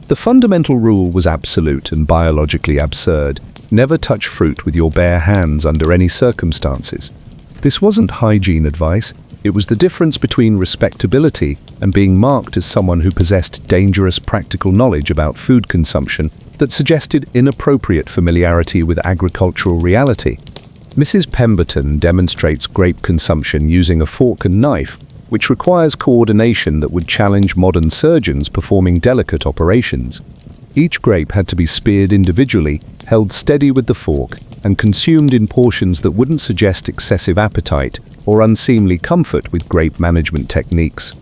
S1: The fundamental rule was absolute and biologically absurd: never touch fruit with your bare hands under any circumstances. This wasn't hygiene advice, it was the difference between respectability and being marked as someone who possessed dangerous practical knowledge about food consumption that suggested inappropriate familiarity with agricultural reality. Mrs. Pemberton demonstrates grape consumption using a fork and knife, which requires coordination that would challenge modern surgeons performing delicate operations. Each grape had to be speared individually, held steady with the fork, and consumed in portions that wouldn't suggest excessive appetite or unseemly comfort with grape management techniques.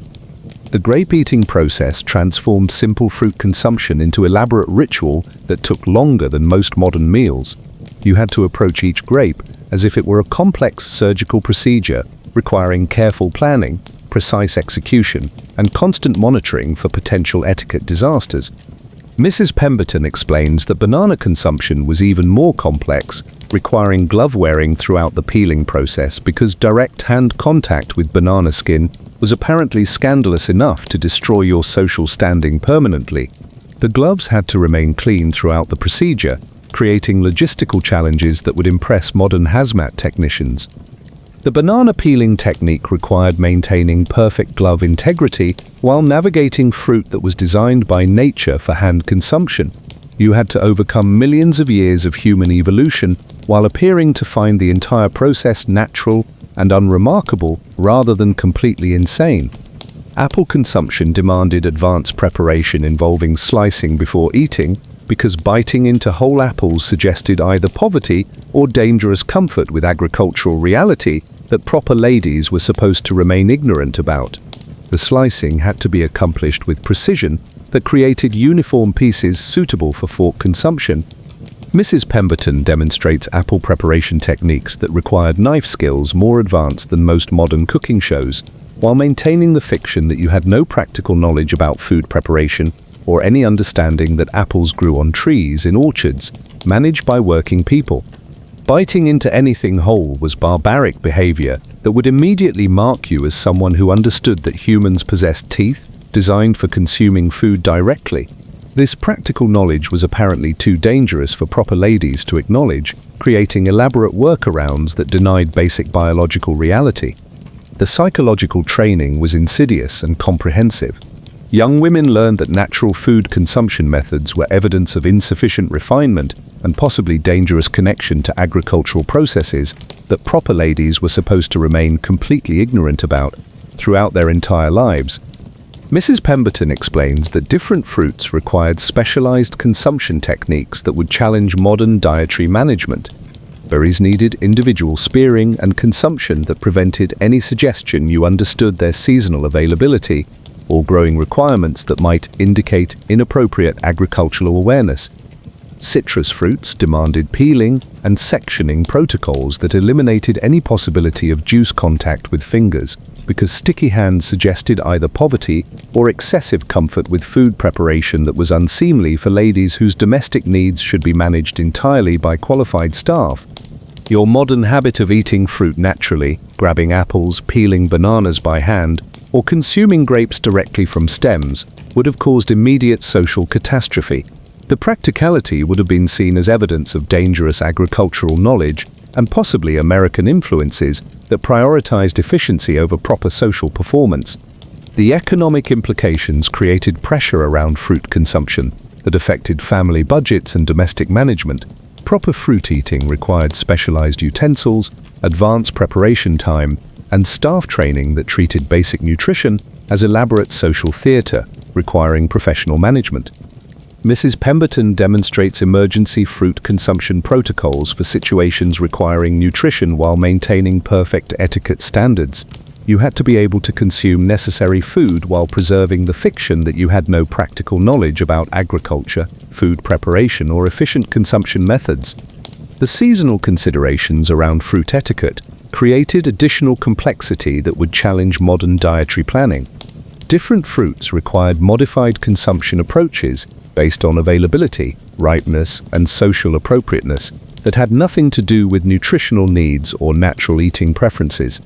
S1: The grape eating process transformed simple fruit consumption into elaborate ritual that took longer than most modern meals. You had to approach each grape as if it were a complex surgical procedure, requiring careful planning, precise execution, and constant monitoring for potential etiquette disasters. Mrs. Pemberton explains that banana consumption was even more complex, requiring glove wearing throughout the peeling process because direct hand contact with banana skin was apparently scandalous enough to destroy your social standing permanently. The gloves had to remain clean throughout the procedure, creating logistical challenges that would impress modern hazmat technicians. The banana peeling technique required maintaining perfect glove integrity while navigating fruit that was designed by nature for hand consumption. You had to overcome millions of years of human evolution while appearing to find the entire process natural and unremarkable rather than completely insane. Apple consumption demanded advanced preparation involving slicing before eating, because biting into whole apples suggested either poverty or dangerous comfort with agricultural reality that proper ladies were supposed to remain ignorant about. The slicing had to be accomplished with precision that created uniform pieces suitable for fork consumption. Mrs. Pemberton demonstrates apple preparation techniques that required knife skills more advanced than most modern cooking shows, while maintaining the fiction that you had no practical knowledge about food preparation or any understanding that apples grew on trees in orchards managed by working people. Biting into anything whole was barbaric behavior that would immediately mark you as someone who understood that humans possessed teeth designed for consuming food directly. This practical knowledge was apparently too dangerous for proper ladies to acknowledge, creating elaborate workarounds that denied basic biological reality. The psychological training was insidious and comprehensive. Young women learned that natural food consumption methods were evidence of insufficient refinement and possibly dangerous connection to agricultural processes that proper ladies were supposed to remain completely ignorant about throughout their entire lives. Mrs. Pemberton explains that different fruits required specialized consumption techniques that would challenge modern dietary management. Berries needed individual spearing and consumption that prevented any suggestion you understood their seasonal availability or growing requirements that might indicate inappropriate agricultural awareness. Citrus fruits demanded peeling and sectioning protocols that eliminated any possibility of juice contact with fingers, because sticky hands suggested either poverty or excessive comfort with food preparation that was unseemly for ladies whose domestic needs should be managed entirely by qualified staff. Your modern habit of eating fruit naturally, grabbing apples, peeling bananas by hand, or consuming grapes directly from stems would have caused immediate social catastrophe. The practicality would have been seen as evidence of dangerous agricultural knowledge and possibly American influences that prioritized efficiency over proper social performance. The economic implications created pressure around fruit consumption that affected family budgets and domestic management. Proper fruit eating required specialized utensils, advanced preparation time, and staff training that treated basic nutrition as elaborate social theater, requiring professional management. Mrs. Pemberton demonstrates emergency fruit consumption protocols for situations requiring nutrition while maintaining perfect etiquette standards. You had to be able to consume necessary food while preserving the fiction that you had no practical knowledge about agriculture, food preparation, or efficient consumption methods. The seasonal considerations around fruit etiquette created additional complexity that would challenge modern dietary planning. Different fruits required modified consumption approaches based on availability, ripeness, and social appropriateness that had nothing to do with nutritional needs or natural eating preferences.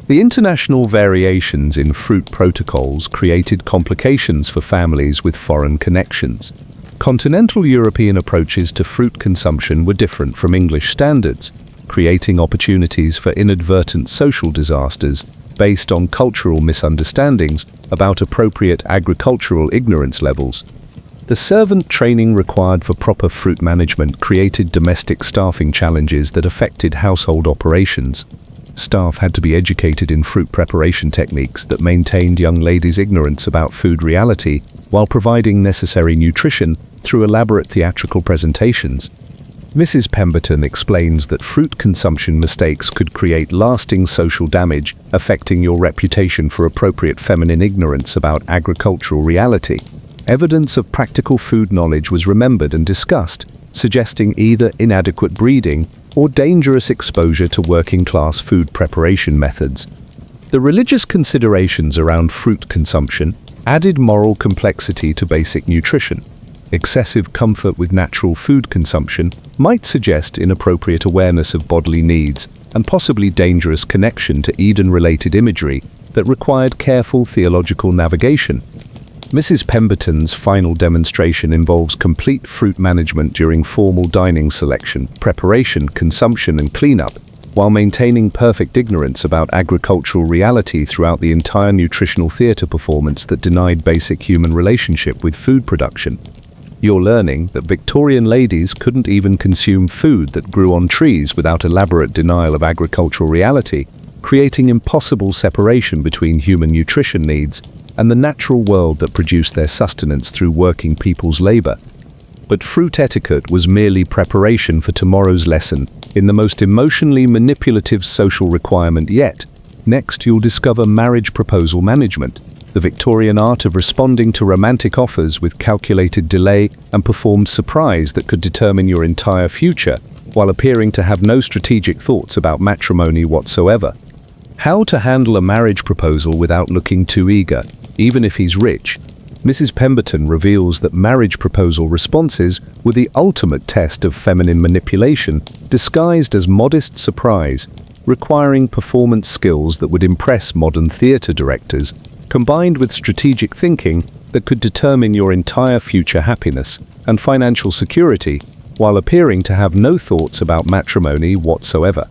S1: The international variations in fruit protocols created complications for families with foreign connections. Continental European approaches to fruit consumption were different from English standards, creating opportunities for inadvertent social disasters based on cultural misunderstandings about appropriate agricultural ignorance levels. The servant training required for proper fruit management created domestic staffing challenges that affected household operations. Staff had to be educated in fruit preparation techniques that maintained young ladies' ignorance about food reality while providing necessary nutrition through elaborate theatrical presentations. Mrs. Pemberton explains that fruit consumption mistakes could create lasting social damage, affecting your reputation for appropriate feminine ignorance about agricultural reality. Evidence of practical food knowledge was remembered and discussed, suggesting either inadequate breeding or dangerous exposure to working-class food preparation methods. The religious considerations around fruit consumption added moral complexity to basic nutrition. Excessive comfort with natural food consumption might suggest inappropriate awareness of bodily needs and possibly dangerous connection to Eden-related imagery that required careful theological navigation. Mrs. Pemberton's final demonstration involves complete fruit management during formal dining selection, preparation, consumption, and cleanup, while maintaining perfect ignorance about agricultural reality throughout the entire nutritional theater performance that denied basic human relationship with food production. You're learning that Victorian ladies couldn't even consume food that grew on trees without elaborate denial of agricultural reality, creating impossible separation between human nutrition needs and the natural world that produced their sustenance through working people's labor. But fruit etiquette was merely preparation for tomorrow's lesson in the most emotionally manipulative social requirement yet. Next, you'll discover marriage proposal management, the Victorian art of responding to romantic offers with calculated delay and performed surprise that could determine your entire future, while appearing to have no strategic thoughts about matrimony whatsoever. How to handle a marriage proposal without looking too eager, even if he's rich. Mrs. Pemberton reveals that marriage proposal responses were the ultimate test of feminine manipulation, disguised as modest surprise, requiring performance skills that would impress modern theater directors, combined with strategic thinking that could determine your entire future happiness and financial security, while appearing to have no thoughts about matrimony whatsoever.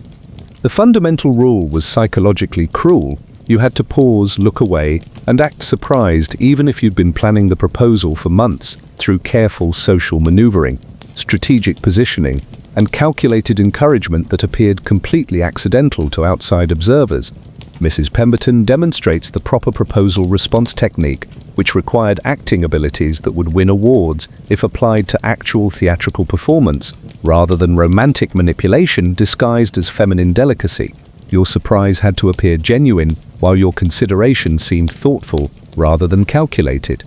S1: The fundamental rule was psychologically cruel, You had to pause, look away, and act surprised even if you'd been planning the proposal for months through careful social maneuvering, strategic positioning, and calculated encouragement that appeared completely accidental to outside observers. Mrs. Pemberton demonstrates the proper proposal response technique, which required acting abilities that would win awards if applied to actual theatrical performance, rather than romantic manipulation disguised as feminine delicacy. Your surprise had to appear genuine, while your consideration seemed thoughtful rather than calculated.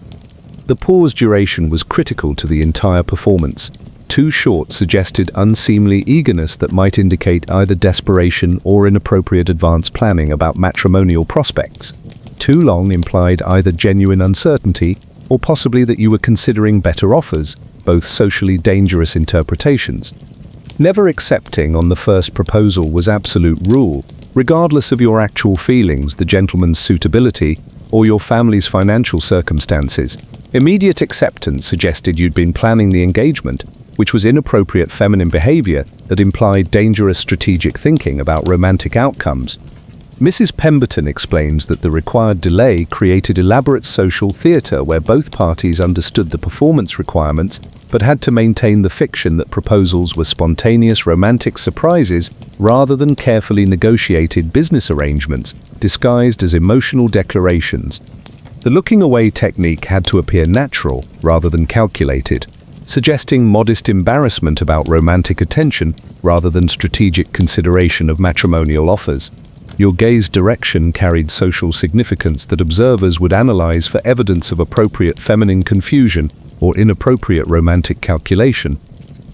S1: The pause duration was critical to the entire performance. Too short suggested unseemly eagerness that might indicate either desperation or inappropriate advanced planning about matrimonial prospects. Too long implied either genuine uncertainty or possibly that you were considering better offers, both socially dangerous interpretations. Never accepting on the first proposal was absolute rule, regardless of your actual feelings, the gentleman's suitability, or your family's financial circumstances. Immediate acceptance suggested you'd been planning the engagement, which was inappropriate feminine behavior that implied dangerous strategic thinking about romantic outcomes. Mrs. Pemberton explains that the required delay created elaborate social theatre where both parties understood the performance requirements but had to maintain the fiction that proposals were spontaneous romantic surprises rather than carefully negotiated business arrangements disguised as emotional declarations. The looking away technique had to appear natural rather than calculated, suggesting modest embarrassment about romantic attention rather than strategic consideration of matrimonial offers. Your gaze direction carried social significance that observers would analyze for evidence of appropriate feminine confusion or inappropriate romantic calculation.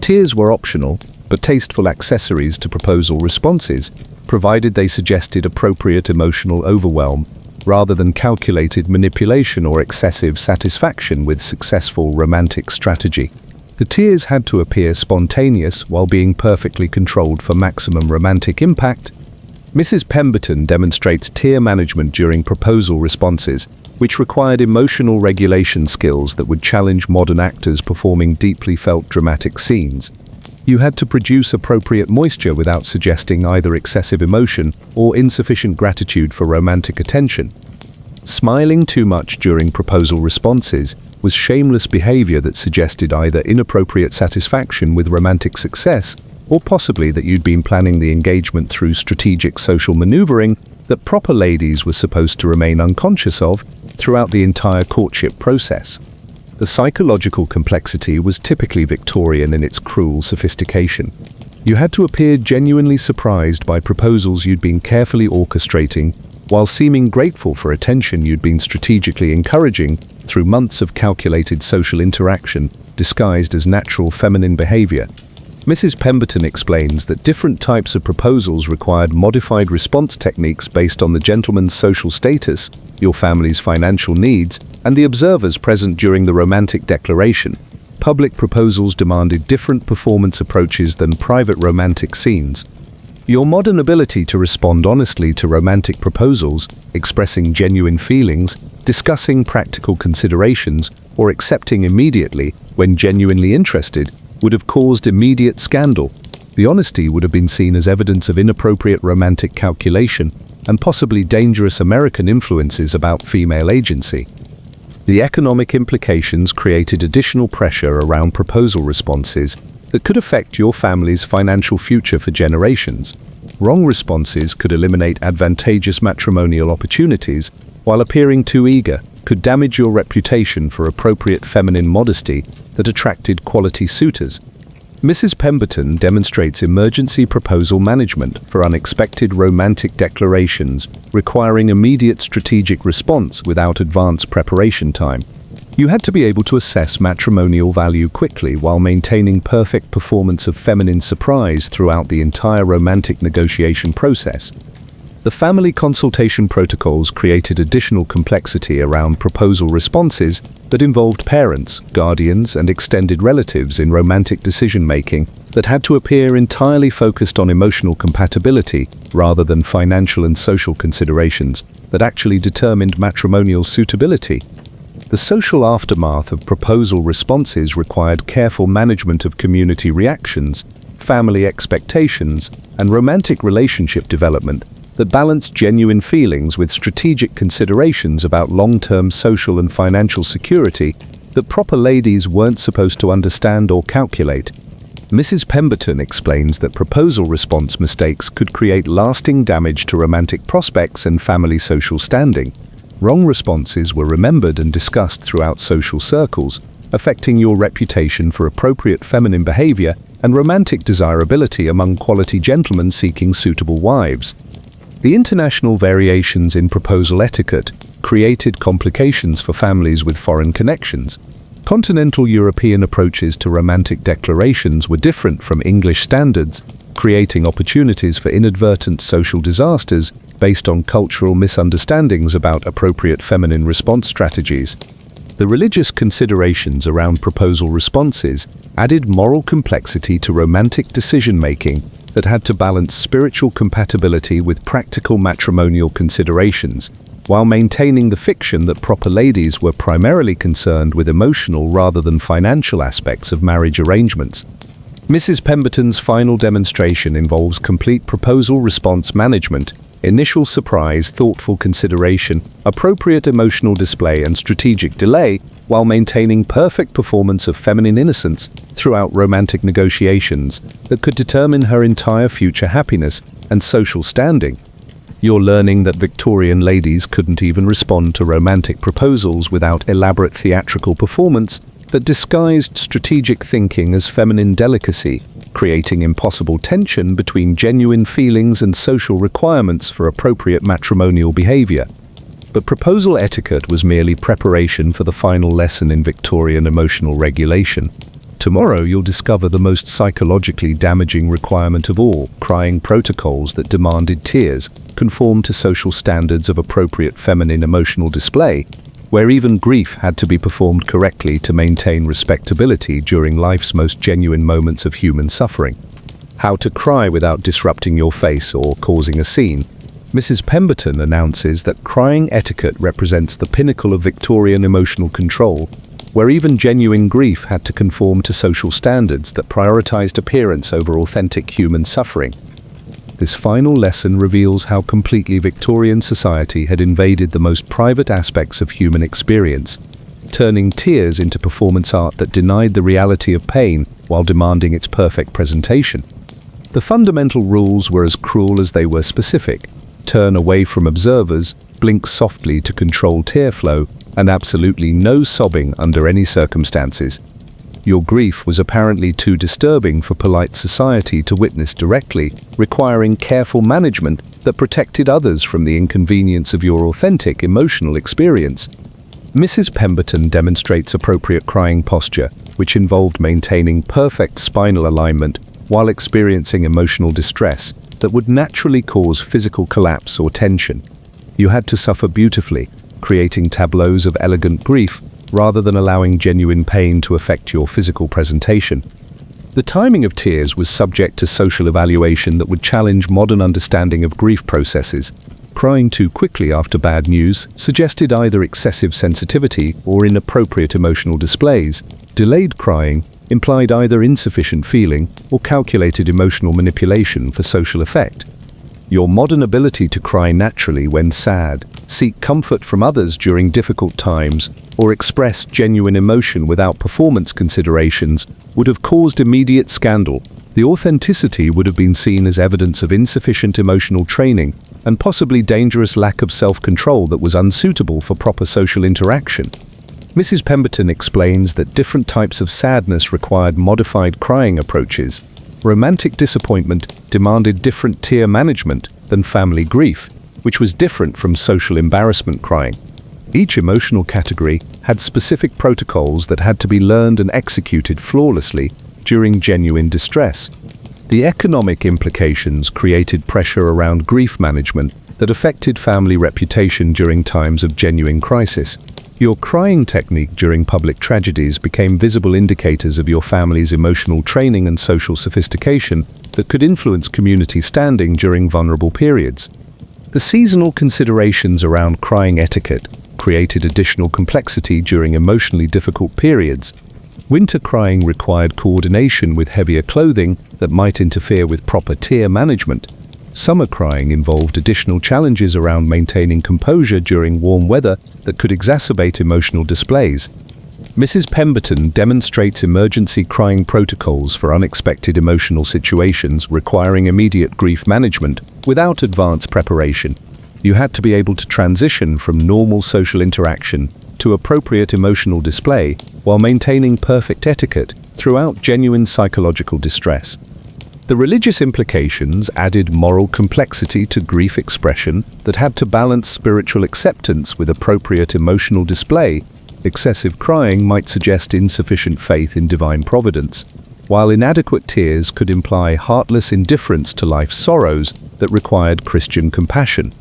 S1: Tears were optional, but tasteful accessories to proposal responses, provided they suggested appropriate emotional overwhelm, rather than calculated manipulation or excessive satisfaction with successful romantic strategy. The tears had to appear spontaneous while being perfectly controlled for maximum romantic impact. Mrs. Pemberton demonstrates tear management during proposal responses, which required emotional regulation skills that would challenge modern actors performing deeply felt dramatic scenes. You had to produce appropriate moisture without suggesting either excessive emotion or insufficient gratitude for romantic attention. Smiling too much during proposal responses was shameless behavior that suggested either inappropriate satisfaction with romantic success or possibly that you'd been planning the engagement through strategic social maneuvering that proper ladies were supposed to remain unconscious of throughout the entire courtship process. The psychological complexity was typically Victorian in its cruel sophistication. You had to appear genuinely surprised by proposals you'd been carefully orchestrating, while seeming grateful for attention you'd been strategically encouraging through months of calculated social interaction disguised as natural feminine behavior. Mrs. Pemberton explains that different types of proposals required modified response techniques based on the gentleman's social status, your family's financial needs, and the observers present during the romantic declaration. Public proposals demanded different performance approaches than private romantic scenes. Your modern ability to respond honestly to romantic proposals, expressing genuine feelings, discussing practical considerations, or accepting immediately when genuinely interested, would have caused immediate scandal. The honesty would have been seen as evidence of inappropriate romantic calculation and possibly dangerous American influences about female agency. The economic implications created additional pressure around proposal responses that could affect your family's financial future for generations. Wrong responses could eliminate advantageous matrimonial opportunities, while appearing too eager could damage your reputation for appropriate feminine modesty that attracted quality suitors. Mrs. Pemberton demonstrates emergency proposal management for unexpected romantic declarations requiring immediate strategic response without advanced preparation time. You had to be able to assess matrimonial value quickly while maintaining perfect performance of feminine surprise throughout the entire romantic negotiation process. The family consultation protocols created additional complexity around proposal responses that involved parents, guardians, and extended relatives in romantic decision-making that had to appear entirely focused on emotional compatibility rather than financial and social considerations that actually determined matrimonial suitability. The social aftermath of proposal responses required careful management of community reactions, family expectations, and romantic relationship development that balanced genuine feelings with strategic considerations about long-term social and financial security that proper ladies weren't supposed to understand or calculate. Mrs. Pemberton explains that proposal response mistakes could create lasting damage to romantic prospects and family social standing. Wrong responses were remembered and discussed throughout social circles, affecting your reputation for appropriate feminine behavior and romantic desirability among quality gentlemen seeking suitable wives. The international variations in proposal etiquette created complications for families with foreign connections. Continental European approaches to romantic declarations were different from English standards, creating opportunities for inadvertent social disasters based on cultural misunderstandings about appropriate feminine response strategies. The religious considerations around proposal responses added moral complexity to romantic decision-making that had to balance spiritual compatibility with practical matrimonial considerations, while maintaining the fiction that proper ladies were primarily concerned with emotional rather than financial aspects of marriage arrangements. Mrs. Pemberton's final demonstration involves complete proposal response management, initial surprise, thoughtful consideration, appropriate emotional display, and strategic delay, while maintaining perfect performance of feminine innocence throughout romantic negotiations that could determine her entire future happiness and social standing. You're learning that Victorian ladies couldn't even respond to romantic proposals without elaborate theatrical performance that disguised strategic thinking as feminine delicacy, creating impossible tension between genuine feelings and social requirements for appropriate matrimonial behavior. But proposal etiquette was merely preparation for the final lesson in Victorian emotional regulation. Tomorrow you'll discover the most psychologically damaging requirement of all: crying protocols that demanded tears conform to social standards of appropriate feminine emotional display, where even grief had to be performed correctly to maintain respectability during life's most genuine moments of human suffering. How to cry without disrupting your face or causing a scene. Mrs. Pemberton announces that crying etiquette represents the pinnacle of Victorian emotional control, where even genuine grief had to conform to social standards that prioritized appearance over authentic human suffering. This final lesson reveals how completely Victorian society had invaded the most private aspects of human experience, turning tears into performance art that denied the reality of pain while demanding its perfect presentation. The fundamental rules were as cruel as they were specific: turn away from observers, blink softly to control tear flow, and absolutely no sobbing under any circumstances. Your grief was apparently too disturbing for polite society to witness directly, requiring careful management that protected others from the inconvenience of your authentic emotional experience. Mrs. Pemberton demonstrates appropriate crying posture, which involved maintaining perfect spinal alignment while experiencing emotional distress that would naturally cause physical collapse or tension. You had to suffer beautifully, creating tableaus of elegant grief rather than allowing genuine pain to affect your physical presentation. The timing of tears was subject to social evaluation that would challenge modern understanding of grief processes. Crying too quickly after bad news suggested either excessive sensitivity or inappropriate emotional displays. Delayed crying implied either insufficient feeling or calculated emotional manipulation for social effect. Your modern ability to cry naturally when sad, seek comfort from others during difficult times, or express genuine emotion without performance considerations would have caused immediate scandal. The authenticity would have been seen as evidence of insufficient emotional training and possibly dangerous lack of self-control that was unsuitable for proper social interaction. Mrs. Pemberton explains that different types of sadness required modified crying approaches. Romantic disappointment demanded different tear management than family grief, which was different from social embarrassment crying. Each emotional category had specific protocols that had to be learned and executed flawlessly during genuine distress. The economic implications created pressure around grief management that affected family reputation during times of genuine crisis. Your crying technique during public tragedies became visible indicators of your family's emotional training and social sophistication that could influence community standing during vulnerable periods. The seasonal considerations around crying etiquette created additional complexity during emotionally difficult periods. Winter crying required coordination with heavier clothing that might interfere with proper tear management. Summer crying involved additional challenges around maintaining composure during warm weather that could exacerbate emotional displays. Mrs. Pemberton demonstrates emergency crying protocols for unexpected emotional situations requiring immediate grief management without advanced preparation. You had to be able to transition from normal social interaction to appropriate emotional display while maintaining perfect etiquette throughout genuine psychological distress. The religious implications added moral complexity to grief expression that had to balance spiritual acceptance with appropriate emotional display. Excessive crying might suggest insufficient faith in divine providence, while inadequate tears could imply heartless indifference to life's sorrows that required Christian compassion.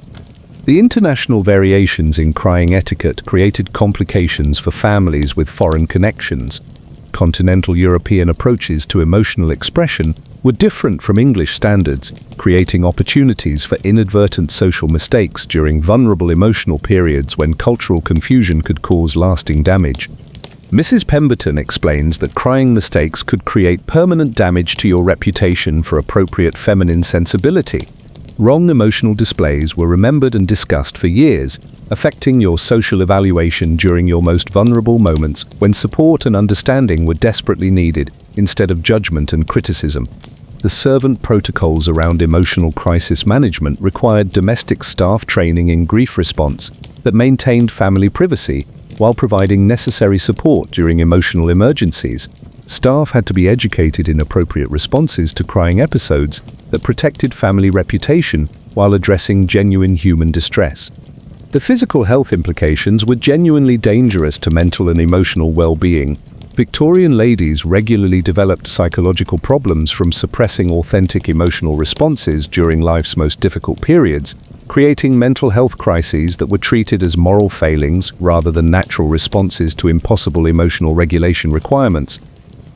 S1: The international variations in crying etiquette created complications for families with foreign connections. Continental European approaches to emotional expression were different from English standards, creating opportunities for inadvertent social mistakes during vulnerable emotional periods when cultural confusion could cause lasting damage. Mrs. Pemberton explains that crying mistakes could create permanent damage to your reputation for appropriate feminine sensibility. Wrong emotional displays were remembered and discussed for years, affecting your social evaluation during your most vulnerable moments when support and understanding were desperately needed instead of judgment and criticism. The servant protocols around emotional crisis management required domestic staff training in grief response that maintained family privacy while providing necessary support during emotional emergencies. Staff had to be educated in appropriate responses to crying episodes that protected family reputation while addressing genuine human distress. The physical health implications were genuinely dangerous to mental and emotional well-being. Victorian ladies regularly developed psychological problems from suppressing authentic emotional responses during life's most difficult periods, creating mental health crises that were treated as moral failings rather than natural responses to impossible emotional regulation requirements.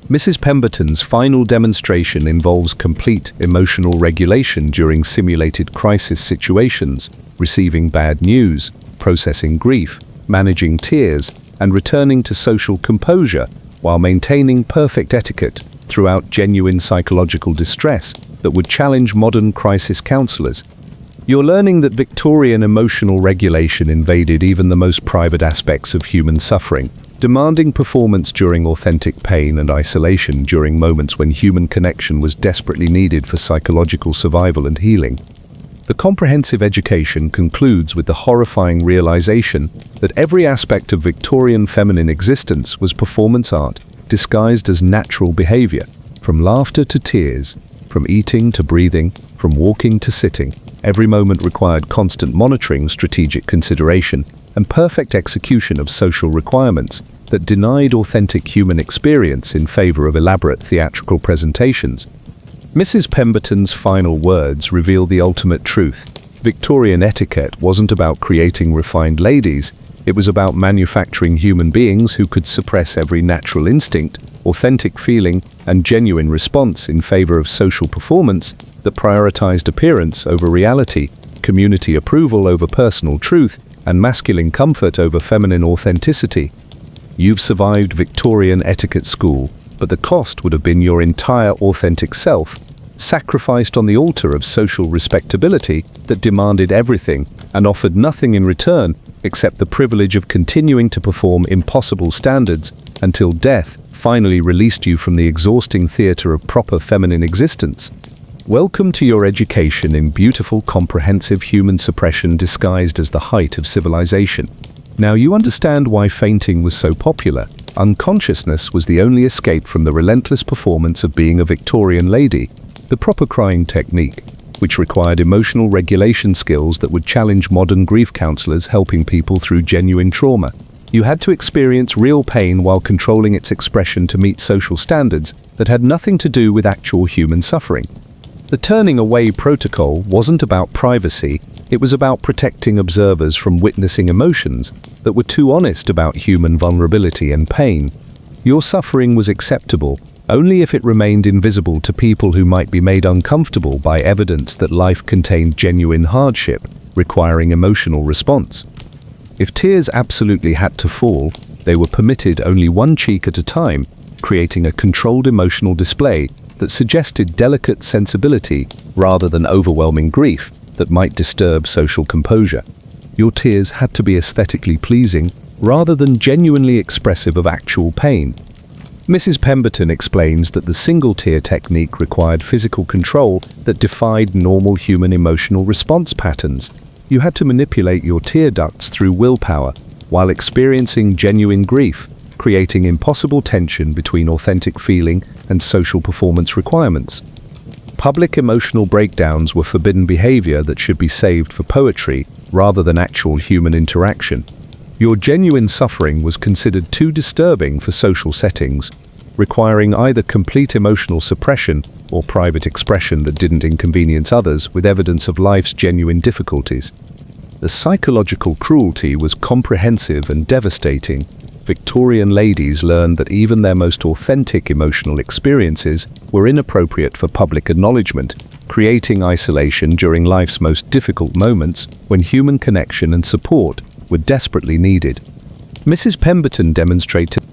S1: Mrs. Pemberton's final demonstration involves complete emotional regulation during simulated crisis situations, receiving bad news, processing grief, managing tears, and returning to social composure while maintaining perfect etiquette throughout genuine psychological distress that would challenge modern crisis counselors. You're learning that Victorian emotional regulation invaded even the most private aspects of human suffering, demanding performance during authentic pain and isolation during moments when human connection was desperately needed for psychological survival and healing. The comprehensive education concludes with the horrifying realization that every aspect of Victorian feminine existence was performance art, disguised as natural behavior, from laughter to tears, from eating to breathing, from walking to sitting. Every moment required constant monitoring, strategic consideration, and perfect execution of social requirements that denied authentic human experience in favor of elaborate theatrical presentations. Mrs. Pemberton's final words reveal the ultimate truth. Victorian etiquette wasn't about creating refined ladies, it was about manufacturing human beings who could suppress every natural instinct, authentic feeling, and genuine response in favor of social performance that prioritized appearance over reality, community approval over personal truth, and masculine comfort over feminine authenticity. You've survived Victorian etiquette school, but the cost would have been your entire authentic self, sacrificed on the altar of social respectability that demanded everything and offered nothing in return except the privilege of continuing to perform impossible standards until death finally released you from the exhausting theater of proper feminine existence. Welcome to your education in beautiful, comprehensive human suppression disguised as the height of civilization. Now you understand why fainting was so popular. Unconsciousness was the only escape from the relentless performance of being a Victorian lady. The proper crying technique, which required emotional regulation skills that would challenge modern grief counselors helping people through genuine trauma. You had to experience real pain while controlling its expression to meet social standards that had nothing to do with actual human suffering. The turning away protocol wasn't about privacy, it was about protecting observers from witnessing emotions that were too honest about human vulnerability and pain. Your suffering was acceptable only if it remained invisible to people who might be made uncomfortable by evidence that life contained genuine hardship, requiring emotional response. If tears absolutely had to fall, they were permitted only one cheek at a time, creating a controlled emotional display that suggested delicate sensibility rather than overwhelming grief that might disturb social composure. Your tears had to be aesthetically pleasing rather than genuinely expressive of actual pain. Mrs. Pemberton explains that the single tear technique required physical control that defied normal human emotional response patterns. You had to manipulate your tear ducts through willpower while experiencing genuine grief, creating impossible tension between authentic feeling and social performance requirements. Public emotional breakdowns were forbidden behavior that should be saved for poetry rather than actual human interaction. Your genuine suffering was considered too disturbing for social settings, requiring either complete emotional suppression or private expression that didn't inconvenience others with evidence of life's genuine difficulties. The psychological cruelty was comprehensive and devastating. Victorian ladies learned that even their most authentic emotional experiences were inappropriate for public acknowledgement, creating isolation during life's most difficult moments when human connection and support were desperately needed. Mrs. Pemberton demonstrated